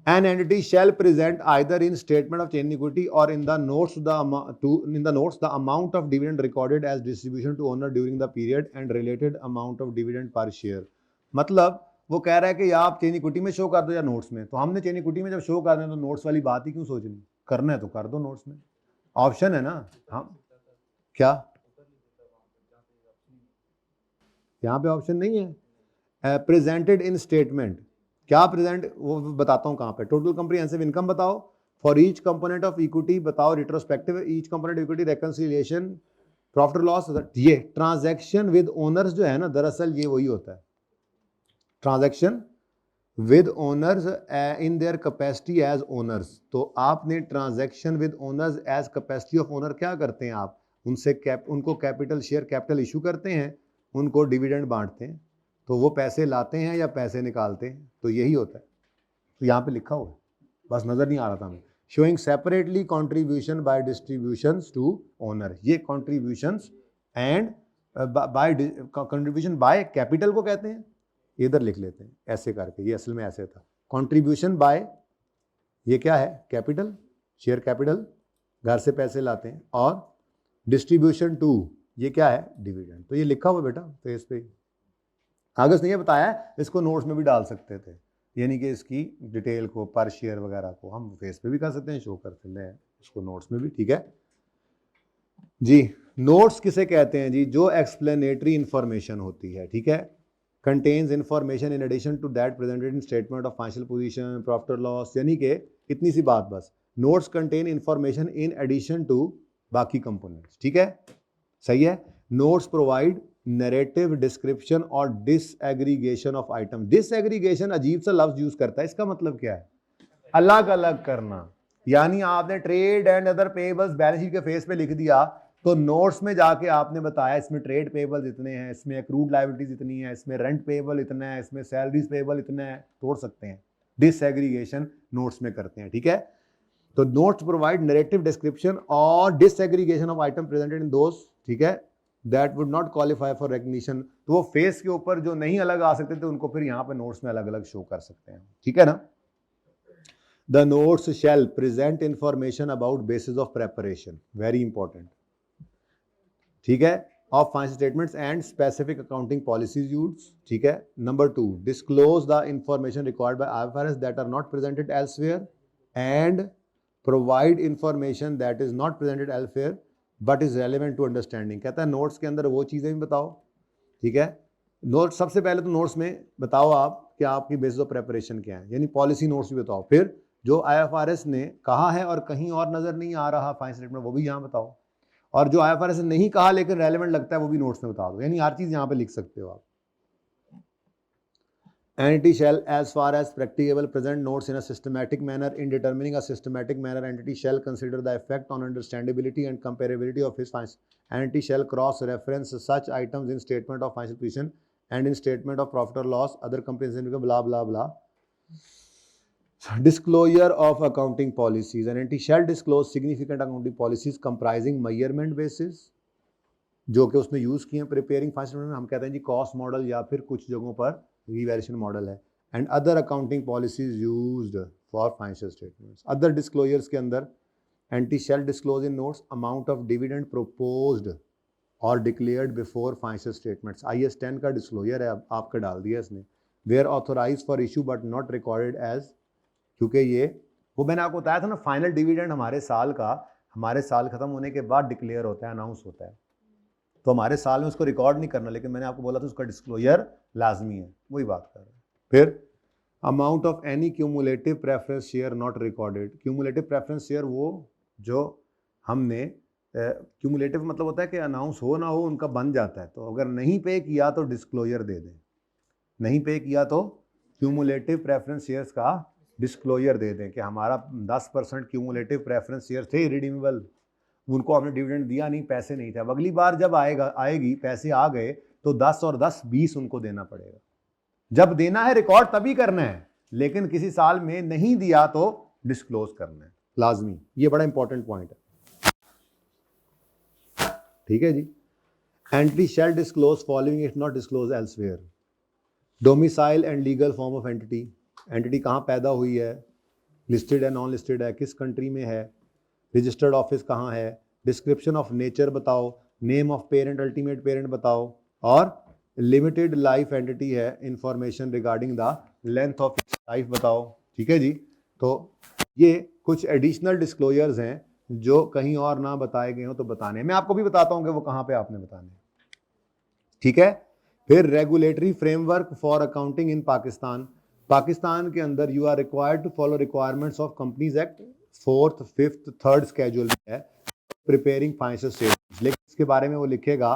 Speaker 1: An entity shall present either in statement of change equity or in the notes the amount of dividend recorded as distribution to owner during the period and related amount of dividend per share। मतलब वो कह रहा है कि या आप change equity में show कर दो या नोट्स में, तो हमने चेंज इक्विटी में जब शो करना है तो नोट्स वाली बात ही क्यों सोचनी, करना है तो कर दो नोट्स में, ऑप्शन है ना। हाँ क्या यहाँ पे ऑप्शन नहीं है। प्रेजेंटेड इन स्टेटमेंट, क्या प्रेजेंट वो बताता हूँ कहाँ पे। टोटल कम्प्रिहेंसिव इनकम बताओ, for each component of equity बताओ, retrospective each component equity reconciliation, profit loss. ये ट्रांजैक्शन विद ओनर्स जो है ना, दरअसल ये वही होता है, transaction with owners in their capacity as owners. तो आपने transaction with owners as capacity of owner क्या करते हैं आप, उनसे उनको कैपिटल शेयर कैपिटल इशू करते हैं, उनको डिविडेंड बांटते हैं, तो वो पैसे लाते हैं या पैसे निकालते हैं, तो यही होता है। तो यहाँ पे लिखा हुआ है, बस नज़र नहीं आ रहा था हमें। Showing separately contribution by distributions to owner, ये contributions and by contribution by capital को कहते हैं, इधर लिख लेते हैं ऐसे करके, ये असल में ऐसे था। कॉन्ट्रीब्यूशन बाय ये क्या है, कैपिटल, शेयर कैपिटल, घर से पैसे लाते हैं, और डिस्ट्रीब्यूशन टू ये क्या है, डिविडेंड। तो ये लिखा हुआ बेटा फेस पे, आगे नहीं बताया, इसको नोट्स में भी डाल सकते थे, यानी कि इसकी डिटेल को पर शेयर वगैरह को हम फेस पे भी कर सकते हैं, शो कर सकते हैं इसको नोट्स में भी, ठीक है जी। नोट्स किसे कहते हैं जी, जो एक्सप्लेनेटरी इंफॉर्मेशन होती है, ठीक है, contains information in addition to that presented in statement of financial position, profit और लॉस, यानी कि इतनी सी बात बस, notes contain information in addition to बाकी कंपोनेंट्स, ठीक है, सही है। नोट्स प्रोवाइड नैरेटिव डिस्क्रिप्शन और डिसएग्रीगेशन ऑफ आइटम। डिसएग्रीगेशन अजीब सा लफ्ज यूज करता है, इसका मतलब क्या है, अलग अलग करना, यानी आपने trade and other payables balance sheet के फेस पे लिख दिया, तो नोट्स में जाके आपने बताया इसमें ट्रेड पेबल्स इतने हैं, इसमें एक्रूड लायबिलिटीज इतनी है, इसमें रेंट पेबल इतना है, इसमें सैलरीज पेबल इतना है, तोड़ सकते हैं। डिसएग्रीगेशन नोट्स में करते हैं, ठीक है। तो नोट्स प्रोवाइड नैरेटिव डिस्क्रिप्शन और disaggregation of item presented in those, ठीक है, that would not qualify for recognition. तो वो फेस के ऊपर जो नहीं अलग आ सकते थे उनको फिर यहाँ पे नोट्स में अलग अलग शो कर सकते हैं, ठीक है ना। The notes shall present information about basis of preparation, very important. ठीक है, of financial statements and specific accounting policies used, ठीक है। Number 2, disclose the information required by IFRS that are not presented elsewhere and provide information that is not presented elsewhere but is relevant to understanding. कहता है notes के अंदर वो चीज़ें भी बताओ, ठीक है। नोट सबसे पहले तो नोट्स में बताओ आप कि आपकी बेसिस ऑफ प्रेपरेशन क्या है, यानी पॉलिसी नोट्स भी बताओ। फिर जो आईएफआरएस ने कहा है और कहीं और नजर नहीं आ रहा फाइनेंशियल स्टेटमेंट, वो भी यहाँ बताओ। और जो आईएफआरएस ने नहीं कहा लेकिन रेलेवेंट लगता है वो भी नोट्स में बता दो, यानी हर चीज यहाँ पे लिख सकते हो आप। Entity shall, as far as practicable, present notes in a systematic manner. In determining a systematic manner, entity shall consider the effect on understandability and comparability of his finance. Entity shall cross-reference such items in statement of financial position and in statement of profit or loss, other comprehensive, blah blah blah. Disclosure of accounting policies. An entity shall disclose significant accounting policies comprising measurement basis, जो कि उसने use किए हैं preparing financial statement. हम कहते हैं जी cost model या फिर कुछ जगहों पर रिवैल्यूएशन मॉडल है। And other accounting policies used for financial statements. Other disclosures के अंदर entity shall disclose in notes amount of dividend proposed और declared before financial statements. IAS 10 का डिस्क्लोजर है, आपका डाल दिया इसने। Were authorise for issue but not recorded as, क्योंकि ये वो मैंने आपको बताया था ना, फाइनल डिविडेंड हमारे साल खत्म होने के बाद डिक्लेयर होता है, अनाउंस होता है, तो हमारे साल में उसको रिकॉर्ड नहीं करना, लेकिन मैंने आपको बोला था उसका डिस्क्लोजर लाजमी है, वही बात कर रहे हैं। फिर amount of any cumulative preference share not recorded. Cumulative preference share वो जो हमने क्यूमुलेटिव मतलब होता है कि अनाउंस हो ना हो उनका बन जाता है, तो अगर नहीं पे किया तो डिस्क्लोजर दे दें, नहीं पे किया तो क्यूमुलेटिव प्रेफरेंस शेयर्स का डिस्क्लोजर दे दें कि हमारा 10% क्यूमुलेटिव प्रेफरेंस शेयर थे रिडीमेबल, उनको हमने डिविडेंड दिया नहीं, पैसे नहीं थे, अब अगली बार जब आएगी पैसे आ गए तो 10 और 10 20 उनको देना पड़ेगा। जब देना है रिकॉर्ड तभी करना है, लेकिन किसी साल में नहीं दिया तो डिस्क्लोज करना है लाजमी। ये बड़ा इंपॉर्टेंट पॉइंट है, ठीक है जी। Entity shall disclose following if not disclose elsewhere. Domicile and legal form of entity, entity कहाँ पैदा हुई है, लिस्टेड है नॉन लिस्टेड है, किस कंट्री में है, रजिस्टर्ड ऑफिस कहाँ है, डिस्क्रिप्शन ऑफ नेचर बताओ, name of parent ultimate parent बताओ, और लिमिटेड लाइफ एंटिटी है, information regarding the length of life बताओ, ठीक है जी। तो ये कुछ एडिशनल डिस्क्लोजर्स हैं जो कहीं और ना बताए गए हो तो बताने, मैं आपको भी बताता हूँ कि वो कहाँ पे आपने बताने, ठीक है। फिर regulatory framework for accounting in Pakistan. Pakistan के अंदर you are required to follow requirements of companies act 4th, 5th, 3rd schedule में है प्रिपेयरिंग फाइनेंशियल स्टेटमेंट्स, लेकिन इसके बारे में वो लिखेगा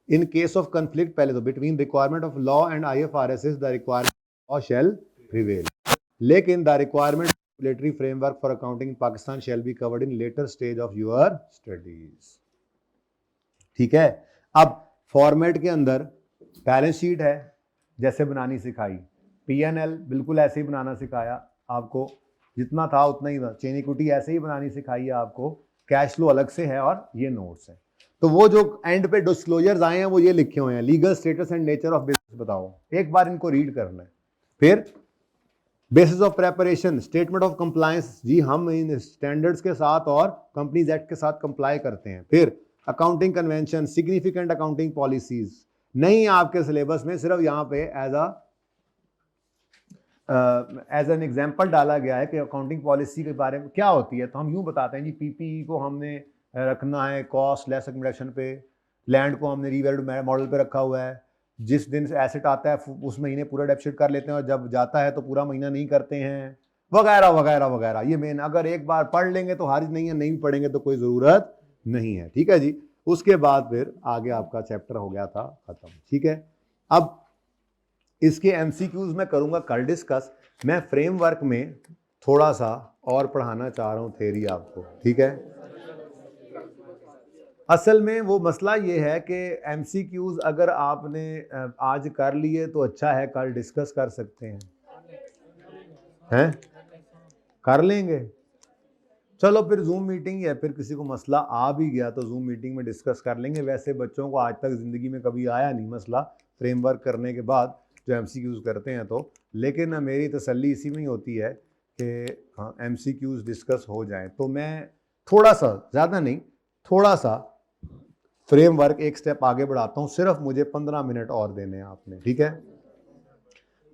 Speaker 1: इन केस ऑफ कंफ्लिक्ट, पहले तो between requirement of law and IFRS the requirement law shall prevail, लेकिन the requirement regulatory framework for accounting in Pakistan shall be covered in later stage of your studies, ठीक है। अब format के अंदर balance sheet है जैसे बनानी सिखाई, P&L बिल्कुल ऐसे ही बनाना सिखाया आपको, जितना था उतना ही था, चेन इक्विटी ऐसे ही बनानी सिखाई है आपको, कैश फ्लो अलग से है और ये नोट्स है। तो वो जो एंड पे डिस्क्लोजर्स आए हैं वो ये लिखे हुए हैं, legal status and nature of business बताओ, एक बार इनको रीड करना है। फिर basis of preparation, statement of compliance, जी हम इन स्टैंडर्ड्स के साथ और कंपनीज एक्ट के साथ कंप्लाई करते हैं। फिर accounting convention, significant accounting policies, नहीं आपके सिलेबस में, सिर्फ यहाँ पे एज एन एग्जाम्पल डाला गया है कि अकाउंटिंग पॉलिसी के बारे में क्या होती है, तो हम यूँ बताते हैं जी PPE को हमने रखना है कॉस्ट लेस एक्यूमुलेशन पे, लैंड को हमने रीवैल्यूड मॉडल पे रखा हुआ है, जिस दिन एसेट आता है उस महीने पूरा डेप्सिट कर लेते हैं और जब जाता है तो पूरा महीना नहीं करते हैं, वगैरह वगैरह वगैरह। ये मेन, अगर एक बार पढ़ लेंगे तो हर्ज नहीं है, नहीं पढ़ेंगे तो कोई ज़रूरत नहीं है, ठीक है जी। उसके बाद फिर आगे आपका चैप्टर हो गया था खत्म, ठीक है। अब इसके MCQs में करूंगा कल डिस्कस, मैं फ्रेमवर्क में थोड़ा सा और पढ़ाना चाह रहा हूँ थ्योरी आपको, ठीक है। असल में वो मसला ये है कि MCQs अगर आपने आज कर लिए तो अच्छा है, कल डिस्कस कर सकते हैं कर लेंगे, चलो फिर जूम मीटिंग है, फिर किसी को मसला आ भी गया तो जूम मीटिंग में डिस्कस कर लेंगे। वैसे बच्चों को आज तक ज़िंदगी में कभी आया नहीं मसला फ्रेमवर्क करने के बाद जो MCQs करते हैं तो, लेकिन मेरी तसल्ली इसी में ही होती है कि हाँ MCQs डिस्कस हो जाएं, तो मैं थोड़ा सा, ज़्यादा नहीं, थोड़ा सा फ्रेमवर्क एक स्टेप आगे बढ़ाता हूँ, सिर्फ मुझे 15 मिनट और देने हैं आपने, ठीक है?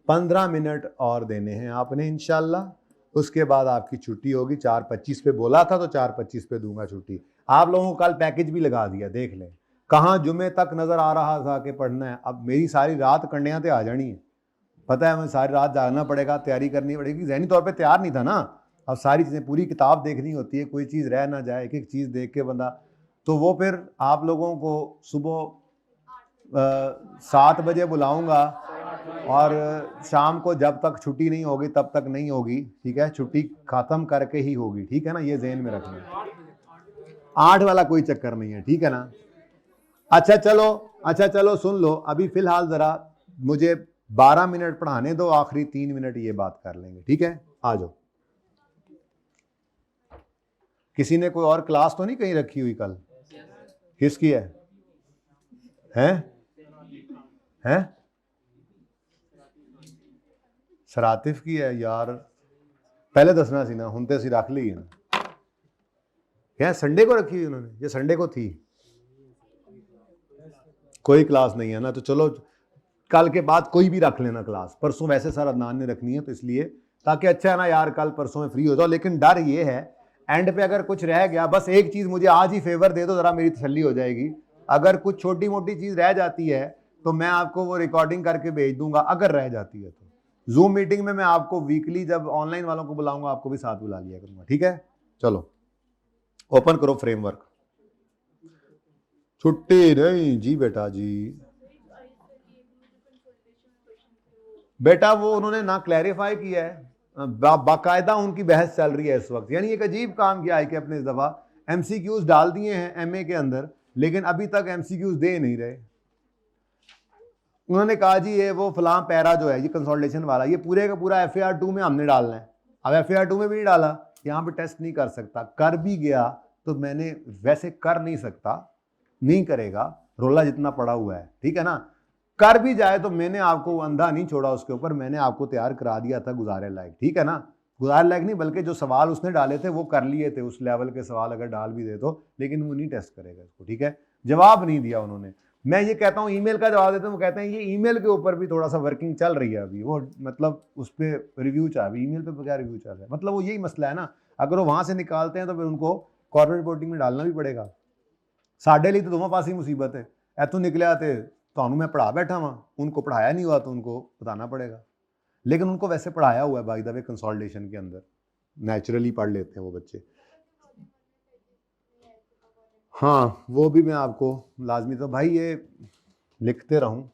Speaker 1: 15 मिनट और देने हैं आपने इंशाल्लाह। उसके बाद आपकी छुट्टी होगी। 4:25 पे बोला था तो 4:25 पे दूंगा छुट्टी। आप लोगों को कल पैकेज भी लगा दिया, देख लें। कहाँ जुमे तक नजर आ रहा था कि पढ़ना है, अब मेरी सारी रात कन्या ते आ जानी है। पता है, मैं सारी रात जागना पड़ेगा, तैयारी करनी पड़ेगी। जहनी तौर पे तैयार नहीं था ना, अब सारी चीज़ें, पूरी किताब देखनी होती है, कोई चीज़ रह ना जाए, एक एक चीज़ देख के बंदा। तो वो फिर आप लोगों को सुबह 7 बजे बुलाऊंगा और शाम को जब तक छुट्टी नहीं होगी तब तक नहीं होगी, ठीक है? छुट्टी ख़त्म करके ही होगी, ठीक है ना? ये ज़हन में रखना। 8 वाला कोई चक्कर नहीं है, ठीक है ना? अच्छा चलो सुन लो, अभी फिलहाल ज़रा मुझे 12 मिनट पढ़ाने दो, आखिरी 3 मिनट ये बात कर लेंगे, ठीक है? आ जाओ। किसी ने कोई और क्लास तो नहीं कहीं रखी हुई कल? किसकी है? हैं? सरातिफ की है यार, पहले दसना सी ना, हुण ते असीं रख ली है ना। क्या संडे को रखी हुई उन्होंने? ये संडे को थी? कोई क्लास नहीं है ना, तो चलो कल के बाद कोई भी रख लेना क्लास। परसों वैसे सर अदनान ने रखनी है, तो इसलिए, ताकि अच्छा है ना यार, कल परसों में फ्री हो जाओ। लेकिन डर ये है एंड पे अगर कुछ रह गया, बस एक चीज़ मुझे आज ही फेवर दे दो, ज़रा मेरी तसल्ली हो जाएगी। अगर कुछ छोटी मोटी चीज़ रह जाती है तो मैं आपको वो रिकॉर्डिंग करके भेज दूंगा, अगर रह जाती है तो। जूम मीटिंग में मैं आपको वीकली जब ऑनलाइन वालों को बुलाऊंगा, आपको भी साथ बुला लिया करूंगा, ठीक है? चलो ओपन करो फ्रेमवर्क। छुट्टी नहीं जी बेटा जी, बेटा वो उन्होंने ना क्लैरिफाई किया है, बाकायदा उनकी बहस चल रही है इस वक्त। यानी एक अजीब काम किया है कि अपने इस दफा एमसीक्यूज डाल दिए हैं एमए के अंदर, लेकिन अभी तक एमसीक्यूज दे नहीं रहे। उन्होंने कहा जी ये वो फलां पैरा जो है, ये कंसोलिडेशन वाला, ये पूरे का पूरा FAR 2 में हमने डालना है। अब FAR 2 में भी नहीं डाला, यहाँ पे टेस्ट नहीं कर सकता। कर भी गया तो मैंने वैसे कर नहीं सकता, नहीं करेगा, रोला जितना पड़ा हुआ है, ठीक है ना? कर भी जाए तो मैंने आपको अंधा नहीं छोड़ा उसके ऊपर, मैंने आपको तैयार करा दिया था गुजारे लायक, ठीक है ना? गुजारे लायक नहीं, बल्कि जो सवाल उसने डाले थे वो कर लिए थे, उस लेवल के सवाल अगर डाल भी दे तो, लेकिन वो नहीं टेस्ट करेगा इसको, ठीक है? जवाब नहीं दिया उन्होंने। मैं ये कहता हूँ ईमेल का जवाब देते हैं, वो कहते हैं ये ईमेल के ऊपर भी थोड़ा सा वर्किंग चल रही है अभी, वो मतलब उस पर रिव्यू चल रहा है, ईमेल पे क्या रिव्यू चल रहा है, मतलब वो यही मसला है ना। अगर वो वहां से निकालते हैं तो फिर उनको कॉर्पोरेट रिपोर्टिंग में डालना भी पड़ेगा। साढ़े लिए तो दोनों पास ही मुसीबत है। इतों निकलिया तो ਤੁਹਾਨੂੰ मैं पढ़ा बैठा वहाँ, उनको पढ़ाया नहीं हुआ तो उनको बताना पड़ेगा। लेकिन उनको वैसे पढ़ाया हुआ है बाय द वे, कंसोलिडेशन के अंदर नेचुरली पढ़ लेते हैं वो बच्चे। हाँ वो भी मैं आपको लाजमी, तो भाई ये लिखते रहूँ,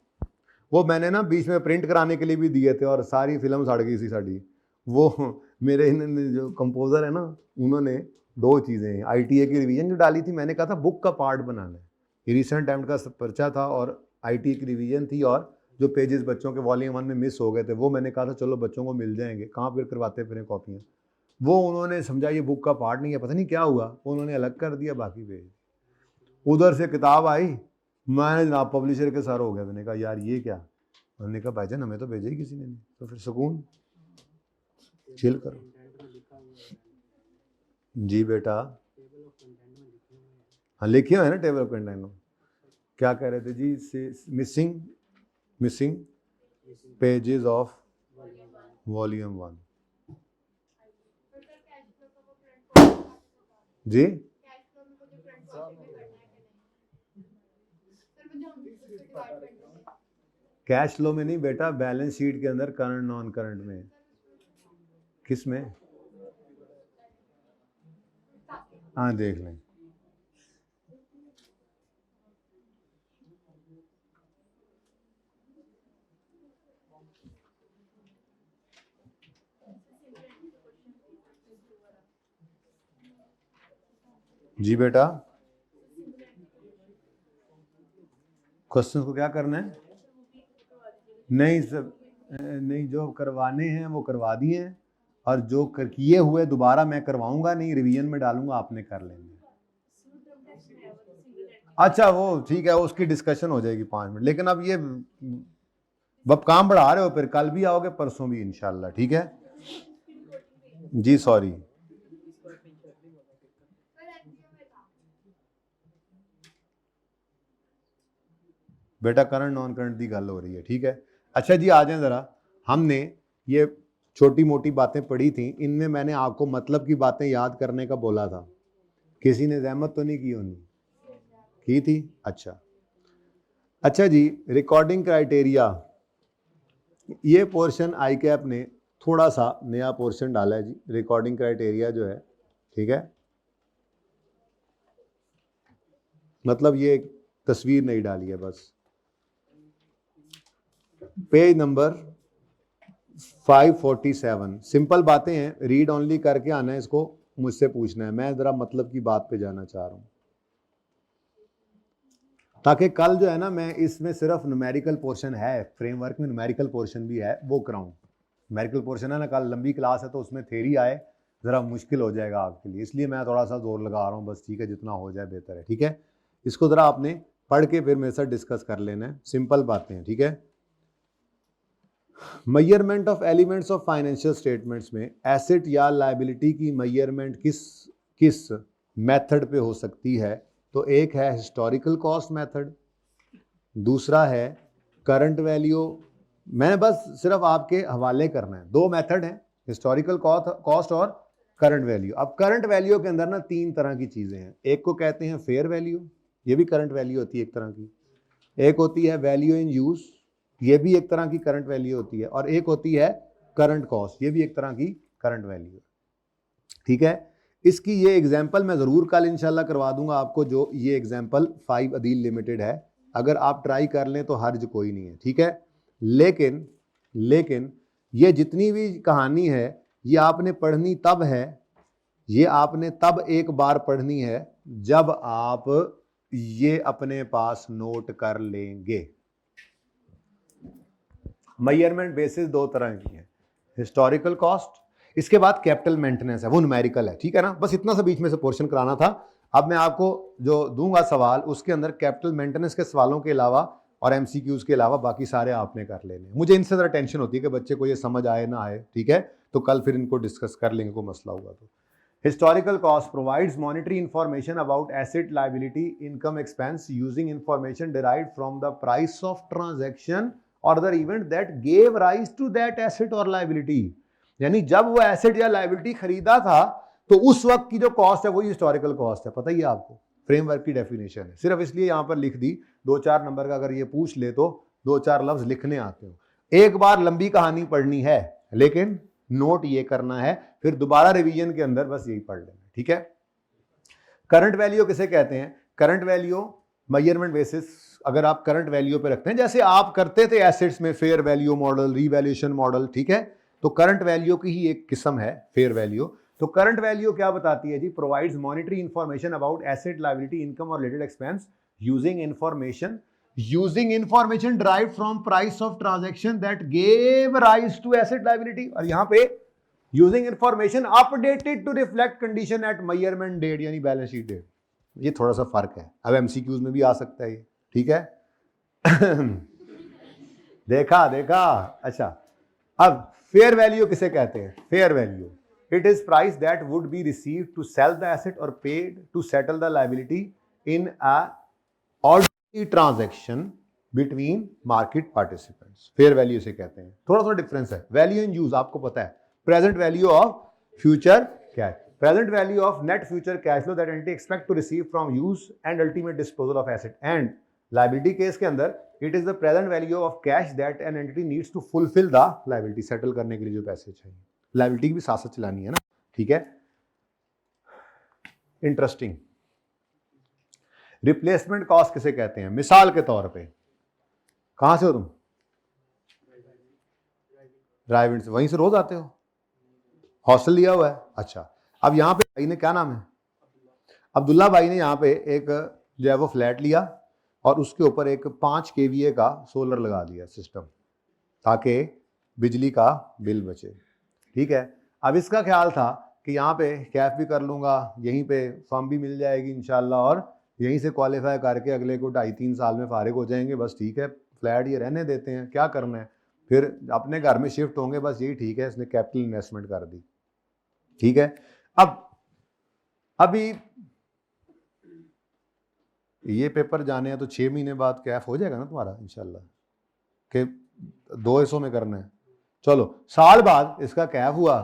Speaker 1: वो मैंने ना बीच में प्रिंट कराने के लिए भी दिए थे और सारी फिल्म सड़ गई थी साड़ी। वो मेरे जो कंपोजर है ना, उन्होंने 2 चीज़ें, ITA की रिवीजन जो डाली थी, मैंने कहा था बुक का पार्ट बनाना है, ये रिसेंट टाइम का पर्चा था और ITA की रिवीजन थी, और जो पेजेस बच्चों के वॉल्यूम 1 में मिस हो गए थे वो मैंने कहा था चलो बच्चों को मिल जाएंगे, कहाँ फिर करवाते फिर कॉपियाँ। वो उन्होंने समझा ये बुक का पार्ट नहीं है, पता नहीं क्या हुआ, उन्होंने अलग कर दिया बाकी पेज। उधर से किताब आई, मैंने जनाब पब्लिशर के सर हो गया, मैंने कहा यार ये क्या। उन्होंने कहा भाईजान हमें तो भेजा ही किसी ने नहीं, तो फिर सुकून चिल करो। जी बेटा, हाँ लिखे हुए हैं ना टेबल ऑफ कंटेंट। क्या कह रहे थे जी? मिसिंग पेजेस ऑफ वॉल्यूम 1 जी। कैश फ्लो में नहीं बेटा, बैलेंस शीट के अंदर करंट नॉन करंट में। किस में? हाँ देख लें। जी बेटा, क्वेश्चन को क्या करना है? नहीं सब नहीं, जो करवाने हैं वो करवा दिए हैं, और जो किए हुए दोबारा मैं करवाऊंगा नहीं, रिवीजन में डालूंगा, आपने कर लेंगे। अच्छा वो ठीक है, उसकी डिस्कशन हो जाएगी 5 मिनट। लेकिन अब ये अब काम बढ़ा रहे हो, फिर कल भी आओगे परसों भी इंशाल्लाह, ठीक है जी? सॉरी बेटा करंट नॉन करंट की गल हो रही है, ठीक है। अच्छा जी आ जाए ज़रा, हमने ये छोटी मोटी बातें पढ़ी थी, इनमें मैंने आपको मतलब की बातें याद करने का बोला था, किसी ने जहमत तो नहीं की होनी? की थी? अच्छा जी, रिकॉर्डिंग क्राइटेरिया, ये पोर्शन आई कैप ने थोड़ा सा नया पोर्शन डाला है जी, रिकॉर्डिंग क्राइटेरिया जो है, ठीक है। मतलब ये तस्वीर नहीं डाली है बस। पेज नंबर 547, सिंपल बातें हैं, रीड ओनली करके आना है, इसको मुझसे पूछना है, मैं जरा मतलब की बात पे जाना चाह रहा हूं, ताकि कल जो है ना मैं इसमें सिर्फ न्यूमेरिकल पोर्शन है, फ्रेमवर्क में न्यूमेरिकल पोर्शन भी है, वो कराऊं। न्यूमेरिकल पोर्शन है ना, कल लंबी क्लास है तो उसमें थ्योरी आए ज़रा मुश्किल हो जाएगा आपके लिए, इसलिए मैं थोड़ा सा जोर लगा रहा हूँ बस, ठीक है, जितना हो जाए बेहतर है, ठीक है। इसको ज़रा आपने पढ़ के फिर मेरे साथ डिस्कस कर लेना है, सिंपल बातें हैं, ठीक है। Measurement of elements of financial statements में एसेट या लायबिलिटी की मेजरमेंट किस मेथड पे हो सकती है? तो एक है हिस्टोरिकल कॉस्ट मेथड, दूसरा है करंट वैल्यू। मैंने बस सिर्फ आपके हवाले करना है, दो मेथड हैं, हिस्टोरिकल कॉस्ट और करंट वैल्यू। अब करंट वैल्यू के अंदर ना तीन तरह की चीजें हैं, एक को कहते हैं फेयर वैल्यू, ये भी करंट वैल्यू होती है एक तरह की, एक होती है वैल्यू इन यूज, ये भी एक तरह की करंट वैल्यू होती है, और एक होती है करंट कॉस्ट, ये भी एक तरह की करंट वैल्यू है, ठीक है। इसकी ये एग्जांपल मैं जरूर कल इंशाल्लाह करवा दूंगा आपको, जो ये एग्जांपल 5 अदील लिमिटेड है, अगर आप ट्राई कर लें तो हर्ज कोई नहीं है, ठीक है। लेकिन ये जितनी भी कहानी है ये आपने पढ़नी तब है, ये आपने तब एक बार पढ़नी है जब आप ये अपने पास नोट कर लेंगे। मेजरमेंट बेसिस दो तरह की है, हिस्टोरिकल कॉस्ट, इसके बाद कैपिटल मेंटेनेंस है, वो न्यूमेरिकल है, ठीक है ना। बस इतना सा बीच में से पोर्शन कराना था। अब मैं आपको जो दूंगा सवाल, उसके अंदर कैपिटल मेंटेनेंस के सवालों के अलावा और एमसीक्यूज के अलावा बाकी सारे आपने कर लेने। मुझे इनसे ज़रा टेंशन होती है कि बच्चे को ये समझ आए ना आए, ठीक है, तो कल फिर इनको डिस्कस कर लेंगे, कोई मसला हुआ तो। Historical cost provides monetary information about asset, liability, income, expense using information derived from the price of transaction or the event that gave rise to that asset or liability। यानी जब वो एसेट या लाइबिलिटी खरीदा था तो उस वक्त की जो कॉस्ट है वही हिस्टोरिकल कॉस्ट है, पता ही है आपको, फ्रेमवर्क की डेफिनेशन है, सिर्फ इसलिए यहां पर लिख दी, 2-4 नंबर का अगर ये पूछ ले तो 2-4 लफ्ज लिखने आते हो, एक बार लंबी कहानी पढ़नी है लेकिन नोट ये करना है, फिर दोबारा रिवीजन के अंदर बस यही पढ़ लेना, ठीक है। करंट वैल्यू किसे कहते हैं? करंट वैल्यू मेजरमेंट बेसिस, अगर आप करंट वैल्यू पे रखते हैं जैसे आप करते थे एसेट्स में fair value model, revaluation model, ठीक है, तो करंट वैल्यू की ही एक किस्म है फेयर वैल्यू। तो करंट वैल्यू क्या बताती है जी? Provides monetary information about asset, liability, income और related expense using information derived from price of transaction that gave rise to asset liability, और यहां पे using information updated to reflect condition at measurement date, यानी balance sheet date. ये थोड़ा सा फर्क है, अब एमसीक्यूज में भी आ सकता है ये, ठीक है। देखा। अच्छा, अब फेयर वैल्यू किसे कहते हैं? Fair value, it is price that would be received to sell the asset और paid to settle the liability in a ordinary transaction between market participants. Fair value से कहते हैं, थोड़ा सा डिफरेंस है। वैल्यू इन यूज आपको पता है, present value of future cash, present value of net future cash flow that entity expect to receive from use and ultimate disposal of asset, and liability case के अंदर it is the present value of cash that an entity needs to fulfil the liability, settle करने के लिए जो पैसे चाहिए, liability की भी साथ साथ चलानी है ना, ठीक है। इंटरेस्टिंग। रिप्लेसमेंट कॉस्ट किसे कहते हैं? मिसाल के तौर पे, कहां से हो तुम? ड्राइविंग से, वहीं से रोज आते हो? हॉस्टल लिया हुआ है? अच्छा, अब यहां पे भाई ने, क्या नाम है? अब्दुल्ला भाई ने यहाँ पे एक जो है वो फ्लैट लिया और उसके ऊपर एक 5 kVA का सोलर लगा दिया सिस्टम, ताकि बिजली का बिल बचे, ठीक है। अब इसका ख्याल था कि यहाँ पे कैफ भी कर लूंगा, यहीं पे फर्म भी मिल जाएगी इंशाल्लाह, और यहीं से क्वालिफाई करके अगले को 2.5-3 साल में फारिग हो जाएंगे, बस ठीक है, फ्लैट ये रहने देते हैं, क्या करना है, फिर अपने घर में शिफ्ट होंगे, बस यही ठीक है। इसने कैपिटल इन्वेस्टमेंट कर दी, ठीक है। अब अभी ये पेपर जाने हैं तो 6 महीने बाद कैफ हो जाएगा ना तुम्हारा इंशाल्लाह, कि 2 हिस्सों में करना है। चलो साल बाद इसका कैफ हुआ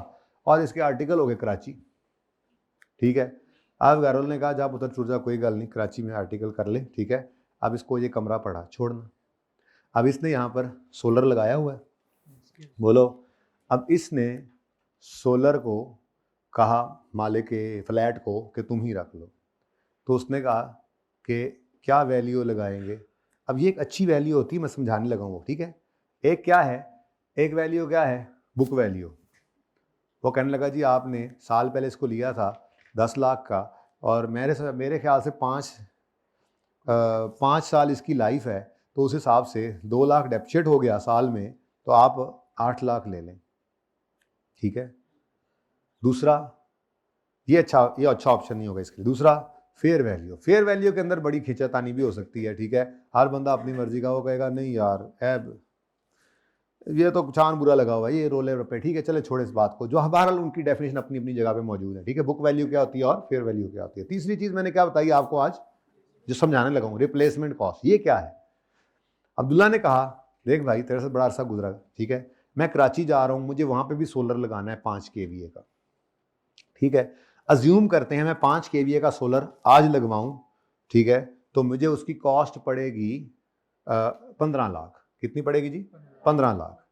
Speaker 1: और इसके आर्टिकल हो गए कराची, ठीक है। अब गैरोल ने कहा जा पुत्र छुट जा, कोई गल नहीं, कराची में आर्टिकल कर ले, ठीक है। अब इसको ये कमरा पड़ा छोड़ना। अब इसने यहाँ पर सोलर लगाया हुआ है, बोलो। अब इसने सोलर को कहा मालिक के फ्लैट को कि तुम ही रख लो, तो उसने कहा कि क्या वैल्यू लगाएंगे। अब ये एक अच्छी वैल्यू होती है, मैं समझाने लगा हूँ, ठीक है। एक क्या है, एक वैल्यू क्या है, बुक वैल्यू। वो कहने लगा जी आपने साल पहले इसको लिया था 10 लाख का, और मेरे ख्याल से 5 साल इसकी लाइफ है, तो उस हिसाब से 2 लाख डेप्रिशिएट हो गया साल में, तो आप 8 लाख ले लें, ठीक है। दूसरा ये अच्छा ऑप्शन नहीं होगा इसके लिए। दूसरा फेयर वैल्यू। फेयर वैल्यू के अंदर बड़ी खींचातानी भी हो सकती है, ठीक है। हर बंदा अपनी मर्जी का, वो कहेगा नहीं यार ऐब ये तो चांद बुरा लगा हुआ है, ये रोले रुपए, ठीक है, चले छोड़े इस बात को। जो बहरहाल उनकी डेफिनेशन अपनी अपनी जगह पे मौजूद है, ठीक है। बुक वैल्यू क्या होती है और फेयर वैल्यू क्या होती है। तीसरी चीज मैंने क्या बताई आपको आज, जो समझाने लगा हूँ, रिप्लेसमेंट कॉस्ट। ये क्या है। अब्दुल्ला ने कहा देख भाई तेरे से बड़ा अरसा गुजरा, ठीक है, मैं कराची जा रहा हूँ, मुझे वहां पर भी सोलर लगाना है 5 kVA का, ठीक है। अज्यूम करते हैं मैं 5 kVA का सोलर आज लगवाऊं, ठीक है, तो मुझे उसकी कॉस्ट पड़ेगी 15 लाख। कितनी पड़ेगी जी, 15 लाख।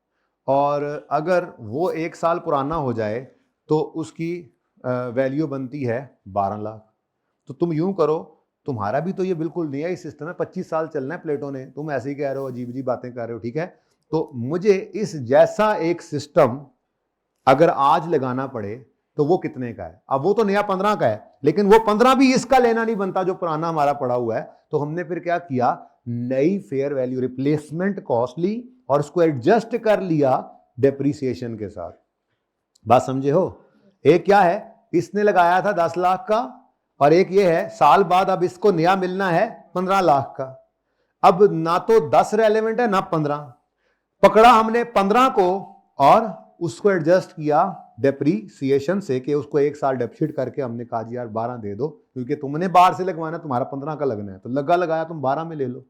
Speaker 1: और अगर वो 1 साल पुराना हो जाए तो उसकी वैल्यू बनती है 12 लाख। तो तुम यूं करो, तुम्हारा भी तो ये बिल्कुल नया ही सिस्टम है, 25 साल चलना है प्लेटो ने, तुम ऐसे ही कह रहे हो, अजीब अजीब बातें कर रहे हो, ठीक है। तो मुझे इस जैसा एक सिस्टम अगर आज लगाना पड़े तो वो कितने का है। अब वो तो नया 15 का है, लेकिन वो 15 भी इसका लेना नहीं बनता जो पुराना हमारा पड़ा हुआ है। तो हमने फिर क्या किया, नई फेयर वैल्यू रिप्लेसमेंट कॉस्ट ली और उसको एडजस्ट कर लिया डेप्रीसिएशन के साथ। बात समझे हो। एक क्या है, इसने लगाया था 10 लाख का, और एक ये है साल बाद अब इसको नया मिलना है 15 लाख का। अब ना तो 10 रेलेवेंट है ना 15, पकड़ा हमने 15 को और उसको एडजस्ट किया डेप्रीसिएशन से, कि उसको 1 साल डेप्रिशिएट करके हमने कहा जी यार 12 दे दो, क्योंकि तुमने बाहर से लगवाना, तुम्हारा 15 का लगना है, तो लगाया तुम 12 में ले लो,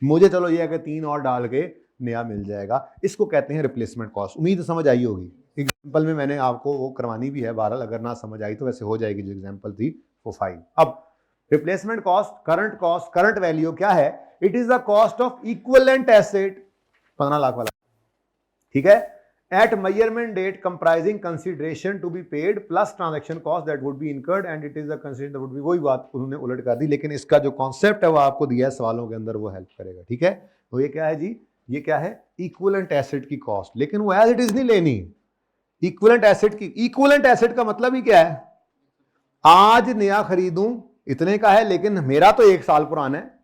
Speaker 1: मुझे चलो ये है कि 3 और डाल के नया मिल जाएगा। इसको कहते हैं रिप्लेसमेंट कॉस्ट। उम्मीद समझ आई होगी। एग्जाम्पल में मैंने आपको वो करवानी भी है, बहरहाल अगर ना समझ आई तो वैसे हो जाएगी जो एग्जाम्पल थी वो फाइन। अब रिप्लेसमेंट कॉस्ट, करंट वैल्यू क्या है, it is the cost of equivalent asset, 15 lakh वाला, ठीक है, at measurement date comprising consideration to be paid plus transaction cost that would be incurred and it is the consideration that would be। वही बात उन्होंने उलट कर दी, लेकिन इसका जो कॉन्सेप्ट है वो आपको दिया है सवालों के अंदर, वो हेल्प करेगा, ठीक है। तो ये क्या है जी, ये क्या है, इक्विवेलेंट एसेट की कॉस्ट, लेकिन वो एज इट इज नहीं लेनी। इक्विवेलेंट एसेट की, इक्विवेलेंट एसेट का मतलब ही क्या है, आज नया खरीदूं इतने का है, लेकिन मेरा तो 1 साल पुराना है,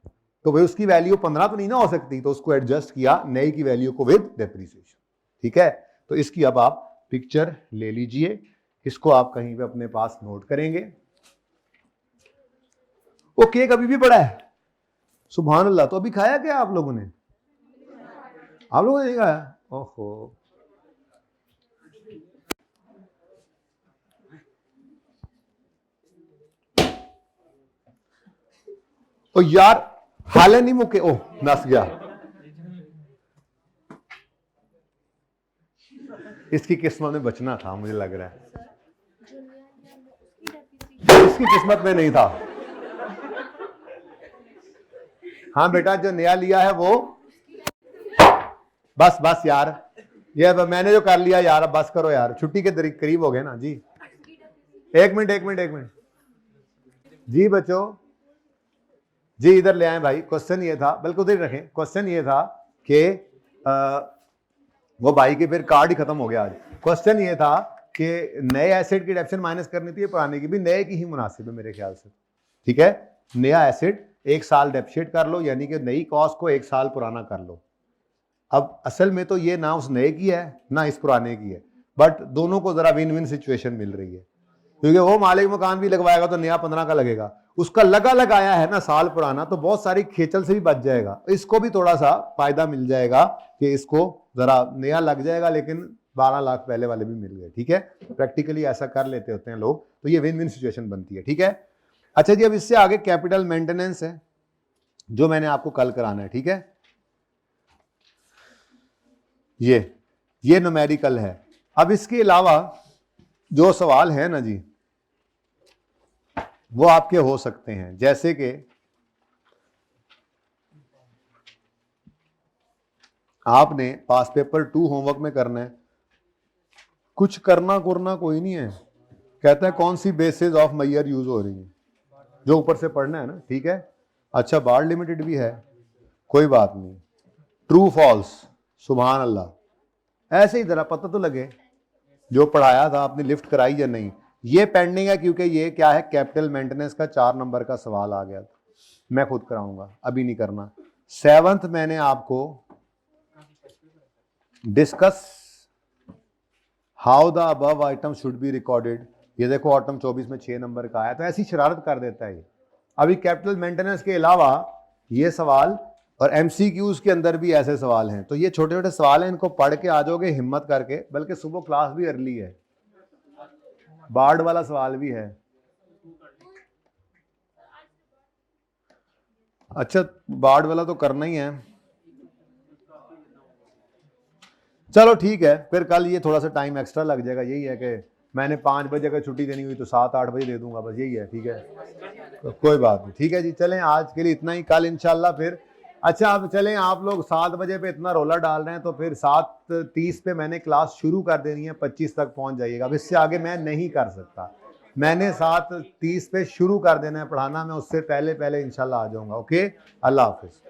Speaker 1: तो भाई उसकी वैल्यू 15 तो नहीं ना हो सकती, तो उसको एडजस्ट किया नई की वैल्यू को विद डेप्रीसिएशन, ठीक है। तो इसकी अब आप पिक्चर ले लीजिए, इसको आप कहीं पे अपने पास नोट करेंगे। वो केक अभी भी पड़ा है, सुभान अल्लाह। तो अभी खाया क्या आप लोगों ने, आप लोगों ने नहीं खाया, ओहो। ओ यार हाले नहीं मुके, ओ नस गया, इसकी किस्मत में बचना था मुझे लग रहा है, इसकी किस्मत में नहीं था। हाँ बेटा जो नया लिया है वो, बस यार, ये मैंने जो कर लिया यार, अब बस करो यार, छुट्टी के करीब हो गए ना जी। एक मिनट जी बच्चों, जी इधर ले आए भाई। क्वेश्चन ये था, बिल्कुल उधर रखें। क्वेश्चन ये था कि वो भाई के फिर कार्ड ही खत्म हो गया आज। क्वेश्चन ये था कि नए एसेट की डेप्शन माइनस करनी थी, पुराने की भी, नए की ही मुनासिब है मेरे ख्याल से, ठीक है। नया एसेट 1 साल डेप्शिएट कर लो, यानी कि नई कॉस्ट को 1 साल पुराना कर लो। अब असल में तो ये ना उस नए की है ना इस पुराने की है, बट दोनों को जरा विन विन सिचुएशन मिल रही है, क्योंकि वो मालिक मकान भी लगवाएगा तो नया 15 का लगेगा, उसका लगाया है ना साल पुराना, तो बहुत सारी खेचल से भी बच जाएगा। इसको भी थोड़ा सा फायदा मिल जाएगा कि इसको जरा नया लग जाएगा, लेकिन 12 लाख पहले वाले भी मिल गए, ठीक है। प्रैक्टिकली ऐसा कर लेते होते हैं लोग, तो ये विन विन सिचुएशन बनती है, ठीक है। अच्छा जी, अब इससे आगे कैपिटल मेंटेनेंस है, जो मैंने आपको कल कराना है, ठीक है। ये न्यूमेरिकल है। अब इसके अलावा जो सवाल है ना जी, वो आपके हो सकते हैं, जैसे कि आपने पास पेपर 2 होमवर्क में करना है, कुछ करना कोई नहीं है, कहता है कौन सी बेसिस ऑफ मैयर यूज हो रही है, जो ऊपर से पढ़ना है ना, ठीक है। अच्छा, बार लिमिटेड भी है, कोई बात नहीं। ट्रू फॉल्स, सुभान अल्लाह, ऐसे ही जरा पता तो लगे जो पढ़ाया था आपने लिफ्ट कराई या नहीं। ये पेंडिंग है क्योंकि ये क्या है, कैपिटल मेंटेनेंस का 4 नंबर का सवाल आ गया था, मैं खुद कराऊंगा, अभी नहीं करना। 7th मैंने आपको discuss how the above item should be recorded, ये देखो आइटम 24 में 6 नंबर का आया, तो ऐसी शरारत कर देता है ये। अभी कैपिटल मेंटेनेंस के अलावा ये सवाल और एमसीक्यूज के अंदर भी ऐसे सवाल हैं, तो ये छोटे छोटे सवाल हैं, इनको पढ़ के आ जाओगे हिम्मत करके, बल्कि सुबह क्लास भी अर्ली है, बार्ड वाला सवाल भी है। अच्छा, बार्ड वाला तो करना ही है, चलो ठीक है, फिर कल ये थोड़ा सा टाइम एक्स्ट्रा लग जाएगा, यही है कि मैंने 5 बजे अगर छुट्टी देनी हुई तो 7-8 बजे दे दूंगा, बस यही है, ठीक है, तो कोई बात नहीं, ठीक है जी। चलें आज के लिए इतना ही, कल इंशाल्लाह फिर। अच्छा अब चलें, आप लोग 7 बजे पे इतना रोला डाल रहे हैं, तो फिर 7:30 पे मैंने क्लास शुरू कर देनी है, 25 तक पहुंच जाइएगा, अब इससे आगे मैं नहीं कर सकता, मैंने 7:30 पे शुरू कर देना है पढ़ाना, मैं उससे पहले इंशाल्लाह आ जाऊंगा। ओके, अल्लाह हाफिज।